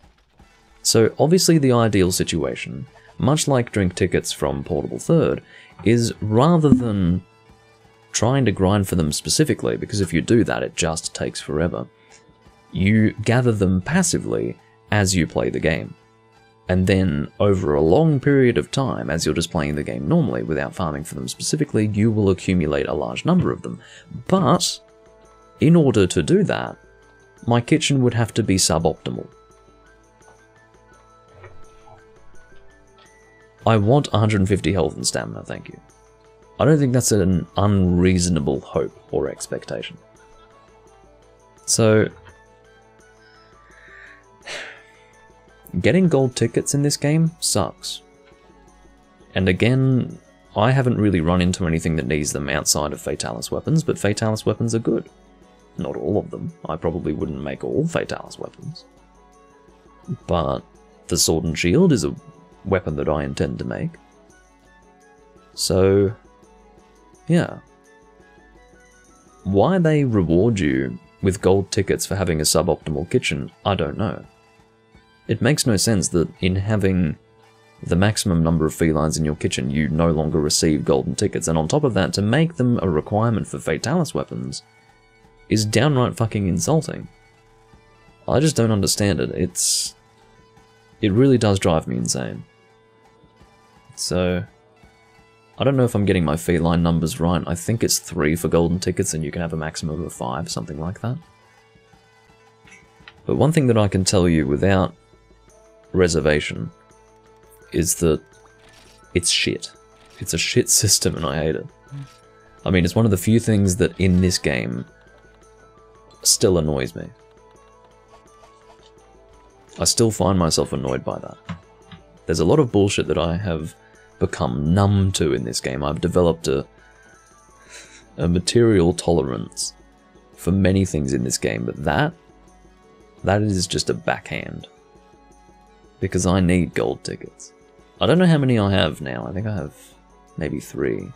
So obviously the ideal situation, much like drink tickets from Portable Third, is rather than trying to grind for them specifically, because if you do that it just takes forever, you gather them passively as you play the game. And then, over a long period of time, as you're just playing the game normally without farming for them specifically, you will accumulate a large number of them. But, in order to do that, my kitchen would have to be suboptimal. I want 150 health and stamina, thank you. I don't think that's an unreasonable hope or expectation. So, getting gold tickets in this game sucks. And again, I haven't really run into anything that needs them outside of Fatalis weapons, but Fatalis weapons are good. Not all of them. I probably wouldn't make all Fatalis weapons. But the Sword and Shield is a weapon that I intend to make. So, yeah. Why they reward you with gold tickets for having a suboptimal kitchen, I don't know. It makes no sense that in having the maximum number of felines in your kitchen, you no longer receive golden tickets, and on top of that, to make them a requirement for Fatalis weapons is downright fucking insulting. I just don't understand it. It really does drive me insane. So, I don't know if I'm getting my feline numbers right. I think it's 3 for golden tickets and you can have a maximum of 5, something like that. But one thing that I can tell you without reservation is that it's shit. It's a shit system and I hate it. I mean, it's one of the few things that in this game still annoys me. I still find myself annoyed by that. There's a lot of bullshit that I have become numb to in this game. I've developed a material tolerance for many things in this game, but that is just a backhand. Because I need gold tickets. I don't know how many I have now. I think I have maybe 3.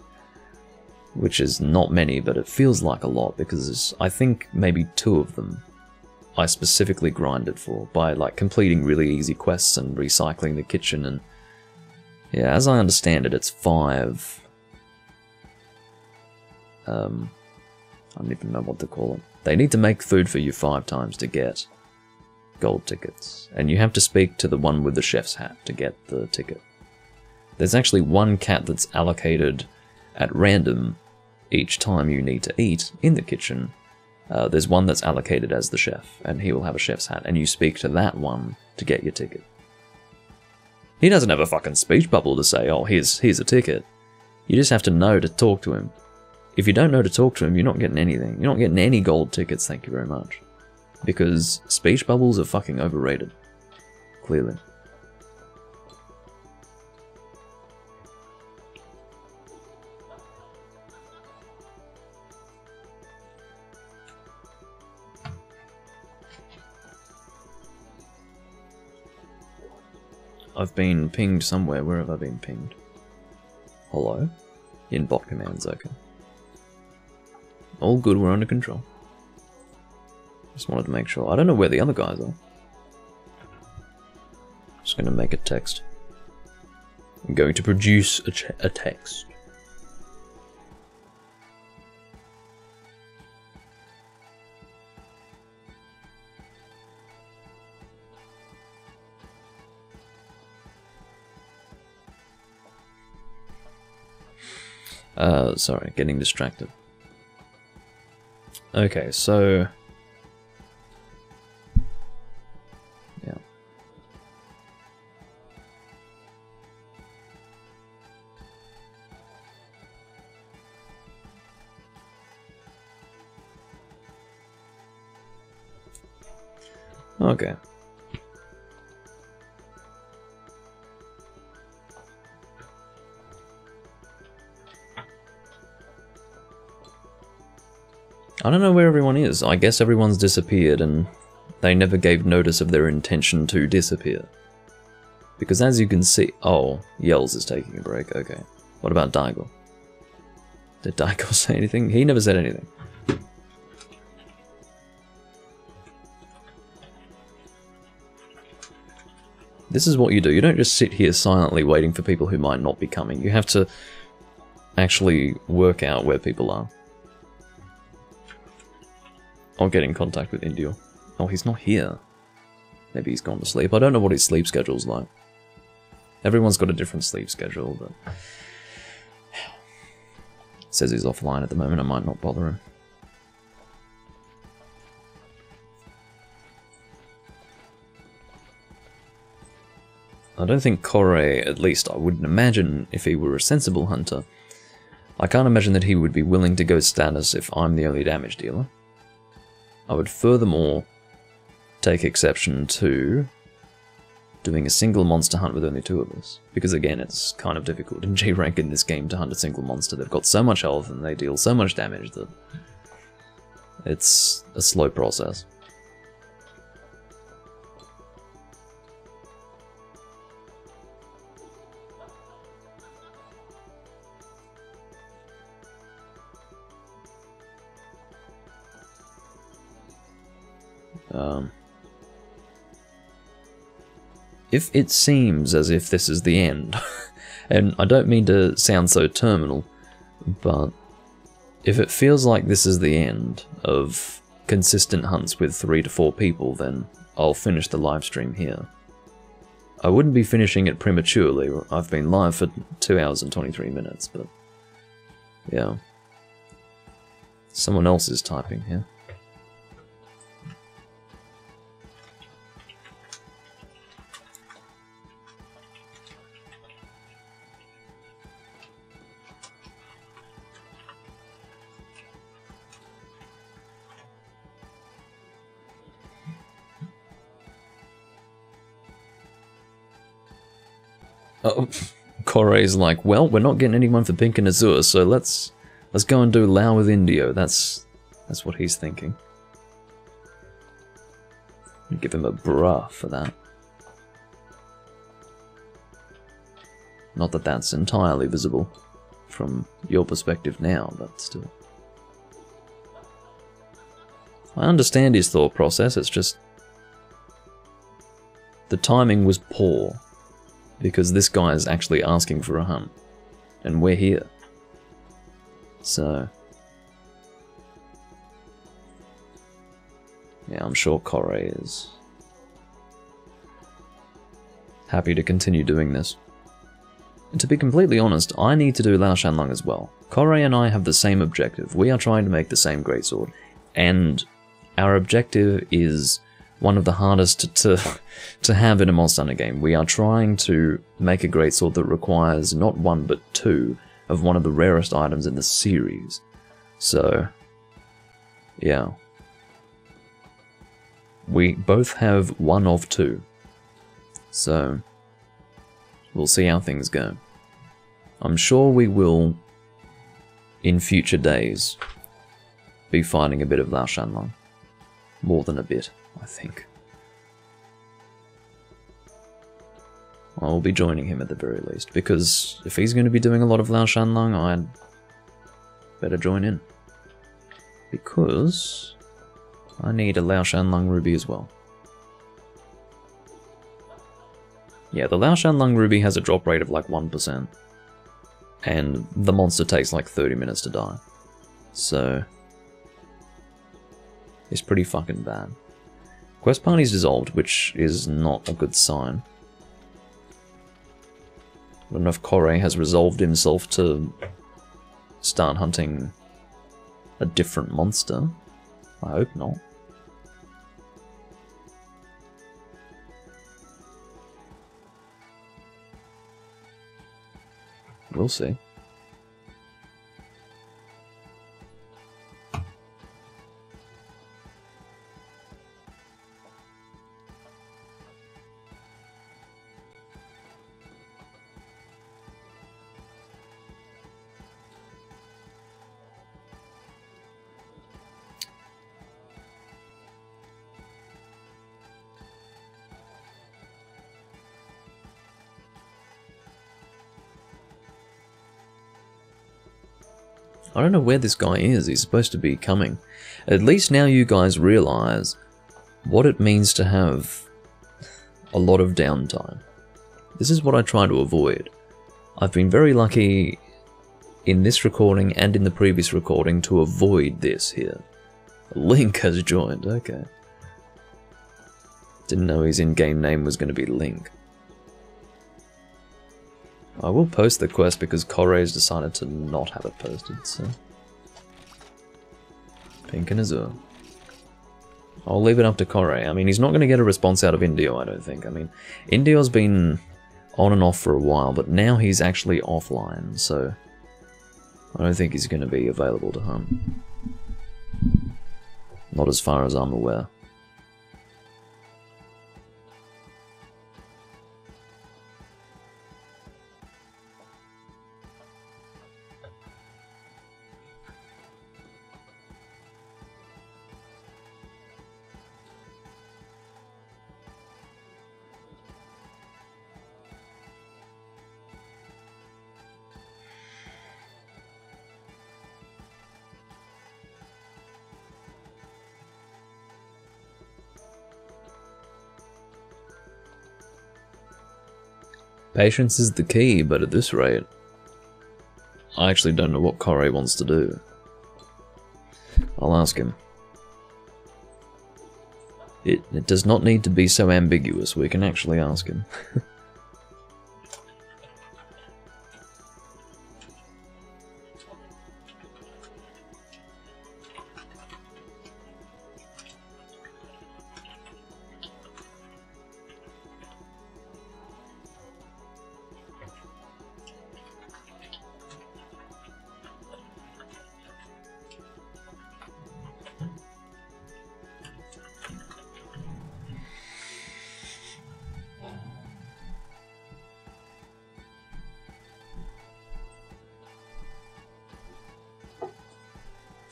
Which is not many, but it feels like a lot because I think maybe 2 of them I specifically grinded for by like completing really easy quests and recycling the kitchen, and yeah, as I understand it, it's 5. I don't even know what to call it. They need to make food for you 5 times to get gold tickets, and you have to speak to the one with the chef's hat to get the ticket. There's actually one cat that's allocated at random each time you need to eat in the kitchen. There's one that's allocated as the chef, and he will have a chef's hat, and you speak to that one to get your ticket. He doesn't have a fucking speech bubble to say, oh, here's a ticket. You just have to know to talk to him. If you don't know to talk to him, you're not getting anything. You're not getting any gold tickets, thank you very much. Because speech bubbles are fucking overrated. Clearly. I've been pinged somewhere. Where have I been pinged? Hello? In bot commands, okay. All good, we're under control. Just wanted to make sure. I don't know where the other guys are. Just going to make a text. I'm going to produce a text. Sorry, getting distracted. Okay, so... yeah. Okay. I don't know where everyone is. I guess everyone's disappeared and they never gave notice of their intention to disappear. Because as you can see... oh, Yells is taking a break, okay. What about Daigor? Did Daigor say anything? He never said anything. This is what you do. You don't just sit here silently waiting for people who might not be coming. You have to actually work out where people are. I'll get in contact with Indio. Oh, he's not here. Maybe he's gone to sleep. I don't know what his sleep schedule's like. Everyone's got a different sleep schedule, but... says he's offline at the moment. I might not bother him. I don't think Corey, at least I wouldn't imagine if he were a sensible hunter, I can't imagine that he would be willing to go status if I'm the only damage dealer. I would furthermore take exception to doing a single monster hunt with only 2 of us. Because again, it's kind of difficult in G rank in this game to hunt a single monster. They've got so much health and they deal so much damage that it's a slow process. If it seems as if this is the end, and I don't mean to sound so terminal, but if it feels like this is the end of consistent hunts with 3 to 4 people, then I'll finish the live stream here. I wouldn't be finishing it prematurely. I've been live for 2 hours and 23 minutes, but yeah. Someone else is typing here. Oh, Corey's like, well, we're not getting anyone for Pink and Azure, so let's go and do Lao with Indio. That's what he's thinking. Give him a bruh for that. Not that that's entirely visible from your perspective now, but still. I understand his thought process, it's just the timing was poor. Because this guy is actually asking for a hunt. And we're here. So... yeah, I'm sure Corey is happy to continue doing this. And to be completely honest, I need to do Lao Shanlong as well. Corey and I have the same objective. We are trying to make the same greatsword. And our objective is one of the hardest to have in a Monster Hunter game. We are trying to make a greatsword that requires not 1 but 2 of one of the rarest items in the series. So, yeah. We both have 1 of 2. So, we'll see how things go. I'm sure we will, in future days, be fighting a bit of Lao Shanlong. More than a bit, I think. I'll be joining him at the very least, because if he's going to be doing a lot of Lao Shanlong, I'd better join in. Because I need a Lao Shanlong ruby as well. Yeah, the Lao Shan Lung Ruby has a drop rate of like 1%. And the monster takes like 30 minutes to die. So... it's pretty fucking bad. Quest party's dissolved, which is not a good sign. I don't know if Corey has resolved himself to start hunting a different monster. I hope not. We'll see. I don't know where this guy is. He's supposed to be coming. At least now you guys realize what it means to have a lot of downtime. This is what I try to avoid. I've been very lucky in this recording and in the previous recording to avoid this here. Link has joined, okay. Didn't know his in-game name was going to be Link. I will post the quest because Corey's decided to not have it posted, so... Pink and Azure. I'll leave it up to Corey. I mean, he's not going to get a response out of Indio, I don't think. I mean, Indio's been on and off for a while, but now he's actually offline, so... I don't think he's going to be available to hunt. Not as far as I'm aware. Patience is the key, but at this rate, I actually don't know what Corey wants to do. I'll ask him. It does not need to be so ambiguous, we can actually ask him.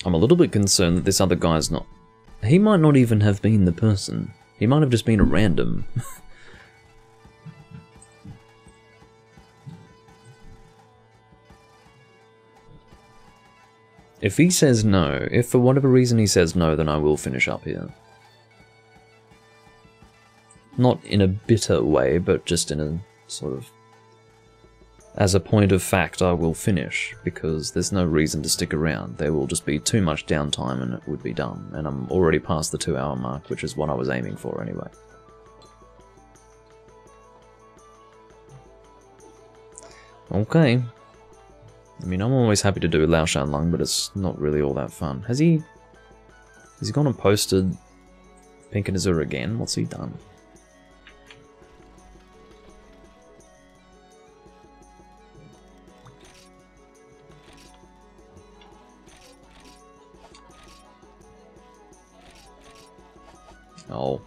I'm a little bit concerned that this other guy's not... He might not even have been the person. He might have just been a random. If he says no, if for whatever reason he says no, then I will finish up here. Not in a bitter way, but just in a sort of... As a point of fact, I will finish, because there's no reason to stick around. There will just be too much downtime and it would be done. And I'm already past the 2-hour mark, which is what I was aiming for anyway. Okay. I mean, I'm always happy to do Lao Shan Lung, but it's not really all that fun. Has he gone and posted Pink and Azure again? What's he done? Oh.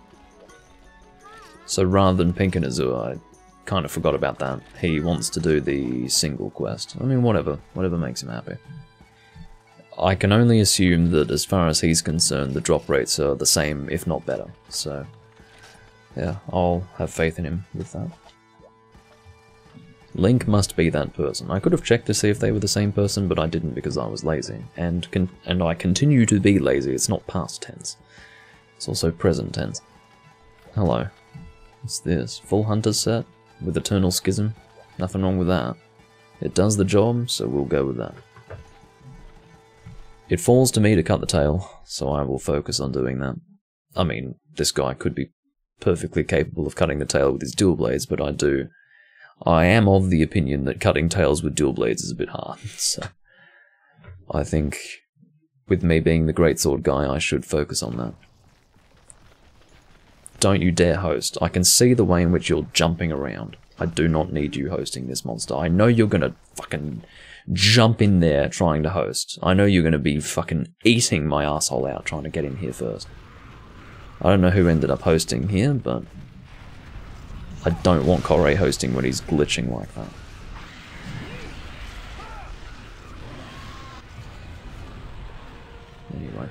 So rather than Pink and Azure, I kind of forgot about that. He wants to do the single quest. I mean, whatever makes him happy. I can only assume that as far as he's concerned, the drop rates are the same, if not better. So, yeah, I'll have faith in him with that. Link must be that person. I could have checked to see if they were the same person, but I didn't because I was lazy. And I continue to be lazy. It's not past tense. It's also present tense. Hello. What's this? Full hunter set? with Eternal Schism. Nothing wrong with that. It does the job, so we'll go with that. It falls to me to cut the tail, so I will focus on doing that. I mean, this guy could be perfectly capable of cutting the tail with his dual blades, but I am of the opinion that cutting tails with dual blades is a bit hard, so I think with me being the greatsword guy, I should focus on that. Don't you dare host. I can see the way in which you're jumping around. I do not need you hosting this monster. I know you're gonna fucking jump in there trying to host. I know you're gonna be fucking eating my asshole out trying to get in here first. I don't know who ended up hosting here, but I don't want Corey hosting when he's glitching like that. Anyway.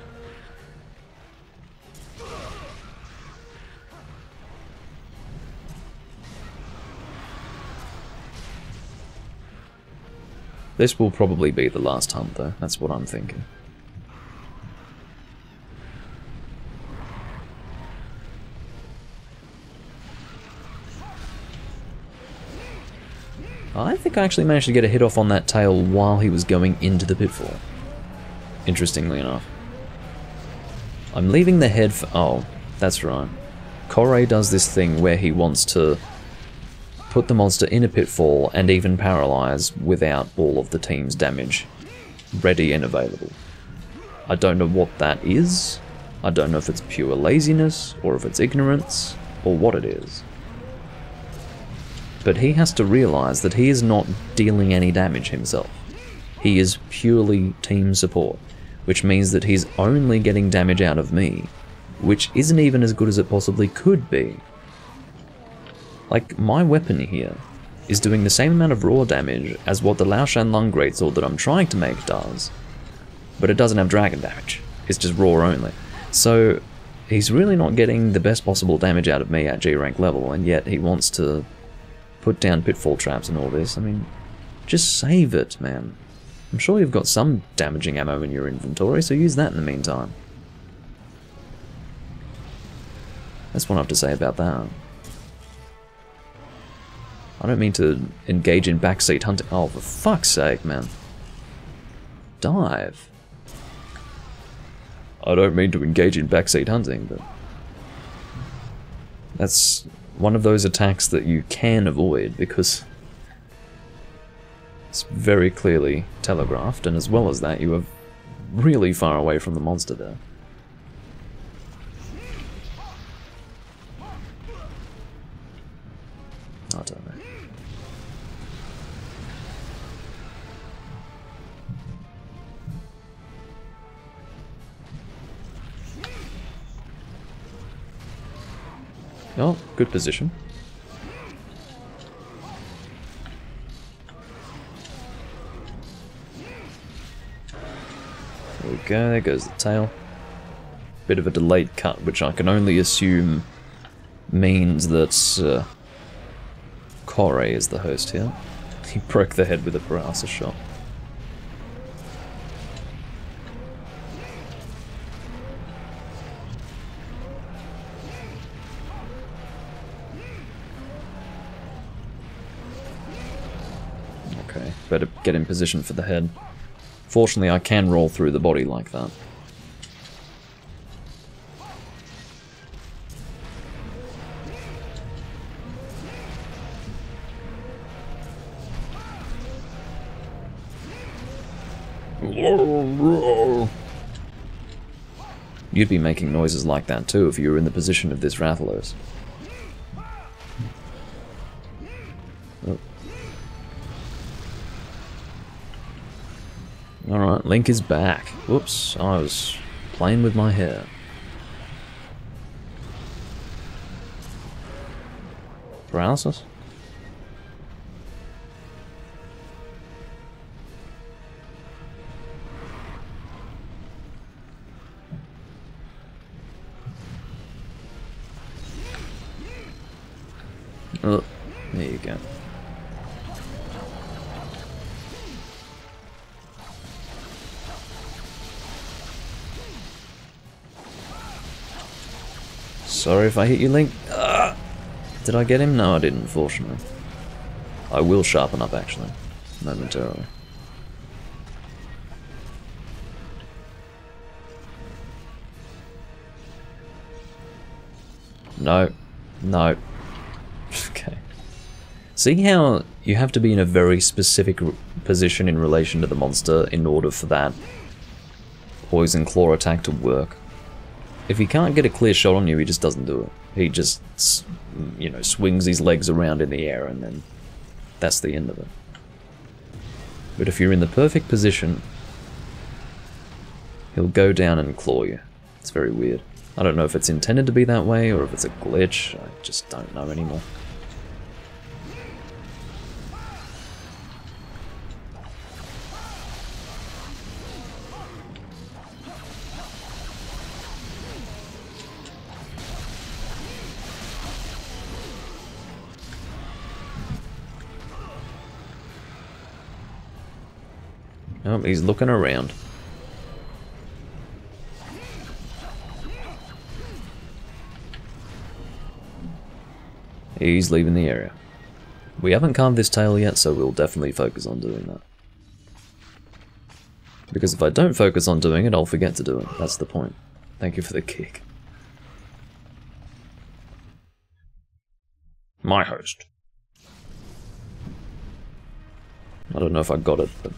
This will probably be the last hunt though, that's what I'm thinking. I think I actually managed to get a hit off on that tail while he was going into the pitfall. Interestingly enough. I'm leaving the head for... oh, that's right. Corey does this thing where he wants to put the monster in a pitfall and even paralyze without all of the team's damage ready and available. I don't know what that is. I don't know if it's pure laziness, or if it's ignorance, or what it is. But he has to realize that he is not dealing any damage himself. He is purely team support, which means that he's only getting damage out of me, which isn't even as good as it possibly could be. Like, my weapon here is doing the same amount of raw damage as what the Lao Shan Lung Greatsword that I'm trying to make does, but it doesn't have dragon damage. It's just raw only. So, he's really not getting the best possible damage out of me at G rank level, and yet he wants to put down pitfall traps and all this. I mean, just save it, man. I'm sure you've got some damaging ammo in your inventory, so use that in the meantime. That's what I have to say about that. I don't mean to engage in backseat hunting. Oh, for fuck's sake, man. Dive. I don't mean to engage in backseat hunting, but that's one of those attacks that you can avoid because it's very clearly telegraphed, and as well as that, you are really far away from the monster there. I don't know. Oh, good position. There we go, there goes the tail. Bit of a delayed cut, which I can only assume means that Corey is the host here. He broke the head with a paralysis shot. Okay, better get in position for the head. Fortunately, I can roll through the body like that. You'd be making noises like that too if you were in the position of this Rathalos. Oh. Alright, Link is back. Whoops, I was playing with my hair. Paralysis? Oh, there you go. Sorry if I hit you, Link. Did I get him? No, I didn't, fortunately. I will sharpen up, actually, momentarily. No. No. Okay. See how you have to be in a very specific position in relation to the monster in order for that poison claw attack to work? If he can't get a clear shot on you, he just doesn't do it. He just, you know, swings his legs around in the air and then that's the end of it. But if you're in the perfect position, he'll go down and claw you. It's very weird. I don't know if it's intended to be that way or if it's a glitch. I just don't know anymore. Oh, he's looking around. He's leaving the area. We haven't carved this tail yet, so we'll definitely focus on doing that. Because if I don't focus on doing it, I'll forget to do it. That's the point. Thank you for the kick. My host. I don't know if I got it, but...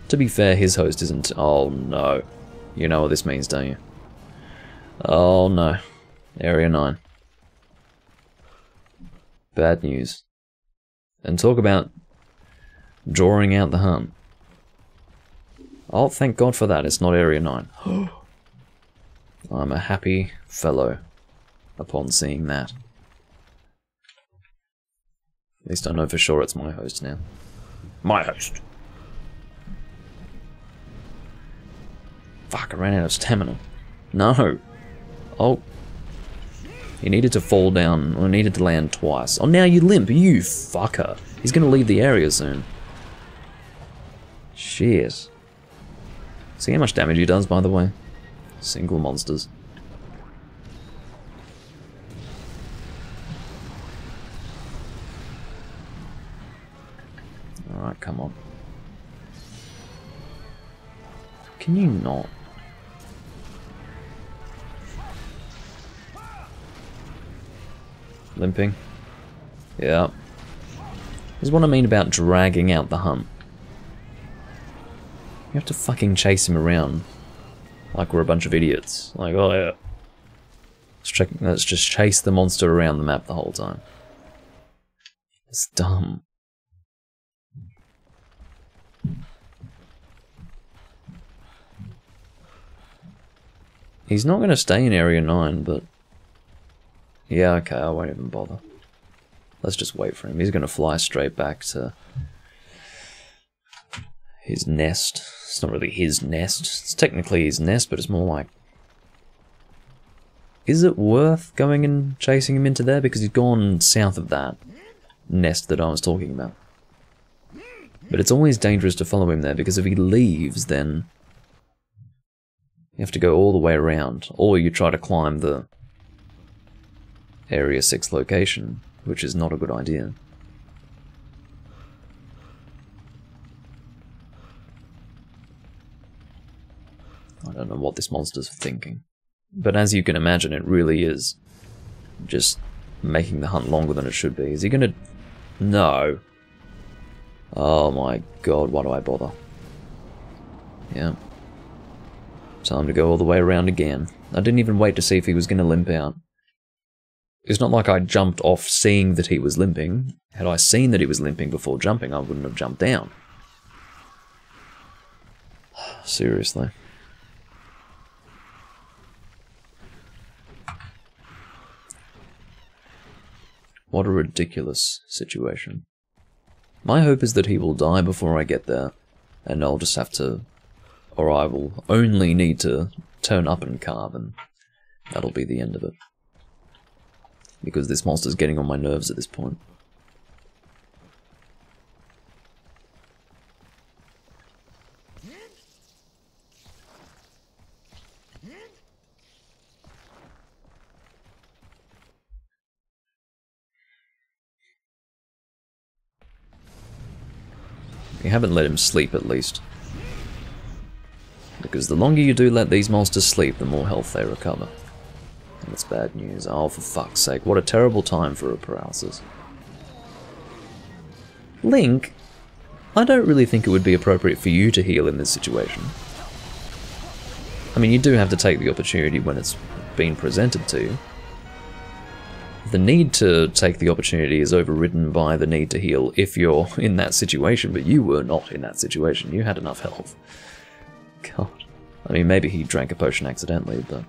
to be fair, his host isn't... oh no. You know what this means, don't you? Oh no. Area 9. Bad news. And talk about drawing out the hunt. Oh, thank God for that, it's not Area 9. I'm a happy fellow upon seeing that. At least I know for sure it's my host now. My host! Fuck, I ran out of stamina. No! Oh. He needed to fall down, or needed to land twice. Oh, now you limp, you fucker! He's gonna leave the area soon. Shit. See how much damage he does, by the way? Single monsters. Alright, come on. Can you not? Limping? Yeah. This is what I mean about dragging out the hunt. You have to fucking chase him around like we're a bunch of idiots. Like, oh yeah. Let's just chase the monster around the map the whole time. It's dumb. He's not going to stay in Area 9, but... yeah, okay, I won't even bother. Let's just wait for him. He's going to fly straight back to his nest. It's not really his nest. It's technically his nest, but it's more like... is it worth going and chasing him into there? Because he's gone south of that nest that I was talking about. But it's always dangerous to follow him there, because if he leaves, then you have to go all the way around. Or you try to climb the Area 6 location, which is not a good idea. I don't know what this monster's thinking. But as you can imagine, it really is just making the hunt longer than it should be. Is he gonna... no. Oh my god, why do I bother? Yeah. Time to go all the way around again. I didn't even wait to see if he was gonna limp out. It's not like I jumped off seeing that he was limping. Had I seen that he was limping before jumping, I wouldn't have jumped down. Seriously. What a ridiculous situation. My hope is that he will die before I get there, and I'll just have to... or I will only need to turn up and carve, and that'll be the end of it. Because this monster's getting on my nerves at this point. You haven't let him sleep, at least. Because the longer you do let these monsters sleep, the more health they recover. And it's bad news. Oh, for fuck's sake. What a terrible time for a paralysis. Link, I don't really think it would be appropriate for you to heal in this situation. I mean, you do have to take the opportunity when it's been presented to you. The need to take the opportunity is overridden by the need to heal if you're in that situation, but you were not in that situation. You had enough health. God. I mean, maybe he drank a potion accidentally, but...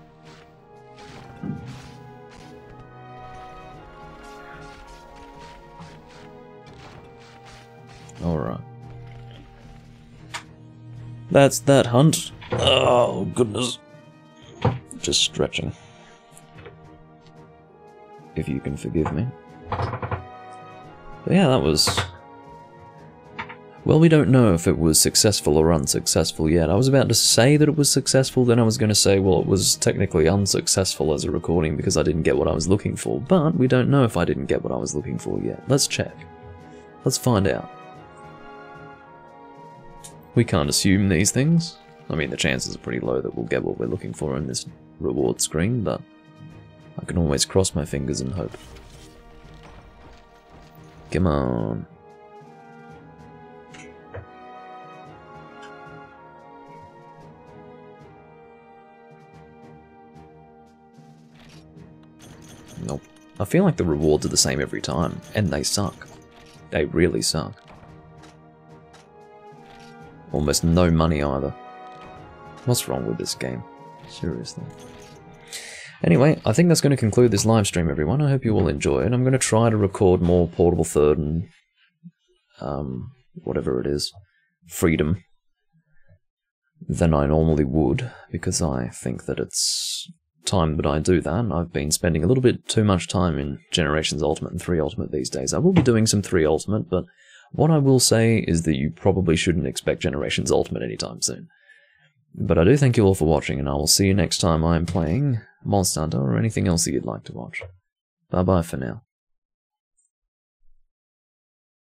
Alright. That's that hunt. Oh, goodness. Just stretching. If you can forgive me. But yeah, that was... Well, we don't know if it was successful or unsuccessful yet. I was about to say that it was successful, then I was going to say, well, it was technically unsuccessful as a recording because I didn't get what I was looking for, but we don't know if I didn't get what I was looking for yet. Let's check. Let's find out. We can't assume these things. I mean, the chances are pretty low that we'll get what we're looking for in this reward screen, but I can always cross my fingers and hope. Come on. Nope. I feel like the rewards are the same every time, and they suck. They really suck. Almost no money either. What's wrong with this game? Seriously. Anyway, I think that's going to conclude this live stream, everyone. I hope you all enjoy it. I'm going to try to record more Portable Third and... whatever it is. Freedom. Than I normally would, because I think that it's time that I do that. I've been spending a little bit too much time in Generations Ultimate and 3 Ultimate these days. I will be doing some 3 Ultimate, but what I will say is that you probably shouldn't expect Generations Ultimate anytime soon. But I do thank you all for watching, and I will see you next time I'm playing Monster Hunter or anything else that you'd like to watch. Bye bye for now.